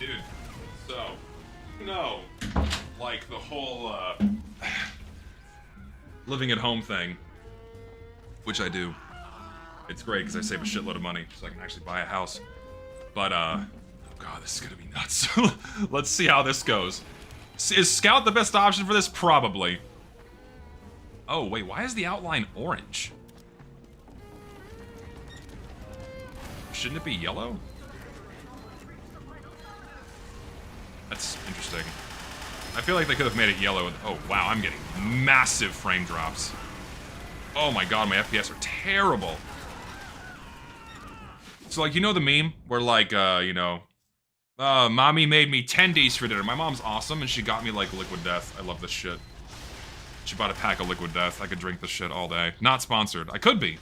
Speaker 1: Dude, so, like the whole, living at home thing, which I do. It's great because I save a shitload of money, so I can actually buy a house. But, oh god, this is gonna be nuts. Let's see how this goes. Is Scout the best option for this? Probably. Oh, wait, why is the outline orange? Shouldn't it be yellow? That's interesting. I feel like they could have made it yellow. Oh, wow, I'm getting massive frame drops. Oh my god, my FPS are terrible. So, like, you know the meme where, like, you know, mommy made me tendies for dinner. My mom's awesome, and she got me, like, Liquid Death. I love this shit. She bought a pack of Liquid Death. I could drink this shit all day. Not sponsored. I could be.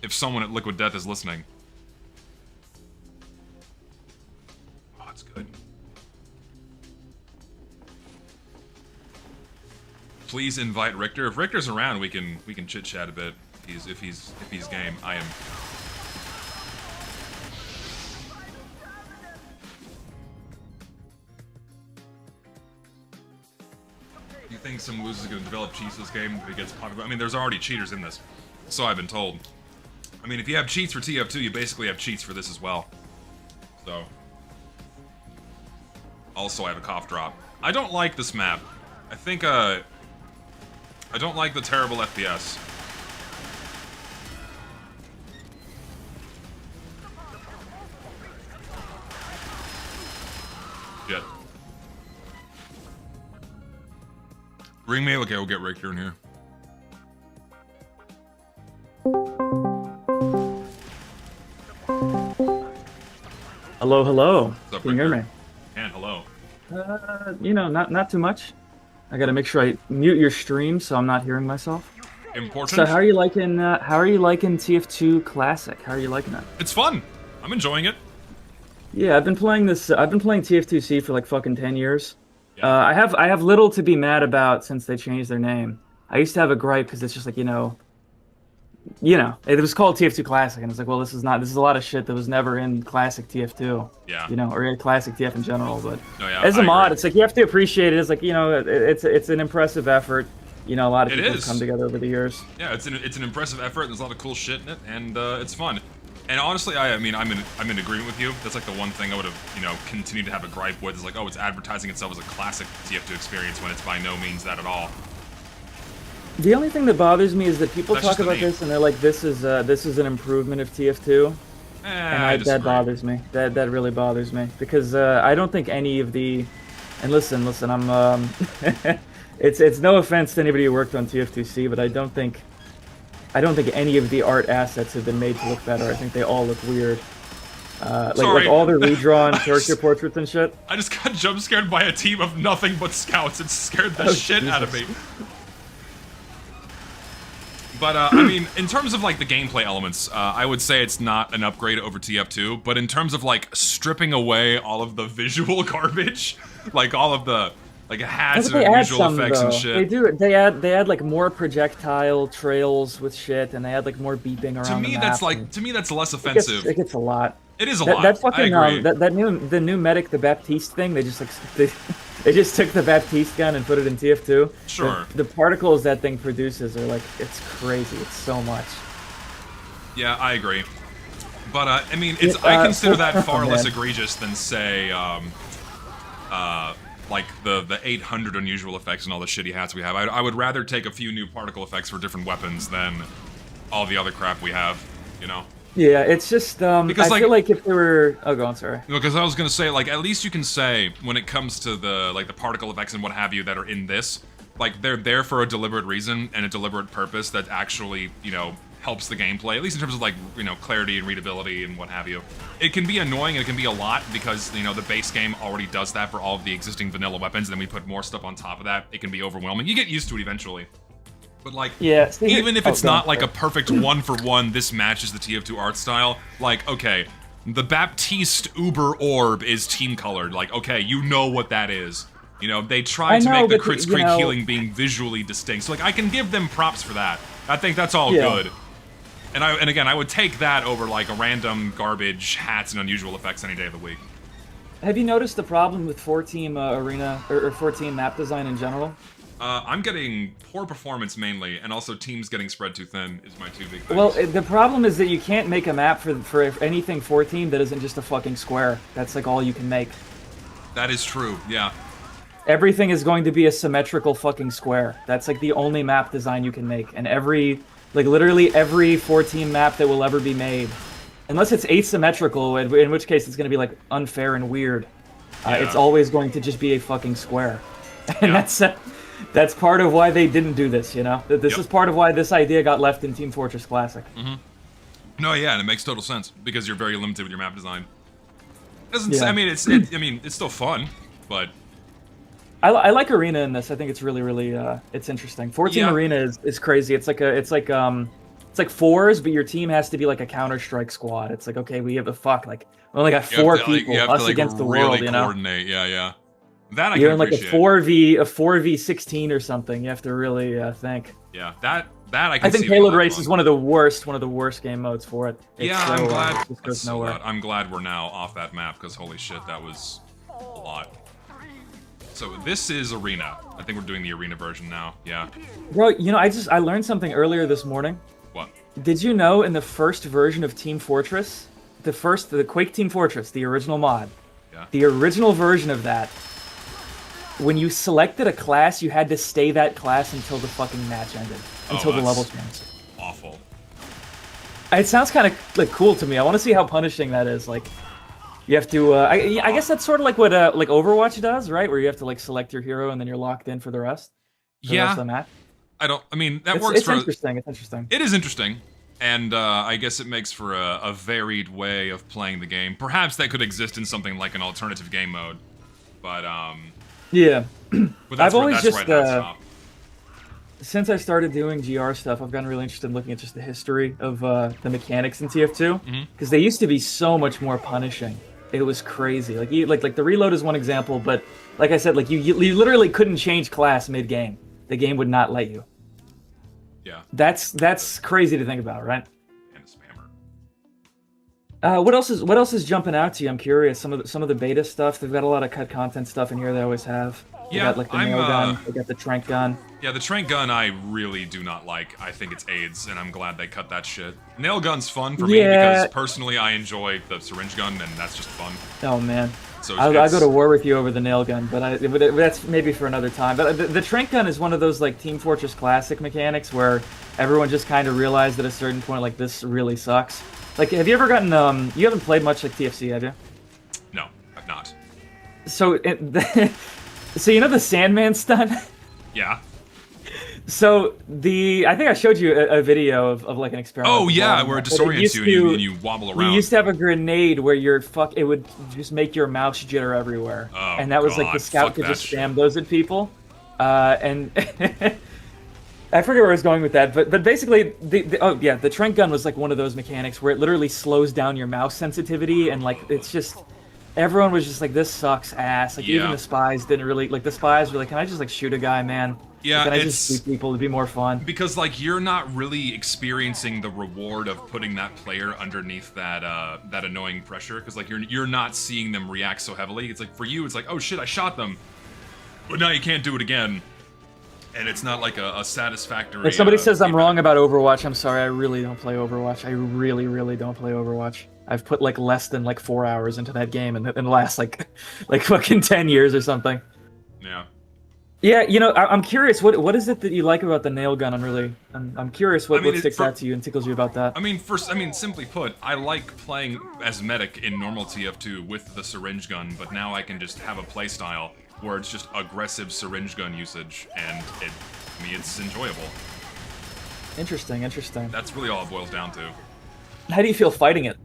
Speaker 1: If someone at Liquid Death is listening. Oh, it's good. Please invite Richter. If Richter's around, we can chit chat a bit. If he's game. I am. Do you think some losers are going to develop cheats this game if it gets popular? I mean, there's already cheaters in this, so I've been told. I mean, if you have cheats for TF2, you basically have cheats for this as well. So. Also, I have a cough drop. I don't like this map. I think, I don't like the terrible FPS. Shit. Ring me? Okay, we'll get Richter in here.
Speaker 3: Hello, hello.
Speaker 1: What's up,
Speaker 3: Can you hear me?
Speaker 1: And hello.
Speaker 3: You know, not too much. I gotta make sure I mute your stream so I'm not hearing myself.
Speaker 1: Important.
Speaker 3: So how are you liking TF2 Classic? How are you liking it?
Speaker 1: It's fun. I'm enjoying it.
Speaker 3: Yeah, I've been playing TF2C for like fucking 10 years.
Speaker 1: Yeah.
Speaker 3: I have little to be mad about since they changed their name. I used to have a gripe because it's just like, you know, it was called TF2 Classic, and it's like, well, this is a lot of shit that was never in Classic TF2.
Speaker 1: Yeah.
Speaker 3: You know, or Classic TF in general. But
Speaker 1: No, yeah,
Speaker 3: as a
Speaker 1: I
Speaker 3: mod,
Speaker 1: agree.
Speaker 3: it's like you have to appreciate it. It's like, you know, it's an impressive effort. You know, a lot of
Speaker 1: It
Speaker 3: people have
Speaker 1: is.
Speaker 3: come together over the years.
Speaker 1: Yeah, it's an impressive effort. There's a lot of cool shit in it, and it's fun. And honestly, I mean, I'm in agreement with you. That's like the one thing I would have, you know, continued to have a gripe with. Is like, oh, it's advertising itself as a classic TF2 experience when it's by no means that at all.
Speaker 3: The only thing that bothers me is that people
Speaker 1: That's
Speaker 3: talk
Speaker 1: just the
Speaker 3: about
Speaker 1: name.
Speaker 3: this and they're like, this is an improvement of TF2, and that bothers me. That really bothers me because I don't think any of the, and listen, I'm it's no offense to anybody who worked on TF2C, but I don't think any of the art assets have been made to look better. I think they all look weird. Like all the redrawn character portraits and shit.
Speaker 1: I just got jump scared by a team of nothing but scouts. It scared the shit out of me. But, I mean, in terms of, like, the gameplay elements, I would say it's not an upgrade over TF2, but in terms of, like, stripping away all of the visual garbage, like, all of the, like, hats and visual effects and shit.
Speaker 3: They add, like, more projectile trails with shit, and they add, like, more beeping around the map.
Speaker 1: To me, that's less offensive.
Speaker 3: It gets a lot.
Speaker 1: It is a lot.
Speaker 3: That fucking,
Speaker 1: I agree.
Speaker 3: the new medic, the Baptiste thing, they just, like, they just took the Baptiste gun and put it in TF2.
Speaker 1: Sure.
Speaker 3: The particles that thing produces are, like, it's crazy. It's so much.
Speaker 1: Yeah, I agree. But, I mean, I consider that far less egregious than, say, like, the 800 unusual effects and all the shitty hats we have. I would rather take a few new particle effects for different weapons than all the other crap we have, you know?
Speaker 3: Yeah, it's just,
Speaker 1: because,
Speaker 3: I feel like if there were... Oh, go on, sorry.
Speaker 1: Because I was gonna say, like, at least you can say, when it comes to the, like, the particle effects and what have you that are in this, like, they're there for a deliberate reason and a deliberate purpose that actually, you know, helps the gameplay, at least in terms of, like, you know, clarity and readability and what have you. It can be annoying and it can be a lot because, you know, the base game already does that for all of the existing vanilla weapons, and then we put more stuff on top of that. It can be overwhelming. You get used to it eventually. But, like,
Speaker 3: yeah,
Speaker 1: even if it's not, like, a perfect one-for-one, this matches the TF2 art style, like, okay, the Baptiste Uber Orb is team-colored. Like, okay, you know what that is. You know, they tried to make the Crits Creek healing being visually distinct. So, like, I can give them props for that. I think that's all good. And again, I would take that over, like, a random garbage hats and unusual effects any day of the week.
Speaker 3: Have you noticed the problem with 4-team arena or 4-team map design in general?
Speaker 1: I'm getting poor performance mainly, and also teams getting spread too thin is my two big things.
Speaker 3: Well, the problem is that you can't make a map for anything 4-team that isn't just a fucking square. That's like all you can make.
Speaker 1: That is true, yeah.
Speaker 3: Everything is going to be a symmetrical fucking square. That's like the only map design you can make. And literally every 4-team map that will ever be made, unless it's asymmetrical, in which case it's going to be like unfair and weird. It's always going to just be a fucking square. And that's part of why they didn't do this, you know? This is part of why this idea got left in Team Fortress Classic.
Speaker 1: Mm-hmm. No, yeah, and it makes total sense, because you're very limited with your map design. I mean, it's still fun, but...
Speaker 3: I like Arena in this. I think it's really, it's interesting. 4-team Arena is crazy. It's like fours, but your team has to be like a Counter-Strike squad. It's like, okay, we have we only got 4 people, us against the world, you know?
Speaker 1: Coordinate, yeah. That I
Speaker 3: You're
Speaker 1: can appreciate.
Speaker 3: You're in like a 4v16 or something. You have to really think.
Speaker 1: Yeah, that I can see.
Speaker 3: I think Payload Race is one of the worst game modes for it.
Speaker 1: I'm glad.
Speaker 3: It goes nowhere.
Speaker 1: I'm glad we're now off that map, because holy shit, that was a lot. So this is Arena. I think we're doing the Arena version now. Yeah.
Speaker 3: Bro, you know, I learned something earlier this morning.
Speaker 1: What?
Speaker 3: Did you know in the first version of Team Fortress, the Quake Team Fortress, the original mod, the original version of that, when you selected a class, you had to stay that class until the fucking match ended, until the level changed.
Speaker 1: Awful.
Speaker 3: It sounds kind of like cool to me. I want to see how punishing that is. Like, you have to. I guess that's sort of like what like Overwatch does, right? Where you have to like select your hero and then you're locked in for the rest. The rest of the match.
Speaker 1: I mean, that works.
Speaker 3: It's interesting. It's interesting.
Speaker 1: It is interesting, and I guess it makes for a varied way of playing the game. Perhaps that could exist in something like an alternative game mode, but
Speaker 3: yeah.
Speaker 1: But
Speaker 3: I've always just since I started doing GR stuff, I've gotten really interested in looking at just the history of the mechanics in TF2, because they used to be so much more punishing. It was crazy. Like the reload is one example, but like I said, like you literally couldn't change class mid-game. The game would not let you.
Speaker 1: Yeah.
Speaker 3: That's crazy to think about, right?
Speaker 1: And a spammer.
Speaker 3: What else is jumping out to you? I'm curious. Some of the beta stuff. They've got a lot of cut content stuff in here. They always have. They got like the nail gun. They got the trank gun.
Speaker 1: Yeah, the trank gun I really do not like. I think it's AIDS, and I'm glad they cut that shit. Nail gun's fun for me because personally I enjoy the syringe gun, and that's just fun.
Speaker 3: Oh man. So I'll go to war with you over the nail gun, but that's maybe for another time. But the trank gun is one of those like Team Fortress Classic mechanics where everyone just kind of realized at a certain point like this really sucks. Like, have you ever gotten you haven't played much like TFC, have you?
Speaker 1: No, I've not.
Speaker 3: So so you know the Sandman stunt?
Speaker 1: Yeah.
Speaker 3: So I think I showed you a video of like an experiment.
Speaker 1: Oh yeah, where it disorients you and you wobble around.
Speaker 3: We used to have a grenade where it would just make your mouse jitter everywhere, and that was like the scout could just spam those at people, and I forget where I was going with that, but basically the trank gun was like one of those mechanics where it literally slows down your mouse sensitivity, and like it's just. Everyone was just like, this sucks ass. Like, even the spies didn't really... Like, the spies were like, can I just, like, shoot a guy, man?
Speaker 1: Yeah,
Speaker 3: Can I just shoot people? It'd be more fun.
Speaker 1: Because, like, you're not really experiencing the reward of putting that player underneath that that annoying pressure. Because, like, you're not seeing them react so heavily. It's like, for you, it's like, oh, shit, I shot them. But now you can't do it again. And it's not, like, a satisfactory...
Speaker 3: If somebody says I'm wrong about Overwatch, I'm sorry. I really don't play Overwatch. I really, really don't play Overwatch. I've put like less than like 4 hours into that game in the last like fucking 10 years or something.
Speaker 1: Yeah.
Speaker 3: Yeah, you know, I'm curious. What is it that you like about the nail gun? I'm curious what sticks out to you and tickles you about that.
Speaker 1: I mean, simply put, I like playing as medic in normal TF2 with the syringe gun, but now I can just have a playstyle where it's just aggressive syringe gun usage, and it's enjoyable.
Speaker 3: Interesting.
Speaker 1: That's really all it boils down to.
Speaker 3: How do you feel fighting it?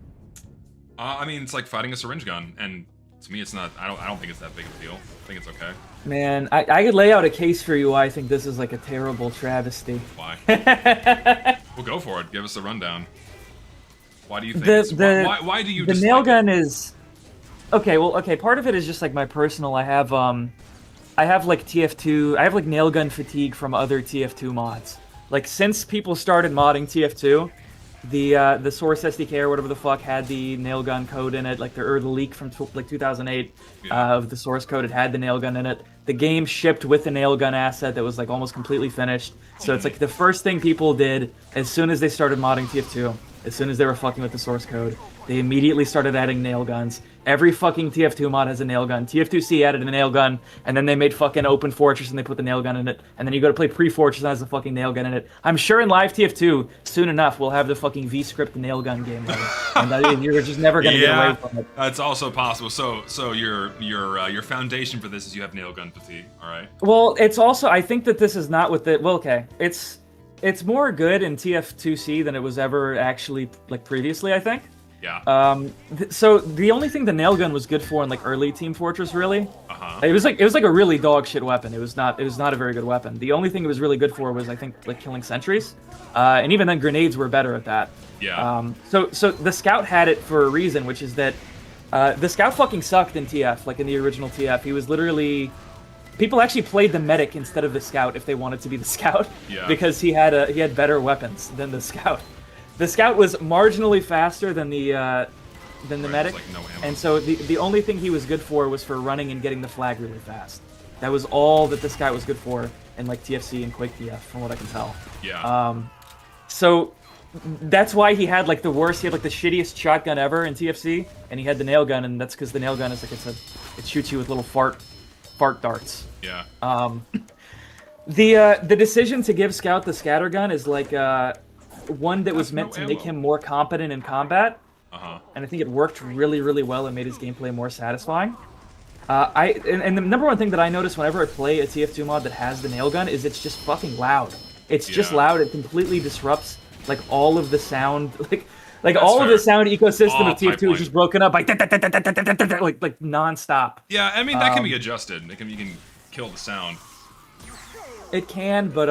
Speaker 1: I mean, it's like fighting a syringe gun, and to me, it's not. I don't think it's that big of a deal. I think it's okay.
Speaker 3: Man, I could lay out a case for you why I think this is like a terrible travesty.
Speaker 1: Why? Well, go for it. Give us a rundown. Why do you think? Why do you?
Speaker 3: The nail gun is. Okay, well, okay. Part of it is just like my personal. I have like TF2. I have like nail gun fatigue from other TF2 mods. Like since people started modding TF2. the Source SDK or whatever the fuck had the nail gun code in it, like the leak from like 2008 of the source code. It had the nail gun in it. The game shipped with the nail gun asset that was like almost completely finished. So it's like the first thing people did as soon as they started modding TF2, as soon as they were fucking with the source code, they immediately started adding nail guns. Every fucking TF2 mod has a nail gun. TF2C added a nail gun, and then they made fucking Open Fortress and they put the nail gun in it. And then you go to play Pre-Fortress and has the fucking nail gun in it. I'm sure in live TF2, soon enough, we'll have the fucking V-script nail gun game mode. And you're just never gonna get away from it.
Speaker 1: That's also possible. So your foundation for this is you have nail gun fatigue. All right.
Speaker 3: Well, it's also, I think that this is not what the, well, okay, it's more good in TF2C than it was ever actually like previously, I think.
Speaker 1: Yeah.
Speaker 3: So the only thing the nail gun was good for in like early Team Fortress, really, it was like a really dog shit weapon. It was not a very good weapon. The only thing it was really good for was, I think, like killing sentries, and even then grenades were better at that.
Speaker 1: Yeah.
Speaker 3: So the Scout had it for a reason, which is that the Scout fucking sucked in TF, like in the original TF. He was literally, people actually played the medic instead of the Scout if they wanted to be the Scout, because he had better weapons than the Scout. The Scout was marginally faster than the medic,
Speaker 1: like no ammo.
Speaker 3: and so the only thing he was good for was for running and getting the flag really fast. That was all that the Scout was good for in like TFC and Quake TF, from what I can tell.
Speaker 1: Yeah.
Speaker 3: So that's why he had like the worst. He had like the shittiest shotgun ever in TFC, and he had the nail gun, and that's because the nail gun is, like I said, it shoots you with little fart darts.
Speaker 1: Yeah.
Speaker 3: The decision to give Scout the scatter gun is like one that was meant to make him more competent in combat, and I think it worked really, really well and made his gameplay more satisfying. And the number one thing that I notice whenever I play a TF2 mod that has the nail gun is it's just fucking loud. It's just loud. It completely disrupts like all of the sound, like all of the sound ecosystem of TF2 is just broken up by like nonstop.
Speaker 1: Yeah, I mean that can be adjusted. You can kill the sound.
Speaker 3: It can, but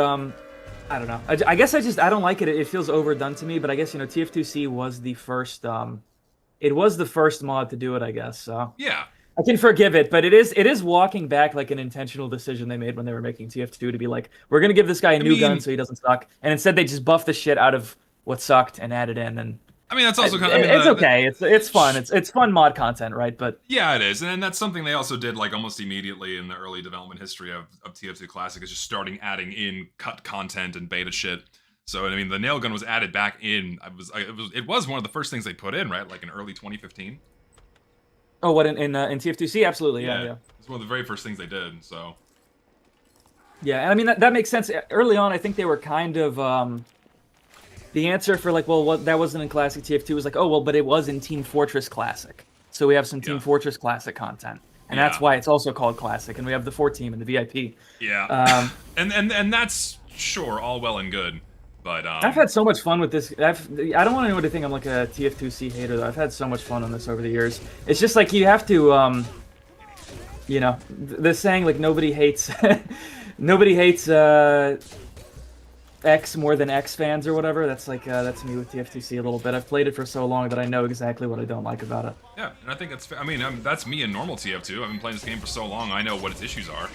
Speaker 3: I don't know. I guess I don't like it. It feels overdone to me. But I guess, you know, TF2C was the first. It was the first mod to do it, I guess. So
Speaker 1: yeah,
Speaker 3: I can forgive it. But it is walking back like an intentional decision they made when they were making TF2 to be like, we're gonna give this guy a new gun so he doesn't suck. And instead they just buffed the shit out of what sucked and added in. And
Speaker 1: I mean, that's also kind of...
Speaker 3: it's okay. It's fun. It's fun mod content, right? But
Speaker 1: yeah, it is. And that's something they also did like almost immediately in the early development history of TF2 Classic, is just starting adding in cut content and beta shit. So, I mean, the nail gun was added back in. It was one of the first things they put in, right? Like in early 2015.
Speaker 3: Oh, what, in TF2C? Absolutely, yeah.
Speaker 1: It's one of the very first things they did, so...
Speaker 3: Yeah, and I mean, that makes sense. Early on, I think they were kind of... The answer for like, well, what that wasn't in Classic TF2 was like, oh, well, but it was in Team Fortress Classic. So we have some Team Fortress Classic content. And that's why it's also called Classic. And we have the 4 team and the VIP.
Speaker 1: Yeah. And that's, sure, all well and good. But
Speaker 3: I've had so much fun with this. I don't want anyone to think I'm like a TF2C hater, though. I've had so much fun on this over the years. It's just like you have to, you know, the saying like nobody hates, nobody hates X more than X fans or whatever. That's like that's me with TF2C a little bit. I've played it for so long that I know exactly what I don't like about it.
Speaker 1: Yeah, and I think that's. I mean, that's me in normal TF2. I've been playing this game for so long. I know what its issues are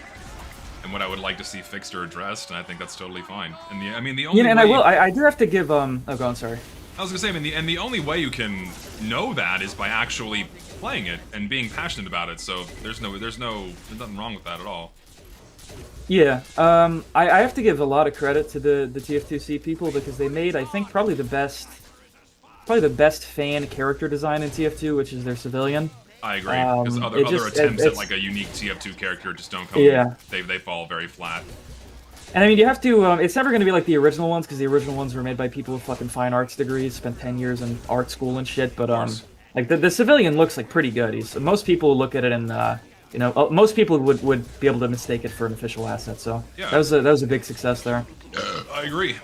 Speaker 1: and what I would like to see fixed or addressed, and I think that's totally fine. And the only
Speaker 3: and
Speaker 1: way
Speaker 3: I do have to give oh, go on, sorry.
Speaker 1: I was gonna say, I mean, the only way you can know that is by actually playing it and being passionate about it. So there's nothing wrong with that at all.
Speaker 3: Yeah, I have to give a lot of credit to the TF2C people because they made, I think, probably the best fan character design in TF2, which is their civilian.
Speaker 1: I agree, because other attempts at like a unique TF2 character just don't come.
Speaker 3: Yeah.
Speaker 1: They fall very flat.
Speaker 3: And I mean, you have to. It's never going to be like the original ones because the original ones were made by people with fucking fine arts degrees, spent 10 years in art school and shit. But like the civilian looks like pretty good. Most people look at it and you know, most people would be able to mistake it for an official asset. So yeah. that was a big success there.
Speaker 1: I agree.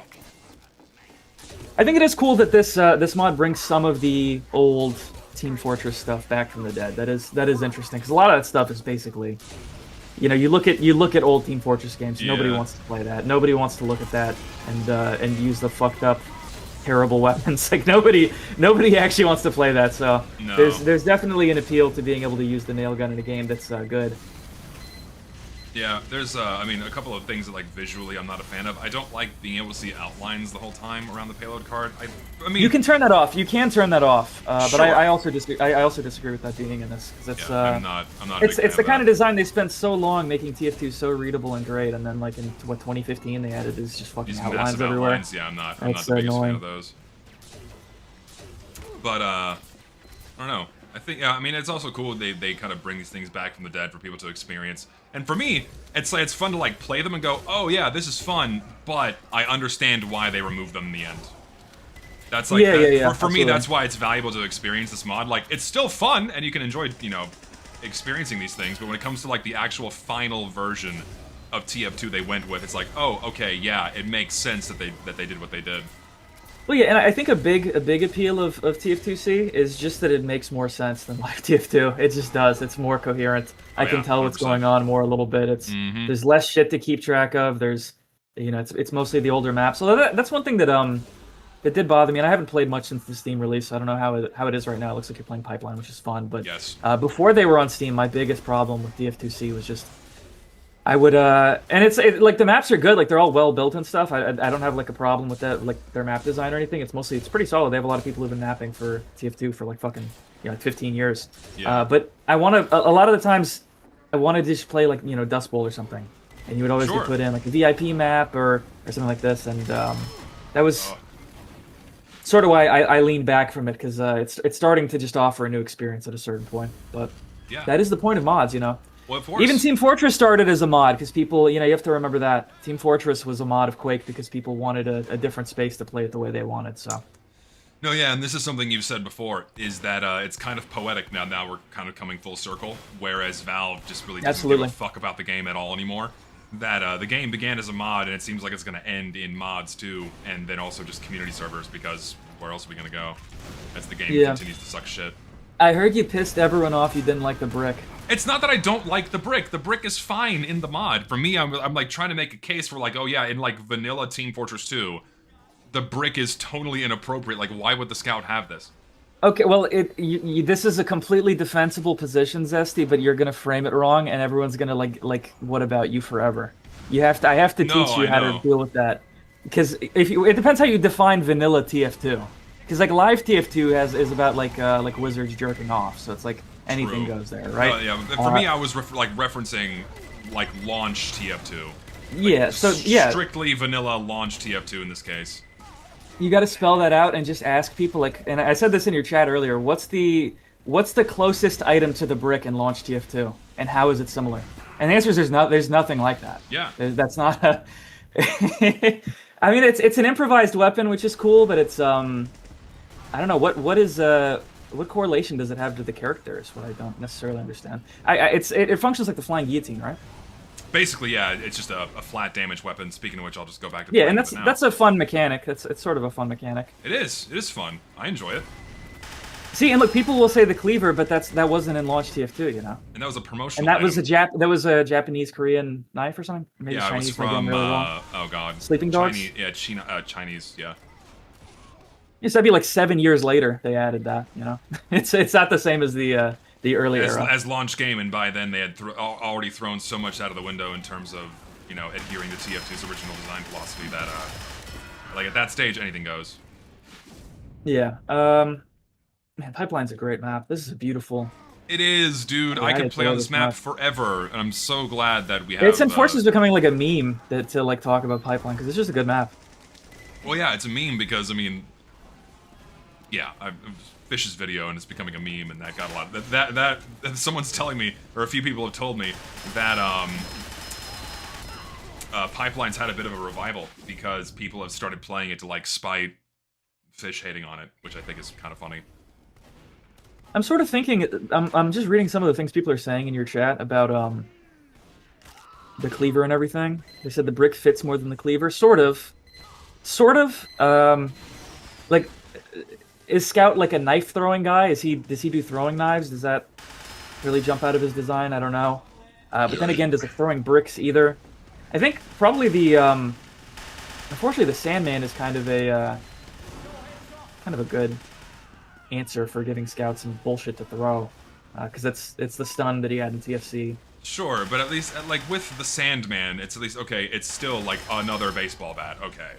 Speaker 3: I think it is cool that this mod brings some of the old Team Fortress stuff back from the dead. That is interesting because a lot of that stuff is basically, you know, you look at old Team Fortress games. Yeah. Nobody wants to play that. Nobody wants to look at that and use the fucked up, terrible weapons. Like nobody actually wants to play that. So
Speaker 1: no.
Speaker 3: there's definitely an appeal to being able to use the nail gun in a game that's good.
Speaker 1: Yeah, there's, I mean, a couple of things that, like, visually I'm not a fan of. I don't like being able to see outlines the whole time around the payload card. I mean...
Speaker 3: You can turn that off. You can turn that off.
Speaker 1: Sure.
Speaker 3: But I also disagree with that being in this. Cause it's,
Speaker 1: I'm not
Speaker 3: it's the kind of design they spent so long making TF2 so readable and great, and then, like, in, what, 2015 they added is just fucking outlines everywhere.
Speaker 1: Outlines. Yeah, I'm not the biggest fan of those. But, I don't know. I think, yeah, I mean, it's also cool they kind of bring these things back from the dead for people to experience. And for me, it's like, it's fun to, like, play them and go, oh, yeah, this is fun, but I understand why they removed them in the end. That's like, for me, that's why it's valuable to experience this mod. Like, it's still fun, and you can enjoy, you know, experiencing these things, but when it comes to, like, the actual final version of TF2 they went with, it's like, oh, okay, yeah, it makes sense that they did what they did.
Speaker 3: Well, yeah, and I think a big appeal of TF2C is just that it makes more sense than Live TF2. It just does. It's more coherent. I can tell 100%. What's going on more a little bit. It's there's less shit to keep track of. There's, you know, it's mostly the older maps. So that's one thing that that did bother me. And I haven't played much since the Steam release, so I don't know how it is right now. It looks like you're playing Pipeline, which is fun. But
Speaker 1: yes.
Speaker 3: Before they were on Steam, my biggest problem with TF2C was just I would and it's like the maps are good, like they're all well built and stuff. I don't have like a problem with that, like their map design or anything. It's pretty solid. They have a lot of people who've been mapping for TF2 for like fucking, you know, like 15 years. Yeah. But I want to a lot of the times I want to just play like, you know, Dust Bowl or something, and you would always get put in like a VIP map or something like this, and that was sort of why I leaned back from it, because it's starting to just offer a new experience at a certain point. But yeah, that is the point of mods, you know.
Speaker 1: Well,
Speaker 3: even Team Fortress started as a mod because people, you know, you have to remember that Team Fortress was a mod of Quake because people wanted a different space to play it the way they wanted. So.
Speaker 1: No, yeah, and this is something you've said before, is that it's kind of poetic now. Now we're kind of coming full circle, whereas Valve just really doesn't give a fuck about the game at all anymore. That the game began as a mod, and it seems like it's going to end in mods too, and then also just community servers, because where else are we going to go as the game continues to suck shit?
Speaker 3: I heard you pissed everyone off. You didn't like the brick.
Speaker 1: It's not that I don't like the brick. The brick is fine in the mod. For me, I'm like trying to make a case for like, oh yeah, in like vanilla Team Fortress 2, the brick is totally inappropriate. Like, why would the scout have this?
Speaker 3: Okay, well, this is a completely defensible position, Zesty, but you're gonna frame it wrong, and everyone's gonna like, what about you forever? I have to teach you how to deal with that, because it depends how you define vanilla TF2. Because like live TF2 is about like wizards jerking off, so it's like anything goes there, right?
Speaker 1: Yeah, for me, I was referencing like launch TF2.
Speaker 3: Yeah, so yeah,
Speaker 1: strictly vanilla launch TF2 in this case.
Speaker 3: You got to spell that out and just ask people, like, and I said this in your chat earlier. What's the closest item to the brick in launch TF2, and how is it similar? And the answer is there's nothing like that.
Speaker 1: Yeah,
Speaker 3: that's not a. I mean, it's an improvised weapon, which is cool, but it's I don't know what correlation does it have to the characters? What I don't necessarily understand. It functions like the flying guillotine, right?
Speaker 1: Basically, yeah, it's just a flat damage weapon. Speaking of which, I'll just go back to
Speaker 3: and that's a fun mechanic. It's sort of a fun mechanic.
Speaker 1: It is fun. I enjoy it.
Speaker 3: See, and look, people will say the cleaver, but that wasn't in launch TF2, you know.
Speaker 1: And that was a promotional.
Speaker 3: And that was a Japanese Korean knife or something. Maybe
Speaker 1: yeah,
Speaker 3: Chinese,
Speaker 1: it was from
Speaker 3: really well.
Speaker 1: Oh god,
Speaker 3: Sleeping Dogs.
Speaker 1: Chinese, yeah.
Speaker 3: Yes, that'd be like 7 years later they added that. You know, it's not the same as the early era.
Speaker 1: As launch game, and by then they had already thrown so much out of the window in terms of, you know, adhering to TF2's original design philosophy that like at that stage anything goes.
Speaker 3: Yeah. Man, Pipeline's a great map. This is a beautiful.
Speaker 1: It is, dude. I could play on this map forever, and I'm so glad that we have.
Speaker 3: It's unfortunately becoming like a meme to like talk about Pipeline, because it's just a good map.
Speaker 1: Well, yeah, it's a meme because I mean, yeah, Fish's video, and it's becoming a meme, and that got a lot. That someone's telling me, or a few people have told me that Pipeline's had a bit of a revival because people have started playing it to like spite Fish hating on it, which I think is kind of funny.
Speaker 3: I'm sort of thinking, I'm just reading some of the things people are saying in your chat about the cleaver and everything. They said the brick fits more than the cleaver. Sort of. Like, is Scout like a knife throwing guy? Does he do throwing knives? Does that really jump out of his design? I don't know. But then again, does it throwing bricks either? I think probably unfortunately the Sandman is kind of a good answer for giving Scout some bullshit to throw, because it's the stun that he had in TFC.
Speaker 1: Sure, but at least, like, with the Sandman, it's at least, okay, it's still, like, another baseball bat, okay.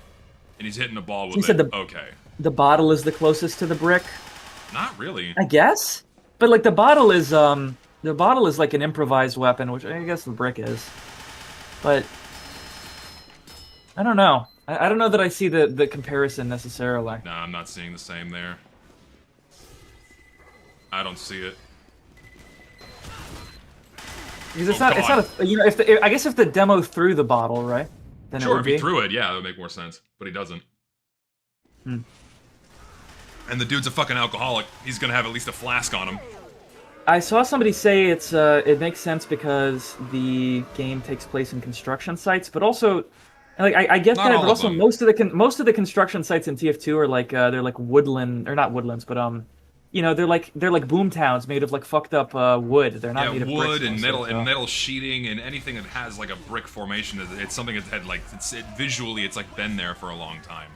Speaker 1: And he's hitting the ball with it, okay.
Speaker 3: The bottle is the closest to the brick?
Speaker 1: Not really.
Speaker 3: I guess? But, like, the bottle is like an improvised weapon, which I guess the brick is. But, I don't know. I don't know that I see the comparison necessarily.
Speaker 1: Nah, I'm not seeing the same there. I don't see it.
Speaker 3: Because it's not a, you know, I guess if the demo threw the bottle, right? Then
Speaker 1: sure, if he threw it, yeah, that would make more sense. But he doesn't.
Speaker 3: Hmm.
Speaker 1: And the dude's a fucking alcoholic. He's gonna have at least a flask on him.
Speaker 3: I saw somebody say it makes sense because the game takes place in construction sites, but also, like, I get that, but also most of the construction sites in TF2 are like they're like woodland, or not woodlands, but you know, they're like boom towns made of like fucked up wood. They're not made of bricks.
Speaker 1: Wood and metal and metal sheeting and anything that has like a brick formation. It's something that had like visually it's like been there for a long time.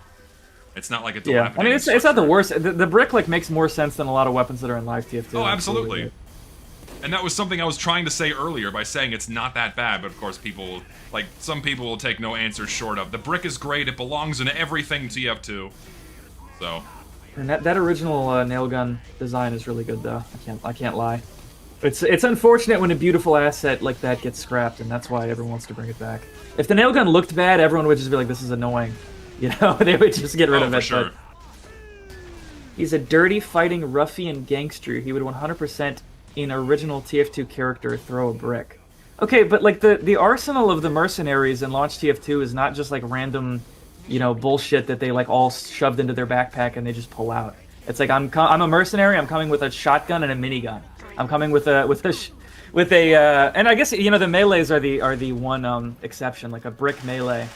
Speaker 1: It's not like a dilapidated
Speaker 3: I mean, it's not the worst. The brick like makes more sense than a lot of weapons that are in live TF2.
Speaker 1: Oh, absolutely. And that was something I was trying to say earlier by saying it's not that bad, but of course people, like, some people will take no answers short of. The brick is great, it belongs in everything TF2. So.
Speaker 3: And that original nail gun design is really good though. I can't lie. It's unfortunate when a beautiful asset like that gets scrapped, and that's why everyone wants to bring it back. If the nail gun looked bad, everyone would just be like, this is annoying. You know, they would just get rid of it.
Speaker 1: For sure.
Speaker 3: He's a dirty fighting ruffian gangster. He would 100% in original TF2 character throw a brick. Okay, but like the arsenal of the mercenaries in Launch TF2 is not just like random, you know, bullshit that they like all shoved into their backpack and they just pull out. It's like I'm a mercenary. I'm coming with a shotgun and a minigun. I'm coming with a and I guess, you know, the melees are the one exception. Like a brick melee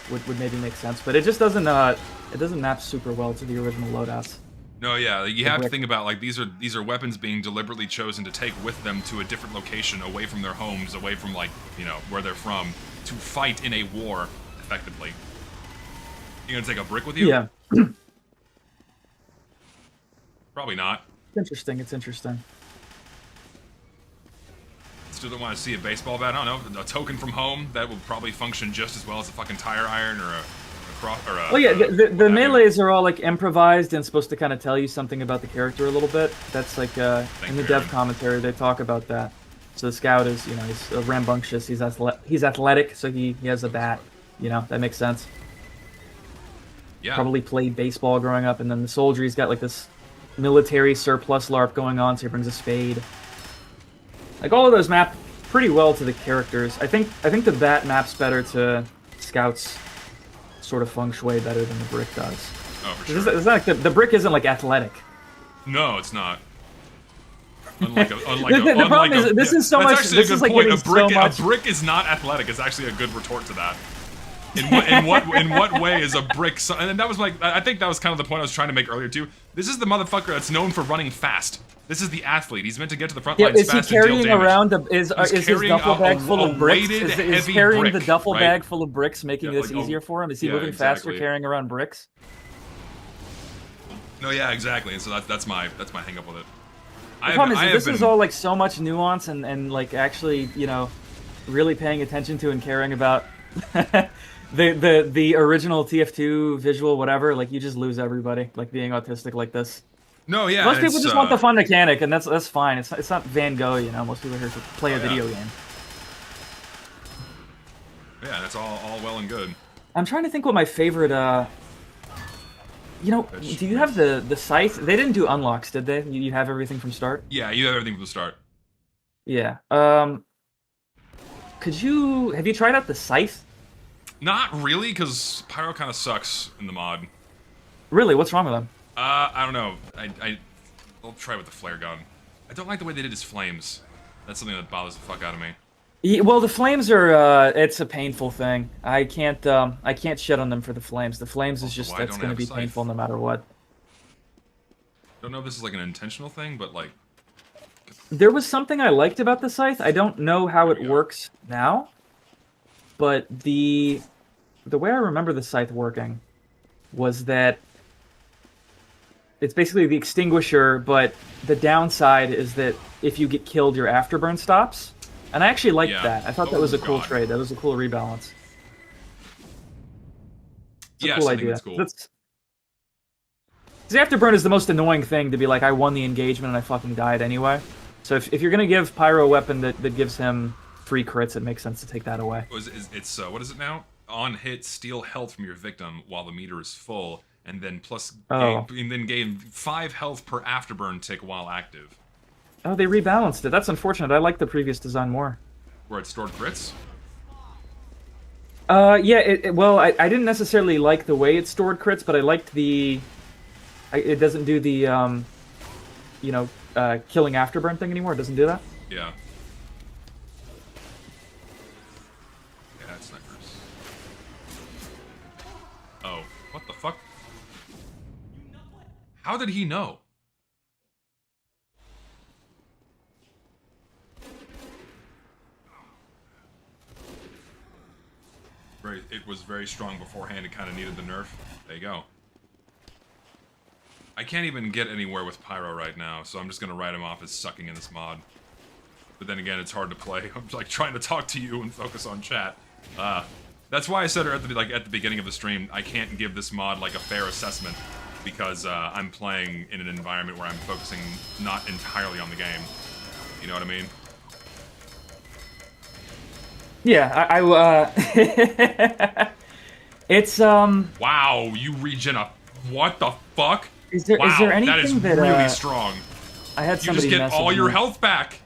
Speaker 3: would maybe make sense, but it just doesn't map super well to the original loadouts.
Speaker 1: No, yeah, you have to think about, like, these are weapons being deliberately chosen to take with them to a different location, away from their homes, away from, like, you know, where they're from, to fight in a war, effectively. You gonna take a brick with you?
Speaker 3: Yeah.
Speaker 1: Probably not.
Speaker 3: It's interesting, it's interesting.
Speaker 1: Still don't want to see a baseball bat, I don't know, a token from home, that will probably function just as well as a fucking tire iron, or a
Speaker 3: well, yeah, the melees are all like improvised and supposed to kind of tell you something about the character a little bit. That's like in the dev commentary they talk about that. So the scout is, you know, he's rambunctious, he's athletic, so he has a bat. You know, that makes sense.
Speaker 1: Yeah.
Speaker 3: Probably played baseball growing up, and then the soldier, he's got like this military surplus LARP going on, so he brings a spade. Like all of those map pretty well to the characters. I think the bat maps better to scouts. Sort of feng shui better than the brick does.
Speaker 1: Oh, for sure.
Speaker 3: It's not like the brick isn't like athletic.
Speaker 1: No, it's not. Unlike
Speaker 3: the problem is this is so much. This is like
Speaker 1: a brick is not athletic. It's actually a good retort to that. In what way is a brick? And that was like, I think that was kind of the point I was trying to make earlier too. This is the motherfucker that's known for running fast. This is the athlete. He's meant to get to the front lines fast and deal damage.
Speaker 3: Is he carrying around is his duffel bag full of bricks? Is carrying
Speaker 1: brick,
Speaker 3: the duffel
Speaker 1: right?
Speaker 3: bag full of bricks making this easier for him? Is he moving faster carrying around bricks?
Speaker 1: No, yeah, exactly. And so that's my hang up with it.
Speaker 3: The problem is this is all like so much nuance and like actually, you know, really paying attention to and caring about the original TF2 visual whatever. Like you just lose everybody like being autistic like this.
Speaker 1: No, yeah.
Speaker 3: Most people just want the fun mechanic, and that's fine. It's not Van Gogh, you know. Most people are here to play a video game.
Speaker 1: Yeah, that's all well and good.
Speaker 3: I'm trying to think what my favorite. You know, do you have the scythe? They didn't do unlocks, did they? You have everything from start.
Speaker 1: Yeah, you have everything from the start.
Speaker 3: Yeah. Have you tried out the scythe?
Speaker 1: Not really, because Pyro kind of sucks in the mod.
Speaker 3: Really? What's wrong with him?
Speaker 1: I don't know. I'll try with the flare gun. I don't like the way they did his flames. That's something that bothers the fuck out of me.
Speaker 3: Yeah, well, the flames are, it's a painful thing. I can't shit on them for the flames. The flames is just, that's going to be painful no matter what.
Speaker 1: Don't know if this is like an intentional thing, but like...
Speaker 3: There was something I liked about the scythe. I don't know how it works now, but the way I remember the scythe working was that it's basically the extinguisher, but the downside is that if you get killed, your afterburn stops. And I actually liked
Speaker 1: Yeah.
Speaker 3: that. I thought that was a cool trade. That was a cool rebalance. It's a cool
Speaker 1: I
Speaker 3: idea.
Speaker 1: think that's cool.
Speaker 3: The Afterburn is the most annoying thing to be like, I won the engagement and I fucking died anyway. So if you're going to give Pyro a weapon that gives him 3 crits, it makes sense to take that away.
Speaker 1: It's what is it now? On hit, steal health from your victim while the meter is full, and then gain 5 health per Afterburn tick while active.
Speaker 3: Oh, they rebalanced it. That's unfortunate. I like the previous design more.
Speaker 1: Where it stored crits?
Speaker 3: Yeah, well, I didn't necessarily like the way it stored crits, but I liked the... it doesn't do the, killing Afterburn thing anymore. It doesn't do that?
Speaker 1: Yeah. Yeah, that's snipers. Oh, what the fuck? How did he know? It was very strong beforehand. It kind of needed the nerf. There you go. I can't even get anywhere with Pyro right now, so I'm just gonna write him off as sucking in this mod. But then again, it's hard to play. I'm like trying to talk to you and focus on chat. That's why I said at the beginning of the stream, I can't give this mod like a fair assessment because I'm playing in an environment where I'm focusing not entirely on the game. You know what I mean?
Speaker 3: Yeah, it's
Speaker 1: Wow, you regen a what the fuck?
Speaker 3: Is there anything
Speaker 1: that is really strong.
Speaker 3: I had
Speaker 1: you just get all your health back.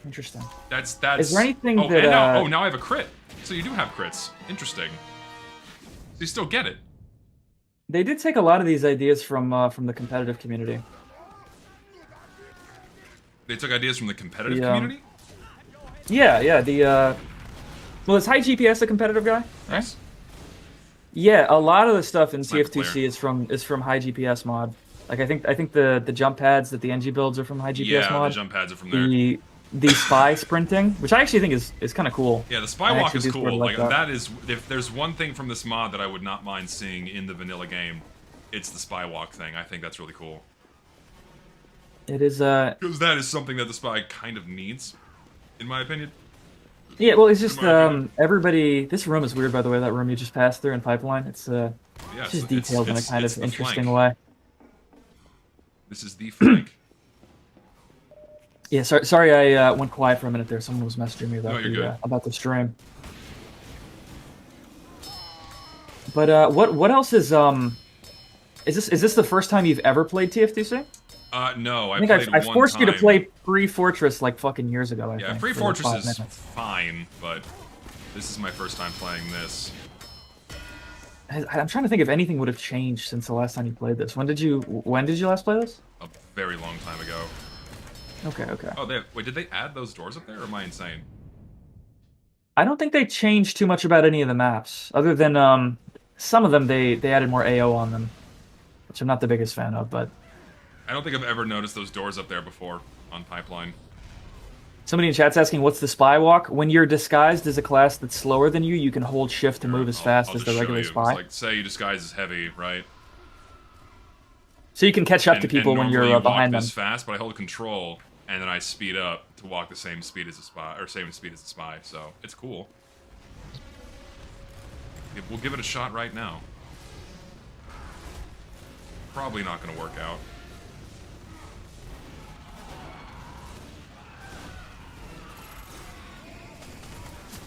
Speaker 3: Interesting.
Speaker 1: That's.
Speaker 3: Is there anything
Speaker 1: that?
Speaker 3: And
Speaker 1: now I have a crit. So you do have crits. Interesting. So you still get it.
Speaker 3: They did take a lot of these ideas from the competitive community.
Speaker 1: They took ideas from the competitive community?
Speaker 3: Yeah. Well, is High GPS a competitive guy?
Speaker 1: Yes.
Speaker 3: Yeah, a lot of the stuff in TF2C is from High GPS mod. Like I think the jump pads that the NG builds are from High GPS mod.
Speaker 1: Yeah, the jump pads are from there.
Speaker 3: The spy sprinting, which I actually think is kind of cool.
Speaker 1: Yeah, the spy walk is cool. Like that is, if there's one thing from this mod that I would not mind seeing in the vanilla game, it's the spy walk thing. I think that's really cool.
Speaker 3: It is
Speaker 1: because that is something that the spy kind of needs, in my opinion.
Speaker 3: Yeah, well, it's just everybody. This room is weird, by the way. That room you just passed through in Pipeline. It's just detailed in a kind of interesting way.
Speaker 1: This is the flank.
Speaker 3: Yeah, sorry, I went quiet for a minute there. Someone was messaging me about the stream. But what else is this the first time you've ever played TF2C?
Speaker 1: No,
Speaker 3: I think I forced you to play Pre-Fortress like fucking years ago. I think,
Speaker 1: Pre-Fortress is fine, but this is my first time playing this.
Speaker 3: I'm trying to think if anything would have changed since the last time you played this. When did you last play this?
Speaker 1: A very long time ago.
Speaker 3: Okay.
Speaker 1: Oh, wait, did they add those doors up there, or am I insane?
Speaker 3: I don't think they changed too much about any of the maps, other than some of them they added more AO on them, which I'm not the biggest fan of, but...
Speaker 1: I don't think I've ever noticed those doors up there before on Pipeline.
Speaker 3: Somebody in chat's asking, what's the spy walk? When you're disguised as a class that's slower than you, you can hold shift to move as fast as the regular spy.
Speaker 1: It's like, say you disguise as heavy, right?
Speaker 3: So you can catch up to people when you're behind them.
Speaker 1: This fast, but I hold control, and then I speed up to walk the same speed as a spy, or same speed as the spy. So it's cool. We'll give it a shot right now. Probably not going to work out.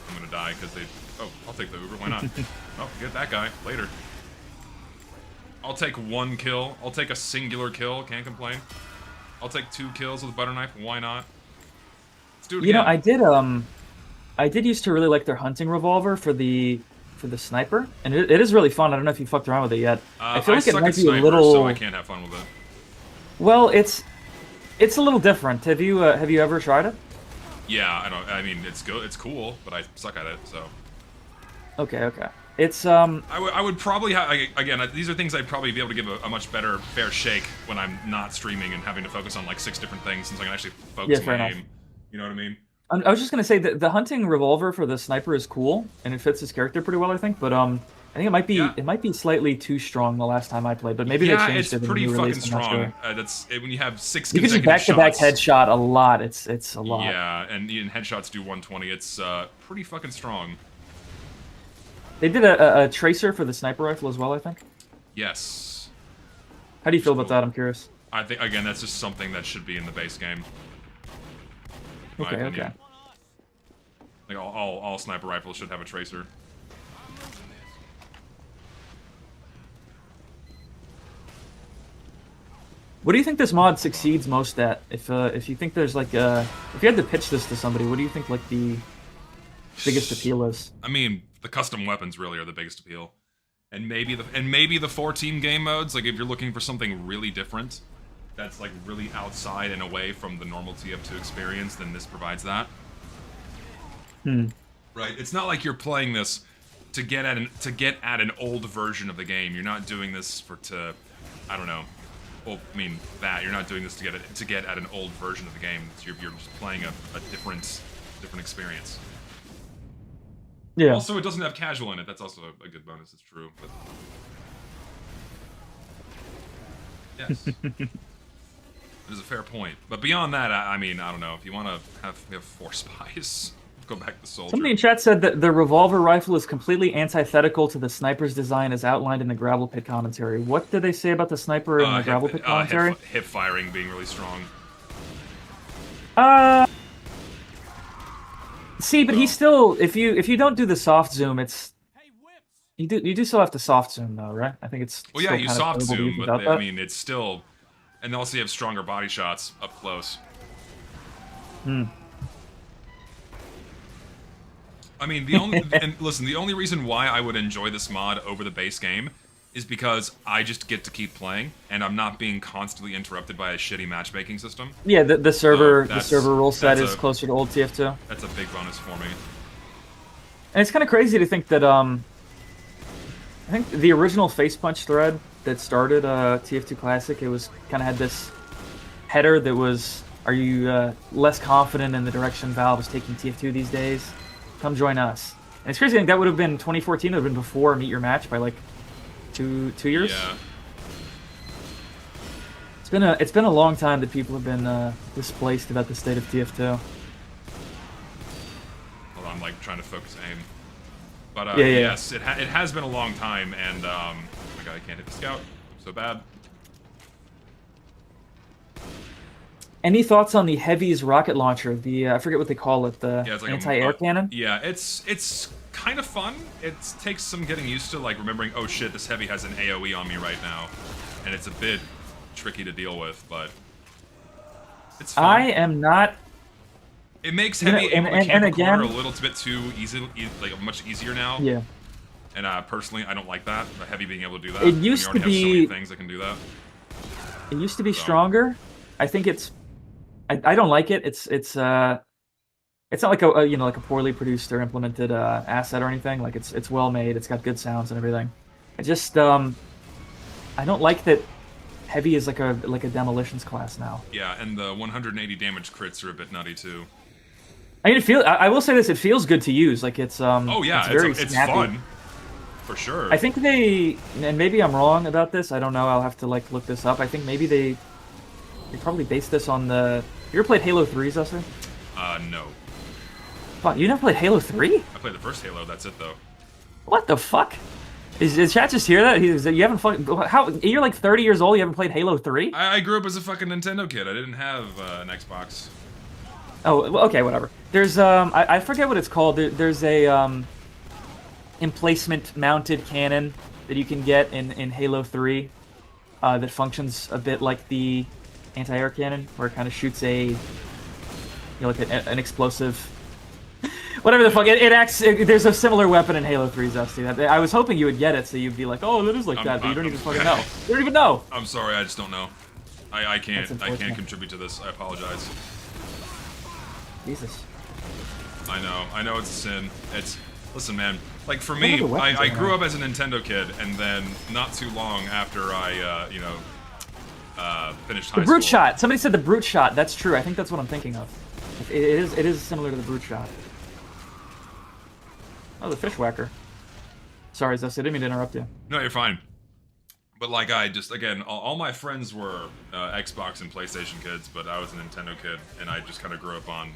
Speaker 1: I'm going to die because they... Oh, I'll take the Uber. Why not? Oh, get that guy. Later. I'll take 1 kill. I'll take a singular kill. Can't complain. I'll take 2 kills with a butter knife. Why not? Let's do it again.
Speaker 3: You know, I did used to really like their hunting revolver for the sniper, and it is really fun. I don't know if you fucked around with it yet. I feel like it might be a little...
Speaker 1: so I can't have fun with it.
Speaker 3: Well, it's a little different. Have you ever tried it?
Speaker 1: Yeah, I mean, it's good. It's cool, but I suck at it. So.
Speaker 3: Okay. It's
Speaker 1: I would probably again. These are things I'd probably be able to give a much better fair shake when I'm not streaming and having to focus on like 6 different things, since I can actually focus on my aim. You know what I mean? I
Speaker 3: was just gonna say that the hunting revolver for the sniper is cool, and it fits his character pretty well, I think. But I think it might be
Speaker 1: Yeah.
Speaker 3: it might be slightly too strong the last time I played, but maybe they changed it.
Speaker 1: It's
Speaker 3: in the
Speaker 1: pretty
Speaker 3: new
Speaker 1: fucking
Speaker 3: release, I'm not
Speaker 1: strong.
Speaker 3: sure.
Speaker 1: When you have 6
Speaker 3: You can just
Speaker 1: consecutive
Speaker 3: back-to-back
Speaker 1: shots.
Speaker 3: headshot a lot. It's a lot.
Speaker 1: Yeah, and headshots do 120. It's pretty fucking strong.
Speaker 3: They did a tracer for the sniper rifle as well, I think.
Speaker 1: Yes.
Speaker 3: How do you feel about that? I'm curious.
Speaker 1: I think, again, that's just something that should be in the base game. In my
Speaker 3: Okay,
Speaker 1: opinion.
Speaker 3: okay.
Speaker 1: Like, all sniper rifles should have a tracer.
Speaker 3: What do you think this mod succeeds most at? If you think there's like if you had to pitch this to somebody, what do you think like the biggest appeal is?
Speaker 1: I mean, the custom weapons really are the biggest appeal. And maybe the 4-team game modes, like if you're looking for something really different, that's like really outside and away from the normal TF2 experience, then this provides that. Right? It's not like you're playing this to get at an old version of the game. You're not doing this I don't know. Well, I mean you're not doing this to get at an old version of the game. You're just playing a different experience.
Speaker 3: Yeah.
Speaker 1: Also, it doesn't have casual in it. That's also a good bonus. It's true, but yes, it is a fair point. But beyond that, I mean, I don't know. If you want to have 4 spies, go back to soldier.
Speaker 3: Somebody in chat said that the revolver rifle is completely antithetical to the sniper's design as outlined in the gravel pit commentary. What did they say about the sniper in the gravel pit commentary?
Speaker 1: Hip firing being really strong.
Speaker 3: See, but he's still if you don't do the soft zoom, it's you do still have to soft zoom though, right? I think it's
Speaker 1: Well, yeah,
Speaker 3: still
Speaker 1: you
Speaker 3: kind of
Speaker 1: soft
Speaker 3: terrible to
Speaker 1: zoom,
Speaker 3: use
Speaker 1: but
Speaker 3: without
Speaker 1: I
Speaker 3: that.
Speaker 1: mean, it's still, and also you have stronger body shots up close. I mean, the only reason why I would enjoy this mod over the base game is because I just get to keep playing, and I'm not being constantly interrupted by a shitty matchmaking system.
Speaker 3: Yeah, the server
Speaker 1: So
Speaker 3: server rule set is
Speaker 1: a-
Speaker 3: closer to old TF2.
Speaker 1: That's a big bonus for me.
Speaker 3: And it's kind of crazy to think that I think the original face punch thread that started TF2 Classic, it was kind of had this header that was, are you less confident in the direction Valve is taking TF2 these days? Come join us. And it's crazy to think that would have been 2014, it would have been before Meet Your Match by like two years.
Speaker 1: Yeah.
Speaker 3: It's been a long time that people have been displaced about the state of TF2.
Speaker 1: Hold on, I'm like trying to focus aim. But
Speaker 3: Yeah.
Speaker 1: yes, it has been a long time, and oh my god, I can't hit the scout. I'm so bad.
Speaker 3: Any thoughts on the Heavy's rocket launcher? The I forget what they call it. The
Speaker 1: Yeah, it's like
Speaker 3: anti-air cannon.
Speaker 1: Yeah, it's kind of fun. It takes some getting used to, like remembering, oh shit, this Heavy has an AOE on me right now, and it's a bit tricky to deal with, but it's fun.
Speaker 3: I am not.
Speaker 1: It makes
Speaker 3: You know,
Speaker 1: Heavy able to
Speaker 3: and
Speaker 1: camp a corner
Speaker 3: again-
Speaker 1: a little bit too easy, like much easier now.
Speaker 3: Yeah.
Speaker 1: And personally, I don't like that. The Heavy being able to do that.
Speaker 3: It
Speaker 1: when
Speaker 3: used
Speaker 1: you already
Speaker 3: to
Speaker 1: have so many
Speaker 3: be-
Speaker 1: things that can do that.
Speaker 3: It used to be
Speaker 1: So.
Speaker 3: stronger. I think it's. I don't like it. It's not like a like a poorly produced or implemented asset or anything. Like it's well made. It's got good sounds and everything. I just I don't like that. Heavy is like a demolitions class now.
Speaker 1: Yeah, and the 180 damage crits are a bit nutty too.
Speaker 3: I mean, I will say this. It feels good to use. Like it's
Speaker 1: Oh yeah,
Speaker 3: it's very
Speaker 1: it's
Speaker 3: snappy.
Speaker 1: fun. For sure.
Speaker 3: I think and maybe I'm wrong about this. I don't know. I'll have to like look this up. I think maybe they probably based this on the. You ever played Halo 3, Zusser?
Speaker 1: No.
Speaker 3: Fuck, you never played Halo 3?
Speaker 1: I played the first Halo, that's it though.
Speaker 3: What the fuck? Is chat just hear that? You haven't fucking how? You're like 30 years old. You haven't played Halo 3?
Speaker 1: I grew up as a fucking Nintendo kid. I didn't have an Xbox.
Speaker 3: Oh, well, okay, whatever. There's I forget what it's called. There's a emplacement mounted cannon that you can get in Halo 3 that functions a bit like the anti-air cannon, where it kind of shoots like an explosive. Whatever the fuck, it acts. There's a similar weapon in Halo 3, Zesty. I was hoping you would get it, so you'd be like, "Oh, that is like that," but you don't even fucking know. You don't even know.
Speaker 1: I'm sorry, I just don't know. I can't
Speaker 3: That's
Speaker 1: I can't
Speaker 3: unfortunate.
Speaker 1: contribute to this. I apologize.
Speaker 3: Jesus.
Speaker 1: I know it's a sin. Listen, man. Like for
Speaker 3: What
Speaker 1: me,
Speaker 3: are the weapons
Speaker 1: I
Speaker 3: in
Speaker 1: grew
Speaker 3: there?
Speaker 1: up as a Nintendo kid, and then not too long after I finished high
Speaker 3: The brute
Speaker 1: school.
Speaker 3: shot. Somebody said the brute shot. That's true. I think that's what I'm thinking of. It is similar to the brute shot. Oh, the fish whacker. Sorry, Zess, I didn't mean to interrupt you.
Speaker 1: No, you're fine. But like I just, again, all my friends were Xbox and PlayStation kids, but I was a Nintendo kid, and I just kind of grew up on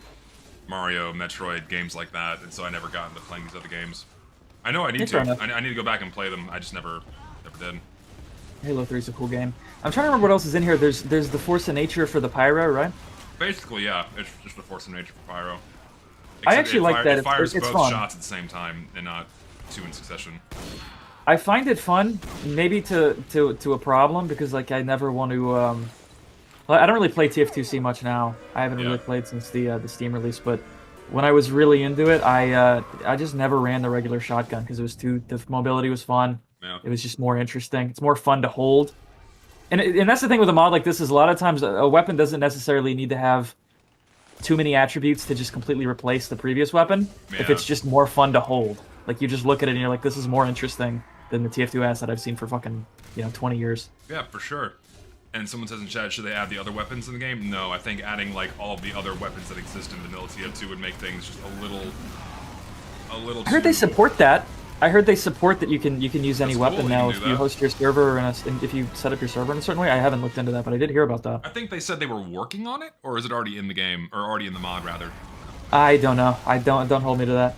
Speaker 1: Mario, Metroid, games like that, and so I never got into playing these other games. I know I need to. I need to go back and play them. I just never did.
Speaker 3: Halo 3 is a cool game. I'm trying to remember what else is in here. There's the Force of Nature for the Pyro, right?
Speaker 1: Basically, yeah. It's just the Force of Nature for Pyro.
Speaker 3: I actually like that.
Speaker 1: It fires
Speaker 3: it's
Speaker 1: both
Speaker 3: fun.
Speaker 1: shots at the same time, and not two in succession.
Speaker 3: I find it fun, maybe to a problem, because like I never want to. Well, I don't really play TF2C much now. I haven't really played since the Steam release, but when I was really into it, I just never ran the regular shotgun because it was the mobility was fun.
Speaker 1: Yeah.
Speaker 3: It was just more interesting. It's more fun to hold, and that's the thing with a mod like this is a lot of times a weapon doesn't necessarily need to have too many attributes to just completely replace the previous weapon.
Speaker 1: Yeah.
Speaker 3: If it's just more fun to hold, like you just look at it and you're like, this is more interesting than the TF2 asset I've seen for fucking 20 years.
Speaker 1: Yeah, for sure. And someone says in chat, should they add the other weapons in the game? No, I think adding like all of the other weapons that exist in vanilla TF2 would make things just a little.
Speaker 3: I heard they support that. I heard they support that you can use any weapon now if you host your server and if you set up your server in a certain way. I haven't looked into that, but I did hear about that.
Speaker 1: I think they said they were working on it, or is it already in the game, or already in the mod rather?
Speaker 3: I don't know. Don't hold me to that.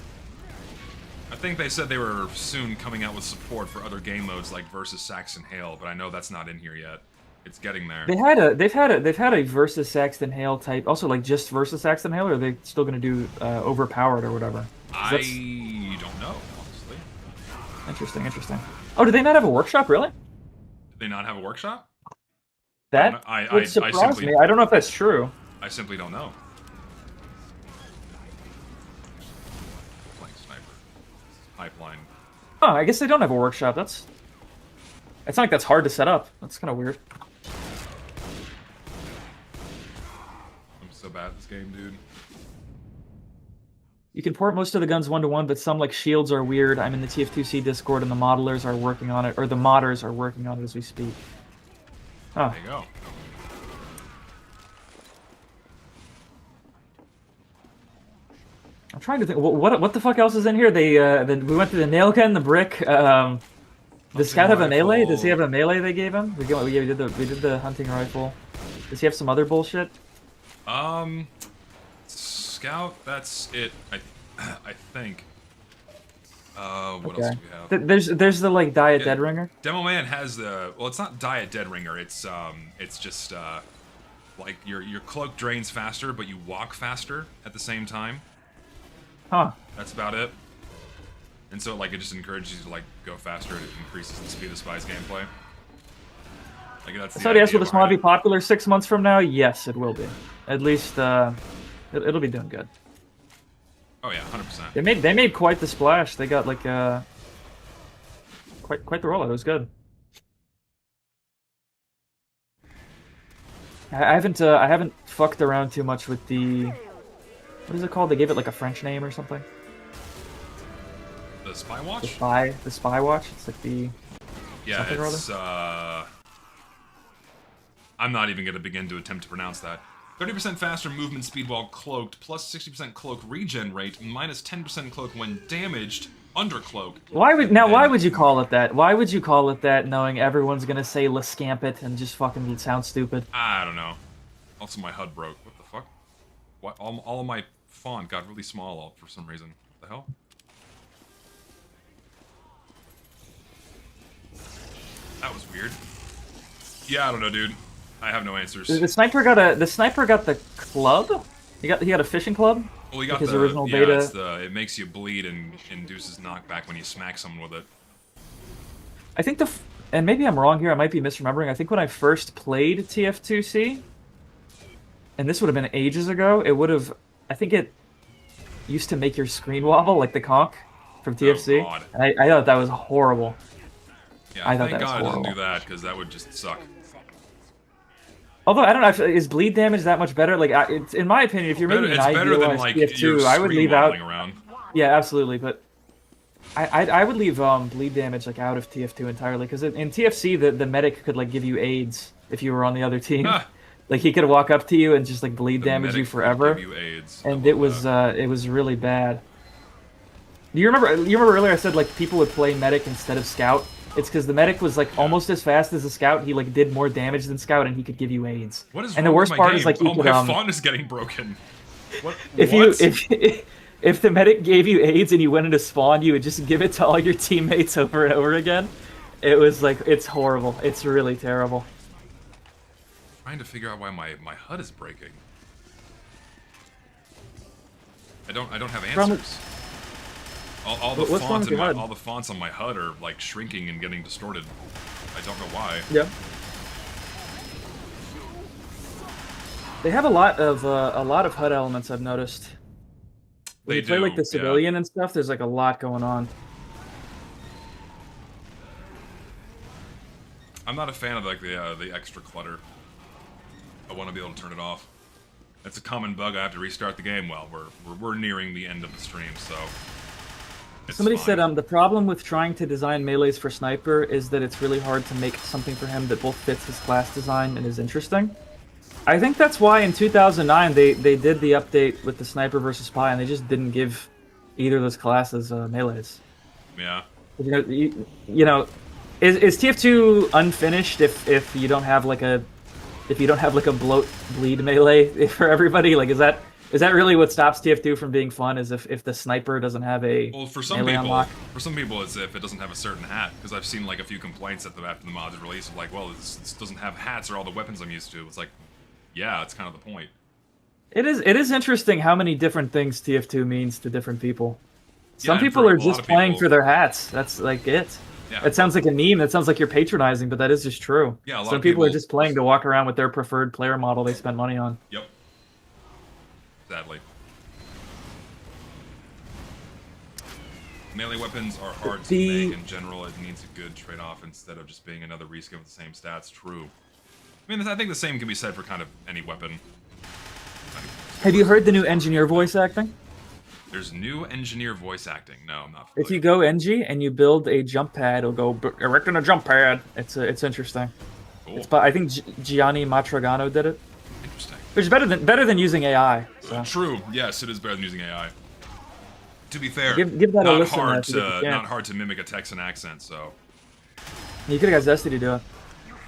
Speaker 1: I think they said they were soon coming out with support for other game modes like Versus Saxon Hail, but I know that's not in here yet. It's getting there.
Speaker 3: They've had a Versus Saxton Hail type, also like just Versus Saxton Hail, or are they still gonna do Overpowered or whatever?
Speaker 1: I don't know, honestly.
Speaker 3: Interesting. Oh, do they not have a workshop, really?
Speaker 1: Did they not have a workshop?
Speaker 3: That would surprise me. I don't know if that's true.
Speaker 1: I simply don't know. Playing Sniper. Pipeline.
Speaker 3: Oh, I guess they don't have a workshop. It's not like that's hard to set up. That's kind of weird.
Speaker 1: I'm so bad at this game, dude.
Speaker 3: You can port most of the guns 1-to-1, but some like shields are weird. I'm in the TF2C Discord and the modelers are working on it, or the modders are working on it as we speak. Oh.
Speaker 1: There you go.
Speaker 3: I'm trying to think. What the fuck else is in here? We went through the nail gun, the brick. Does Scout have a melee? Does he have a melee they gave him? We did the hunting rifle. Does he have some other bullshit?
Speaker 1: Scout, that's it. I think. What else do we have?
Speaker 3: There's the like die at Dead Ringer.
Speaker 1: Demo Man has the it's not die at Dead Ringer. It's just like your cloak drains faster, but you walk faster at the same time.
Speaker 3: Huh.
Speaker 1: That's about it. And so like it just encourages you to like go faster. It increases the speed of Spy's gameplay. Like that's.
Speaker 3: So yes, will this mod be popular 6 months from now? Yes, it will be. At least it'll be doing good.
Speaker 1: Oh yeah, 100%.
Speaker 3: They made quite the splash. They got like quite the rollout. It was good. I haven't fucked around too much with the what is it called? They gave it like a French name or something.
Speaker 1: The Spy Watch?
Speaker 3: The Spy Watch. It's like the
Speaker 1: it's I'm not even gonna begin to attempt to pronounce that. 30% faster movement speed while cloaked, plus 60% cloak regen rate, minus 10% cloak when damaged, under cloak.
Speaker 3: Why would you call it that? Why would you call it that, knowing everyone's gonna say "let's scamp it" and just fucking sound stupid?
Speaker 1: I don't know. Also, my HUD broke. What the fuck? What? All of my font got really small for some reason. What the hell? That was weird. Yeah, I don't know, dude. I have no answers.
Speaker 3: The sniper got the club. He got a fishing club.
Speaker 1: Well, he got
Speaker 3: his
Speaker 1: the
Speaker 3: original beta.
Speaker 1: It's it makes you bleed and induces knockback when you smack someone with it.
Speaker 3: I think and maybe I'm wrong here. I might be misremembering. I think when I first played TF2C, and this would have been ages ago, I think it used to make your screen wobble like the conch from TFC.
Speaker 1: Oh, God.
Speaker 3: And I thought that was horrible.
Speaker 1: Yeah, I thought thank God it doesn't do that, because that would just suck.
Speaker 3: Although I don't know, is bleed damage that much better? Like, in my opinion, if you're making an idealized TF2, I would leave out.
Speaker 1: Around.
Speaker 3: Yeah, absolutely, but I would leave bleed damage like out of TF2 entirely, because in TFC the medic could like give you AIDS if you were on the other team. Like he could walk up to you and just like bleed damage you forever.
Speaker 1: Give you AIDS.
Speaker 3: And it was really bad. Do you remember? You remember earlier I said like people would play medic instead of scout. It's because the medic was like almost as fast as a scout. He like did more damage than scout, and he could give you aids.
Speaker 1: What is
Speaker 3: and
Speaker 1: wrong
Speaker 3: the worst
Speaker 1: with my
Speaker 3: part
Speaker 1: game?
Speaker 3: is like you
Speaker 1: oh,
Speaker 3: could,
Speaker 1: my font is getting broken. What?
Speaker 3: If the medic gave you aids and you went into spawn, you would just give it to all your teammates over and over again. It was like it's horrible. It's really terrible.
Speaker 1: Trying to figure out why my HUD is breaking. I don't have answers. All the fonts in all the fonts on my HUD are like shrinking and getting distorted. I don't know why.
Speaker 3: Yeah. They have a lot of HUD elements I've noticed. When you play like the civilian and stuff, there's like a lot going on.
Speaker 1: I'm not a fan of like the extra clutter. I want to be able to turn it off. That's a common bug. I have to restart the game. Well, we're nearing the end of the stream, so.
Speaker 3: Somebody said the problem with trying to design melees for Sniper is that it's really hard to make something for him that both fits his class design and is interesting. I think that's why in 2009 they did the update with the Sniper versus Spy, and they just didn't give either of those classes melees.
Speaker 1: Yeah.
Speaker 3: You know, is TF2 unfinished if you don't have like a bloat bleed melee for everybody? Like is that really what stops TF2 from being fun? Is if the Sniper doesn't have a
Speaker 1: for some people it's if it doesn't have a certain hat, because I've seen like a few complaints after the mod's release of like, well, this doesn't have hats or all the weapons I'm used to. It's like, yeah, it's kind of the point. It
Speaker 3: is interesting how many different things TF2 means to different people. Some
Speaker 1: yeah,
Speaker 3: people are just playing for their hats. That's like it.
Speaker 1: Yeah.
Speaker 3: It sounds like a meme. That sounds like you're patronizing, but that is just true.
Speaker 1: Yeah,
Speaker 3: some people are just playing to walk around with their preferred player model they spend money on.
Speaker 1: Yep. Sadly. Melee weapons are hard to make in general. It needs a good trade-off instead of just being another reskin with the same stats. True. I mean, I think the same can be said for kind of any weapon.
Speaker 3: Have you heard the new engineer voice acting?
Speaker 1: There's new engineer voice acting. No, I'm not familiar.
Speaker 3: If you go NG and you build a jump pad, it'll go erecting a jump pad. It's interesting.
Speaker 1: Cool.
Speaker 3: It's, I think Gianni Matragano did it.
Speaker 1: Interesting.
Speaker 3: Which is better than using AI. So.
Speaker 1: True. Yes, it is better than using AI. To be fair,
Speaker 3: give that a listen.
Speaker 1: Not hard to mimic a Texan accent. So.
Speaker 3: You could have got Zesty to do it.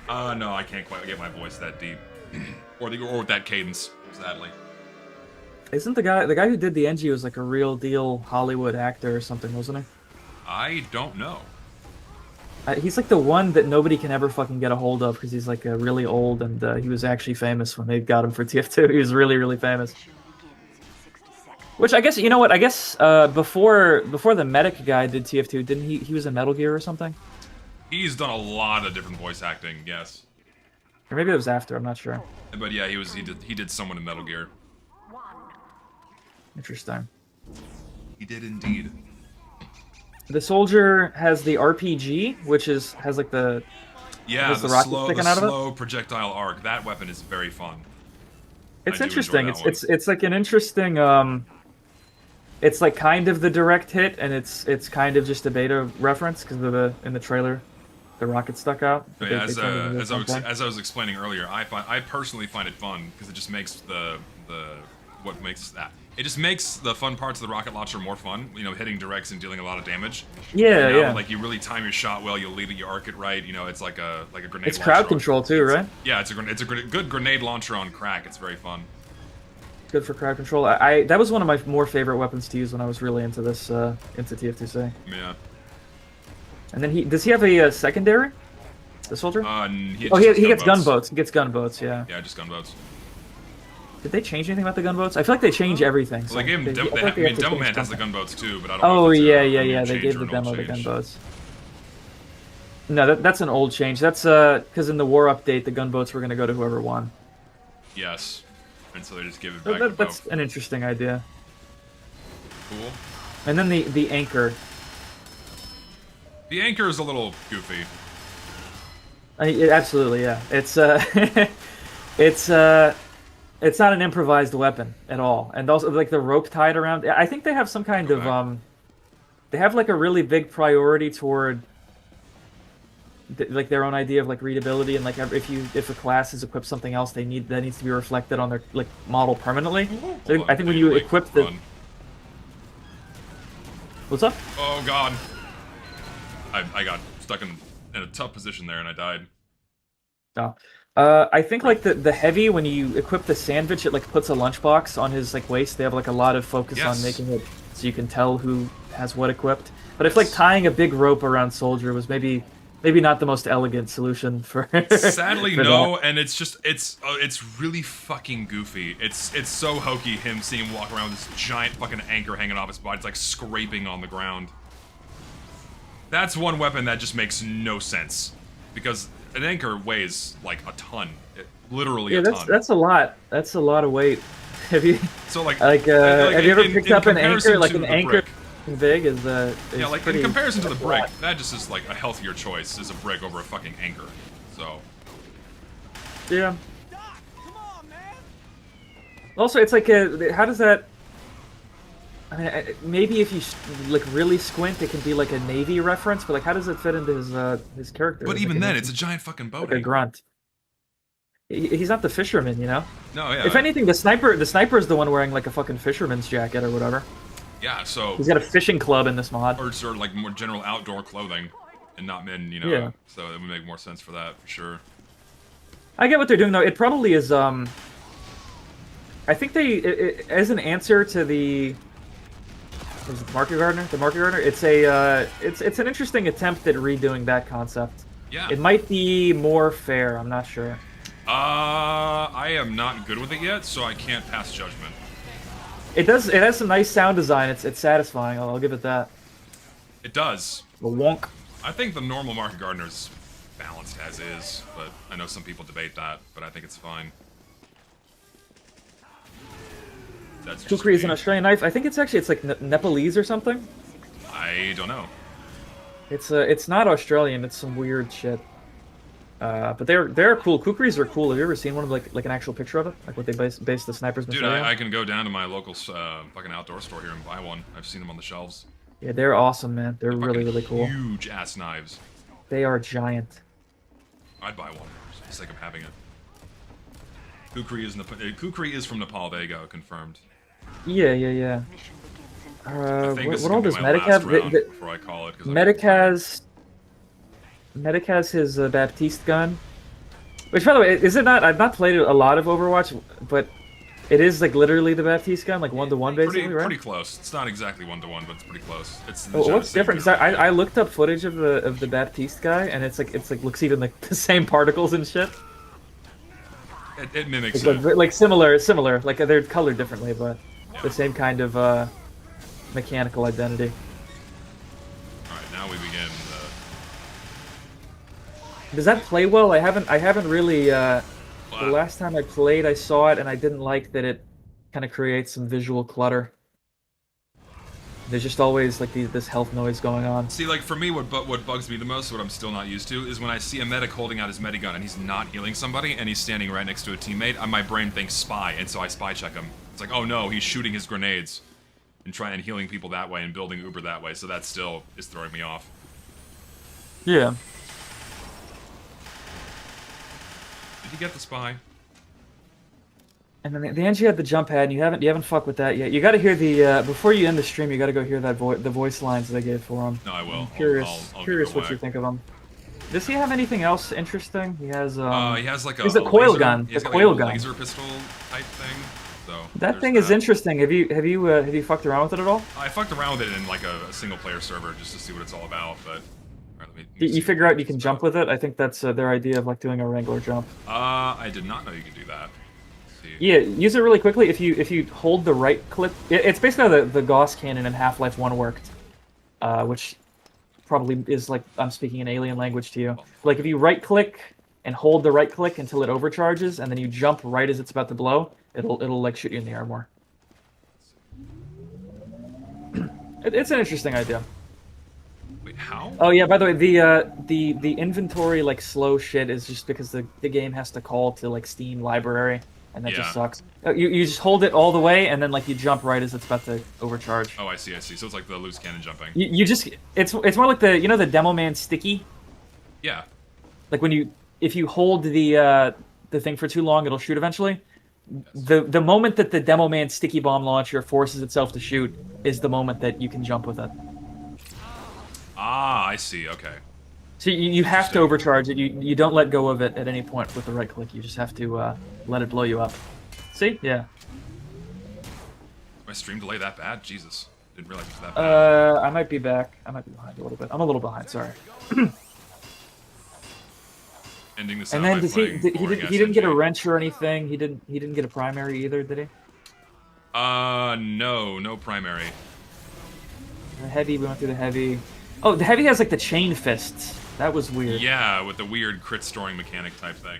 Speaker 1: No, I can't quite get my voice that deep, or with that cadence. Sadly.
Speaker 3: Isn't the guy who did the NG was like a real deal Hollywood actor or something, wasn't he?
Speaker 1: I don't know.
Speaker 3: He's like the one that nobody can ever fucking get a hold of because he's like really old, and he was actually famous when they got him for TF2. He was really, really famous. Which I guess, you know what? I guess before the medic guy did TF2, didn't he was in Metal Gear or something?
Speaker 1: He's done a lot of different voice acting, yes.
Speaker 3: Or maybe it was after. I'm not sure.
Speaker 1: But yeah, he did someone in Metal Gear.
Speaker 3: Interesting.
Speaker 1: He did indeed.
Speaker 3: The soldier has the RPG, which has like the
Speaker 1: the slow projectile arc. That weapon is very fun.
Speaker 3: It's interesting. It's like an interesting. It's like kind of the direct hit, and it's kind of just a beta reference because in the trailer, the rocket stuck out.
Speaker 1: Yeah, as I was explaining earlier, I personally find it fun because it just makes it just makes the fun parts of the rocket launcher more fun. You know, hitting directs and dealing a lot of damage.
Speaker 3: Yeah, yeah.
Speaker 1: Like you really time your shot well, you'll lead it, you arc it right. You know, it's like a grenade.
Speaker 3: It's crowd control too, right?
Speaker 1: Yeah, it's a good grenade launcher on crack. It's very fun.
Speaker 3: Good for crowd control. That was one of my more favorite weapons to use when I was really into this into TF2C.
Speaker 1: Yeah.
Speaker 3: And then does he have a secondary? The soldier?
Speaker 1: He
Speaker 3: gets gunboats. He gets gunboats. Yeah.
Speaker 1: Yeah, just gunboats.
Speaker 3: Did they change anything about the gunboats? I feel like they change everything.
Speaker 1: Well, so they gave him Demo Man has the gunboats too, but I don't
Speaker 3: know.
Speaker 1: Oh
Speaker 3: yeah. They gave the demo the gunboats. No, that's an old change. That's because in the war update, the gunboats were going to go to whoever won.
Speaker 1: Yes, and so they just give it back.
Speaker 3: That's an interesting idea.
Speaker 1: Cool.
Speaker 3: And then the anchor.
Speaker 1: The anchor is a little goofy.
Speaker 3: Absolutely, yeah. It's not an improvised weapon at all, and also like the rope tied around. I think they have some kind of they have like a really big priority toward like their own idea of like readability, and like if a class has equipped something else, that needs to be reflected on their like model permanently. So I think when you equip the What's up?
Speaker 1: Oh god. I got stuck in a tough position there and I died.
Speaker 3: Oh. I think like the heavy, when you equip the sandwich, it like puts a lunchbox on his like waist. They have like a lot of focus on making it so you can tell who has what equipped. But if like tying a big rope around soldier was maybe not the most elegant solution for.
Speaker 1: Sadly, no, and it's just it's really fucking goofy. It's so hokey him seeing him walk around with this giant fucking anchor hanging off his body. It's like scraping on the ground. That's one weapon that just makes no sense because an anchor weighs like a ton, literally a ton.
Speaker 3: That's a lot. That's a lot of weight. Have you?
Speaker 1: So like
Speaker 3: have you ever picked up an anchor? Like an anchor
Speaker 1: brick.
Speaker 3: Big is
Speaker 1: yeah, like
Speaker 3: pretty,
Speaker 1: in comparison to the brick, that just is like a healthier choice is a brick over a fucking anchor. So
Speaker 3: yeah. Also, it's like how does that? I mean, maybe if you like really squint, it can be like a Navy reference, but like, how does it fit into his character?
Speaker 1: But even then, it's a giant fucking boat.
Speaker 3: Like a grunt. He's not the fisherman, you know.
Speaker 1: No, yeah.
Speaker 3: If anything, the sniper is the one wearing like a fucking fisherman's jacket or whatever.
Speaker 1: Yeah, so
Speaker 3: he's got a fishing club in this mod.
Speaker 1: Or sort of like more general outdoor clothing, and not men, you know.
Speaker 3: Yeah.
Speaker 1: So it would make more sense for that for sure.
Speaker 3: I get what they're doing though. It probably is. I think they, as an answer to the. Is it the market gardener? The market gardener. It's a. It's an interesting attempt at redoing that concept.
Speaker 1: Yeah.
Speaker 3: It might be more fair. I'm not sure.
Speaker 1: I am not good with it yet, so I can't pass judgment.
Speaker 3: It does. It has some nice sound design. It's satisfying. I'll give it that.
Speaker 1: It does.
Speaker 3: The wonk.
Speaker 1: I think the normal market gardener's balanced as is, but I know some people debate that, but I think it's fine. That's
Speaker 3: Kukri is an Australian knife. I think it's like Nepalese or something.
Speaker 1: I don't know.
Speaker 3: It's not Australian. It's some weird shit. But they're cool. Kukris are cool. Have you ever seen one of like an actual picture of it? Like what they base the sniper's
Speaker 1: Dude,
Speaker 3: material?
Speaker 1: I can go down to my local fucking outdoor store here and buy one. I've seen them on the shelves.
Speaker 3: Yeah, they're awesome, man. They're really cool.
Speaker 1: Huge ass knives.
Speaker 3: They are giant.
Speaker 1: I'd buy one for the sake of having it. Kukri is from Nepal. There you go, confirmed.
Speaker 3: Yeah. What all does Medic have?
Speaker 1: Before I call it,
Speaker 3: Medic has his Baptiste gun. Which, by the way, is it not? I've not played a lot of Overwatch, but it is like literally the Baptiste gun, like 1-to-1 basically, right?
Speaker 1: Pretty close. It's not exactly 1-to-1, but it's pretty close. It's
Speaker 3: what's different? Because I looked up footage of the Baptiste guy, and it's like looks even like the same particles and shit.
Speaker 1: It mimics it.
Speaker 3: Like similar. Like they're colored differently, but the same kind of mechanical identity.
Speaker 1: All right, now we begin.
Speaker 3: Does that play well? I haven't really. The last time I played, I saw it, and I didn't like that it kind of creates some visual clutter. There's just always like this health noise going on.
Speaker 1: See, like for me, what bugs me the most, what I'm still not used to, is when I see a medic holding out his medigun and he's not healing somebody, and he's standing right next to a teammate, and my brain thinks spy, and so I spy check him. It's like, oh no, he's shooting his grenades, and healing people that way, and building Uber that way. So that still is throwing me off.
Speaker 3: Yeah.
Speaker 1: Did you get the spy?
Speaker 3: And then the end you had the jump pad, and you haven't fucked with that yet. You got to hear the before you end the stream. You got to go hear that the voice lines that I gave for him.
Speaker 1: No, I will.
Speaker 3: I'm curious what you think of him. Does he have anything else interesting? He has.
Speaker 1: He has like
Speaker 3: a coil
Speaker 1: laser
Speaker 3: gun.
Speaker 1: He's
Speaker 3: the
Speaker 1: got
Speaker 3: coil
Speaker 1: like a
Speaker 3: gun.
Speaker 1: laser pistol type thing. So
Speaker 3: that thing is interesting. Have you fucked around with it at all?
Speaker 1: I fucked around with it in like a single player server just to see what it's all about, but. Right, let me
Speaker 3: you figure out you can jump with it? I think that's their idea of like doing a Wrangler jump.
Speaker 1: I did not know you could do that.
Speaker 3: Yeah, use it really quickly. If you hold the right click, it's basically how the Gauss cannon in Half-Life 1 worked, which probably is like I'm speaking an alien language to you. Like if you right click and hold the right click until it overcharges, and then you jump right as it's about to blow, it'll like shoot you in the air more. It's an interesting idea.
Speaker 1: Wait, how?
Speaker 3: Oh yeah, by the way, the inventory like slow shit is just because the game has to call to like Steam library. And that just sucks. You just hold it all the way, and then like you jump right as it's about to overcharge.
Speaker 1: Oh, I see. So it's like the loose cannon jumping.
Speaker 3: It's more like the Demo Man sticky.
Speaker 1: Yeah.
Speaker 3: Like if you hold the thing for too long, it'll shoot eventually. Yes. The moment that the Demo Man sticky bomb launcher forces itself to shoot is the moment that you can jump with it.
Speaker 1: Ah, I see. Okay.
Speaker 3: So you have to overcharge it. You don't let go of it at any point with the right click. You just have to let it blow you up. See? Yeah.
Speaker 1: My stream delay that bad? Jesus. Didn't realize it was that bad.
Speaker 3: I might be back. I might be behind a little bit. I'm a little behind, sorry.
Speaker 1: Ending this
Speaker 3: and then he didn't get a wrench or anything. He didn't get a primary either, did he?
Speaker 1: No primary.
Speaker 3: The heavy, we went through the heavy. Oh, the heavy has like the chain fists. That was weird.
Speaker 1: Yeah, with the weird crit storing mechanic type thing.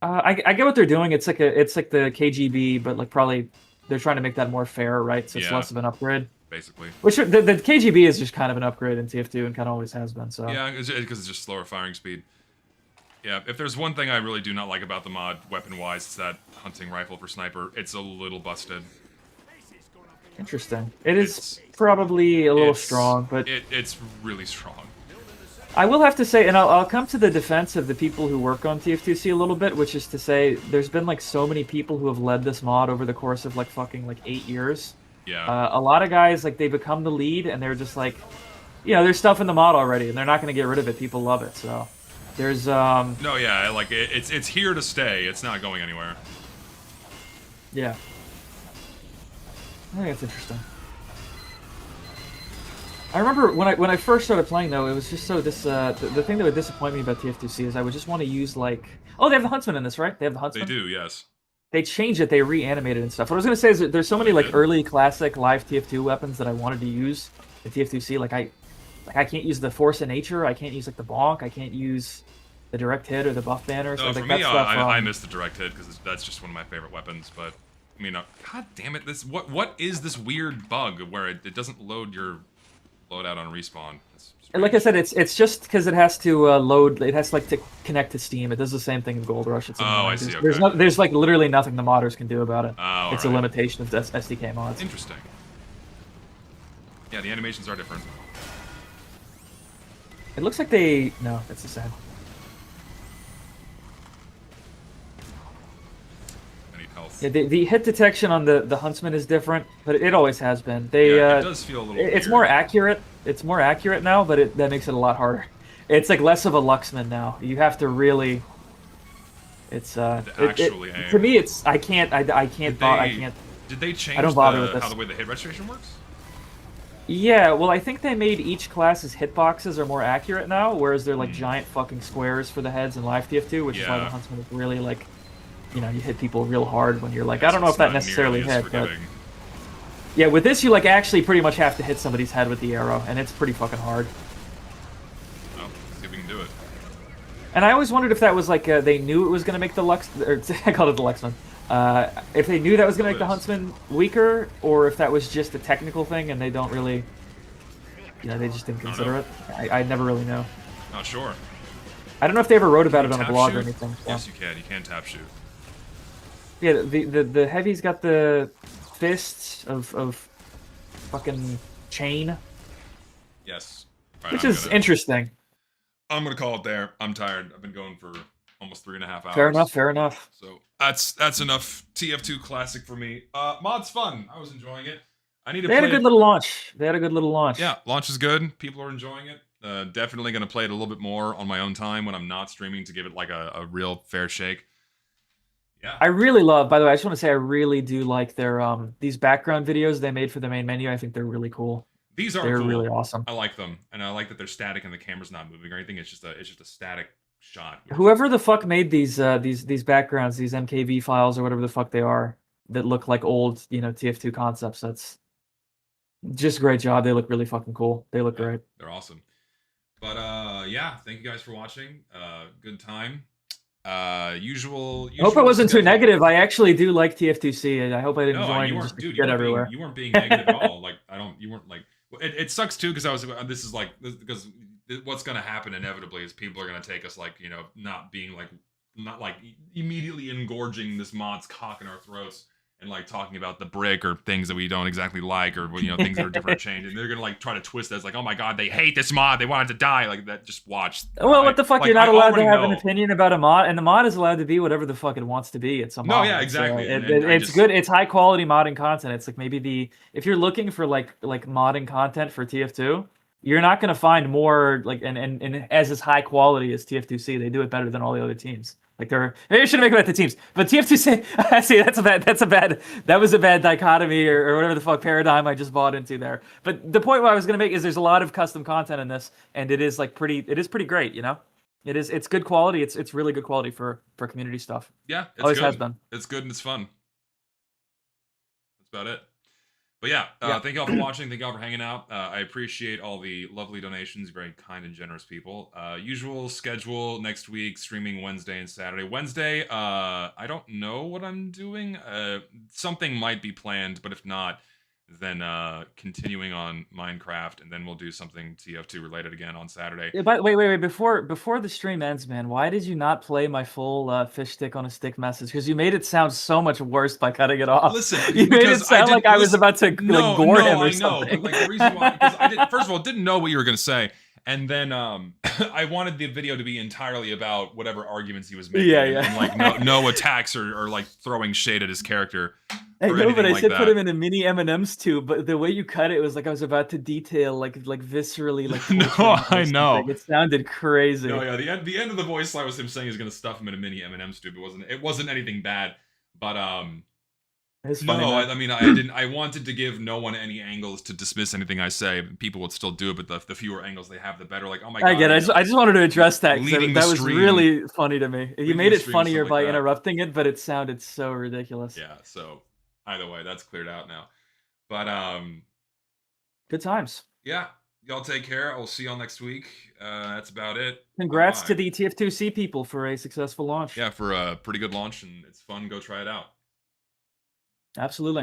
Speaker 3: I get what they're doing. It's like the KGB, but like probably they're trying to make that more fair, right? So it's less of an upgrade.
Speaker 1: Basically.
Speaker 3: Which the KGB is just kind of an upgrade in TF2 and kind of always has been. So
Speaker 1: yeah, because it's just slower firing speed. Yeah, if there's one thing I really do not like about the mod, weapon-wise, it's that hunting rifle for sniper. It's a little busted.
Speaker 3: Interesting. It's probably a little strong, but
Speaker 1: it's really strong.
Speaker 3: I will have to say, and I'll come to the defense of the people who work on TF2C a little bit, which is to say, there's been like so many people who have led this mod over the course of like fucking like 8 years.
Speaker 1: Yeah.
Speaker 3: A lot of guys, like, they become the lead, and they're just like, you know, there's stuff in the mod already, and they're not going to get rid of it. People love it, so there's
Speaker 1: No, yeah, like it's here to stay. It's not going anywhere.
Speaker 3: Yeah. I think it's interesting. I remember when I first started playing, though, it was just so the thing that would disappoint me about TF2C is I would just want to use like, oh, they have the Huntsman in this, right? They have the Huntsman.
Speaker 1: They do, yes.
Speaker 3: They changed it, they reanimated and stuff. What I was gonna say is that there's so many like early classic live TF2 weapons that I wanted to use in TF2C. Like I can't use the Force of Nature, I can't use like the Bonk, I can't use the direct hit or the buff banner. So
Speaker 1: for
Speaker 3: like,
Speaker 1: me,
Speaker 3: that stuff,
Speaker 1: I miss the direct hit because that's just one of my favorite weapons. But I mean, god damn it, this what is this weird bug where it doesn't load your loadout on respawn?
Speaker 3: And like I said, it's just because it has to load. It has like to connect to Steam. It does the same thing in Gold Rush. It's
Speaker 1: I see. Okay.
Speaker 3: There's like literally nothing the modders can do about it.
Speaker 1: Oh,
Speaker 3: it's a limitation of SDK mods.
Speaker 1: Interesting. Yeah, the animations are different.
Speaker 3: It looks like no, it's the same.
Speaker 1: I need health.
Speaker 3: Yeah, the hit detection on the Huntsman is different, but it always has been.
Speaker 1: It does feel a little.
Speaker 3: It's
Speaker 1: weird.
Speaker 3: more accurate. It's more accurate now, but that makes it a lot harder. It's like less of a Luxman now. You have to really. It's
Speaker 1: actually aim.
Speaker 3: To me, it's I can't.
Speaker 1: Did they change
Speaker 3: I don't bother with this.
Speaker 1: how the way the hit registration works?
Speaker 3: Yeah, well, I think they made each class's hitboxes are more accurate now, whereas they're like giant fucking squares for the heads in Live TF2, which is why the Huntsman is really like, you know, you hit people real hard when you're like, I don't know if that necessarily hit, but yeah, with this you like actually pretty much have to hit somebody's head with the arrow, and it's pretty fucking hard.
Speaker 1: Well, let's see if we can do it.
Speaker 3: And I always wondered if that was like they knew it was going to make the Lux, or I called it the Luxman. If they knew that was going to make the Huntsman weaker, or if that was just a technical thing and they don't really, you know, they just didn't consider it. I never really know.
Speaker 1: Not sure.
Speaker 3: I don't know if they ever wrote about it on a blog or anything.
Speaker 1: Yes, you can. You can tap shoot.
Speaker 3: Yeah, the heavy's got the fists of fucking chain.
Speaker 1: Yes. Right,
Speaker 3: which is interesting.
Speaker 1: I'm gonna call it there. I'm tired. I've been going for almost 3.5 hours.
Speaker 3: Fair enough. Fair enough.
Speaker 1: So that's enough TF2 Classic for me. Mod's fun. I was enjoying it. I need to.
Speaker 3: They had a good little launch. They had a good little launch.
Speaker 1: Yeah, launch is good. People are enjoying it. Definitely gonna play it a little bit more on my own time when I'm not streaming to give it like a real fair shake. Yeah.
Speaker 3: I really love. By the way, I just want to say I really do like their these background videos they made for the main menu. I think they're really cool.
Speaker 1: They're
Speaker 3: cool. Really awesome.
Speaker 1: I like them, and I like that they're static and the camera's not moving or anything. It's just a static shot.
Speaker 3: Whoever the fuck made these backgrounds, these MKV files or whatever the fuck they are, that look like old, you know, TF2 concepts. That's just a great job. They look really fucking cool. They look great.
Speaker 1: They're awesome. But yeah, thank you guys for watching. Good time. Usual.
Speaker 3: I hope it wasn't too negative. I actually do like TF2C. I hope I didn't join and just get everywhere.
Speaker 1: You weren't being negative at all. Like you weren't like. It sucks too because because what's gonna happen inevitably is people are gonna take us like, you know, not immediately engorging this mod's cock in our throats and like talking about the brick or things that we don't exactly like, or, you know, things that are different change, and they're gonna like try to twist it as like, oh my god, they hate this mod, they want it to die, like that. Just watch.
Speaker 3: Well, what the fuck? Like, you're not allowed to have an opinion about a mod, and the mod is allowed to be whatever the fuck it wants to be. It's a mod.
Speaker 1: No, yeah, exactly.
Speaker 3: It's good. It's high quality modding content. It's like maybe if you're looking for like modding content for TF2, You're not going to find more like and as high quality as TF2C. They do it better than all the other teams. Like maybe I shouldn't make about the teams, but TF2C. See, that was a bad dichotomy or whatever the fuck paradigm I just bought into there. But the point what I was going to make is there's a lot of custom content in this, and it is pretty great. You know, it's good quality. It's really good quality for community stuff.
Speaker 1: Yeah, it's
Speaker 3: always
Speaker 1: good.
Speaker 3: has been.
Speaker 1: It's good and it's fun. That's about it. But yeah, thank y'all for watching. Thank y'all for hanging out. I appreciate all the lovely donations. Very kind and generous people. Usual schedule next week, streaming Wednesday and Saturday. Wednesday, I don't know what I'm doing. Something might be planned, but if not, then continuing on Minecraft, and then we'll do something TF2 related again on Saturday.
Speaker 3: Yeah, but wait. Before the stream ends, man, why did you not play my full fish stick on a stick message? Because you made it sound so much worse by cutting it off.
Speaker 1: Listen,
Speaker 3: you made it sound like I was about to like gore him or something.
Speaker 1: Like the reason why, because I didn't. First of all, didn't know what you were gonna say, and then I wanted the video to be entirely about whatever arguments he was making.
Speaker 3: Yeah.
Speaker 1: And like no attacks or like throwing shade at his character.
Speaker 3: I know, but I
Speaker 1: like
Speaker 3: should
Speaker 1: that.
Speaker 3: put him in a mini M&M's too. But the way you cut it was like I was about to detail like viscerally like.
Speaker 1: No, I know.
Speaker 3: It sounded crazy.
Speaker 1: No, yeah. The end of the voice line was him saying he's gonna stuff him in a mini M&M's tube. It wasn't anything bad, but
Speaker 3: It's funny,
Speaker 1: no, I mean I didn't. I wanted to give no one any angles to dismiss anything I say. People would still do it, but the fewer angles they have, the better. Like, oh my god.
Speaker 3: I get it. I just wanted to address that because that was
Speaker 1: stream,
Speaker 3: really funny to me. You made it funnier by
Speaker 1: like
Speaker 3: interrupting it, but it sounded so ridiculous.
Speaker 1: Yeah. So either way, that's cleared out now. But
Speaker 3: good times.
Speaker 1: Yeah. Y'all take care. I'll see y'all next week. That's about it.
Speaker 3: Congrats to the TF2C people for a successful launch.
Speaker 1: Yeah, for a pretty good launch, and it's fun. Go try it out.
Speaker 3: Absolutely.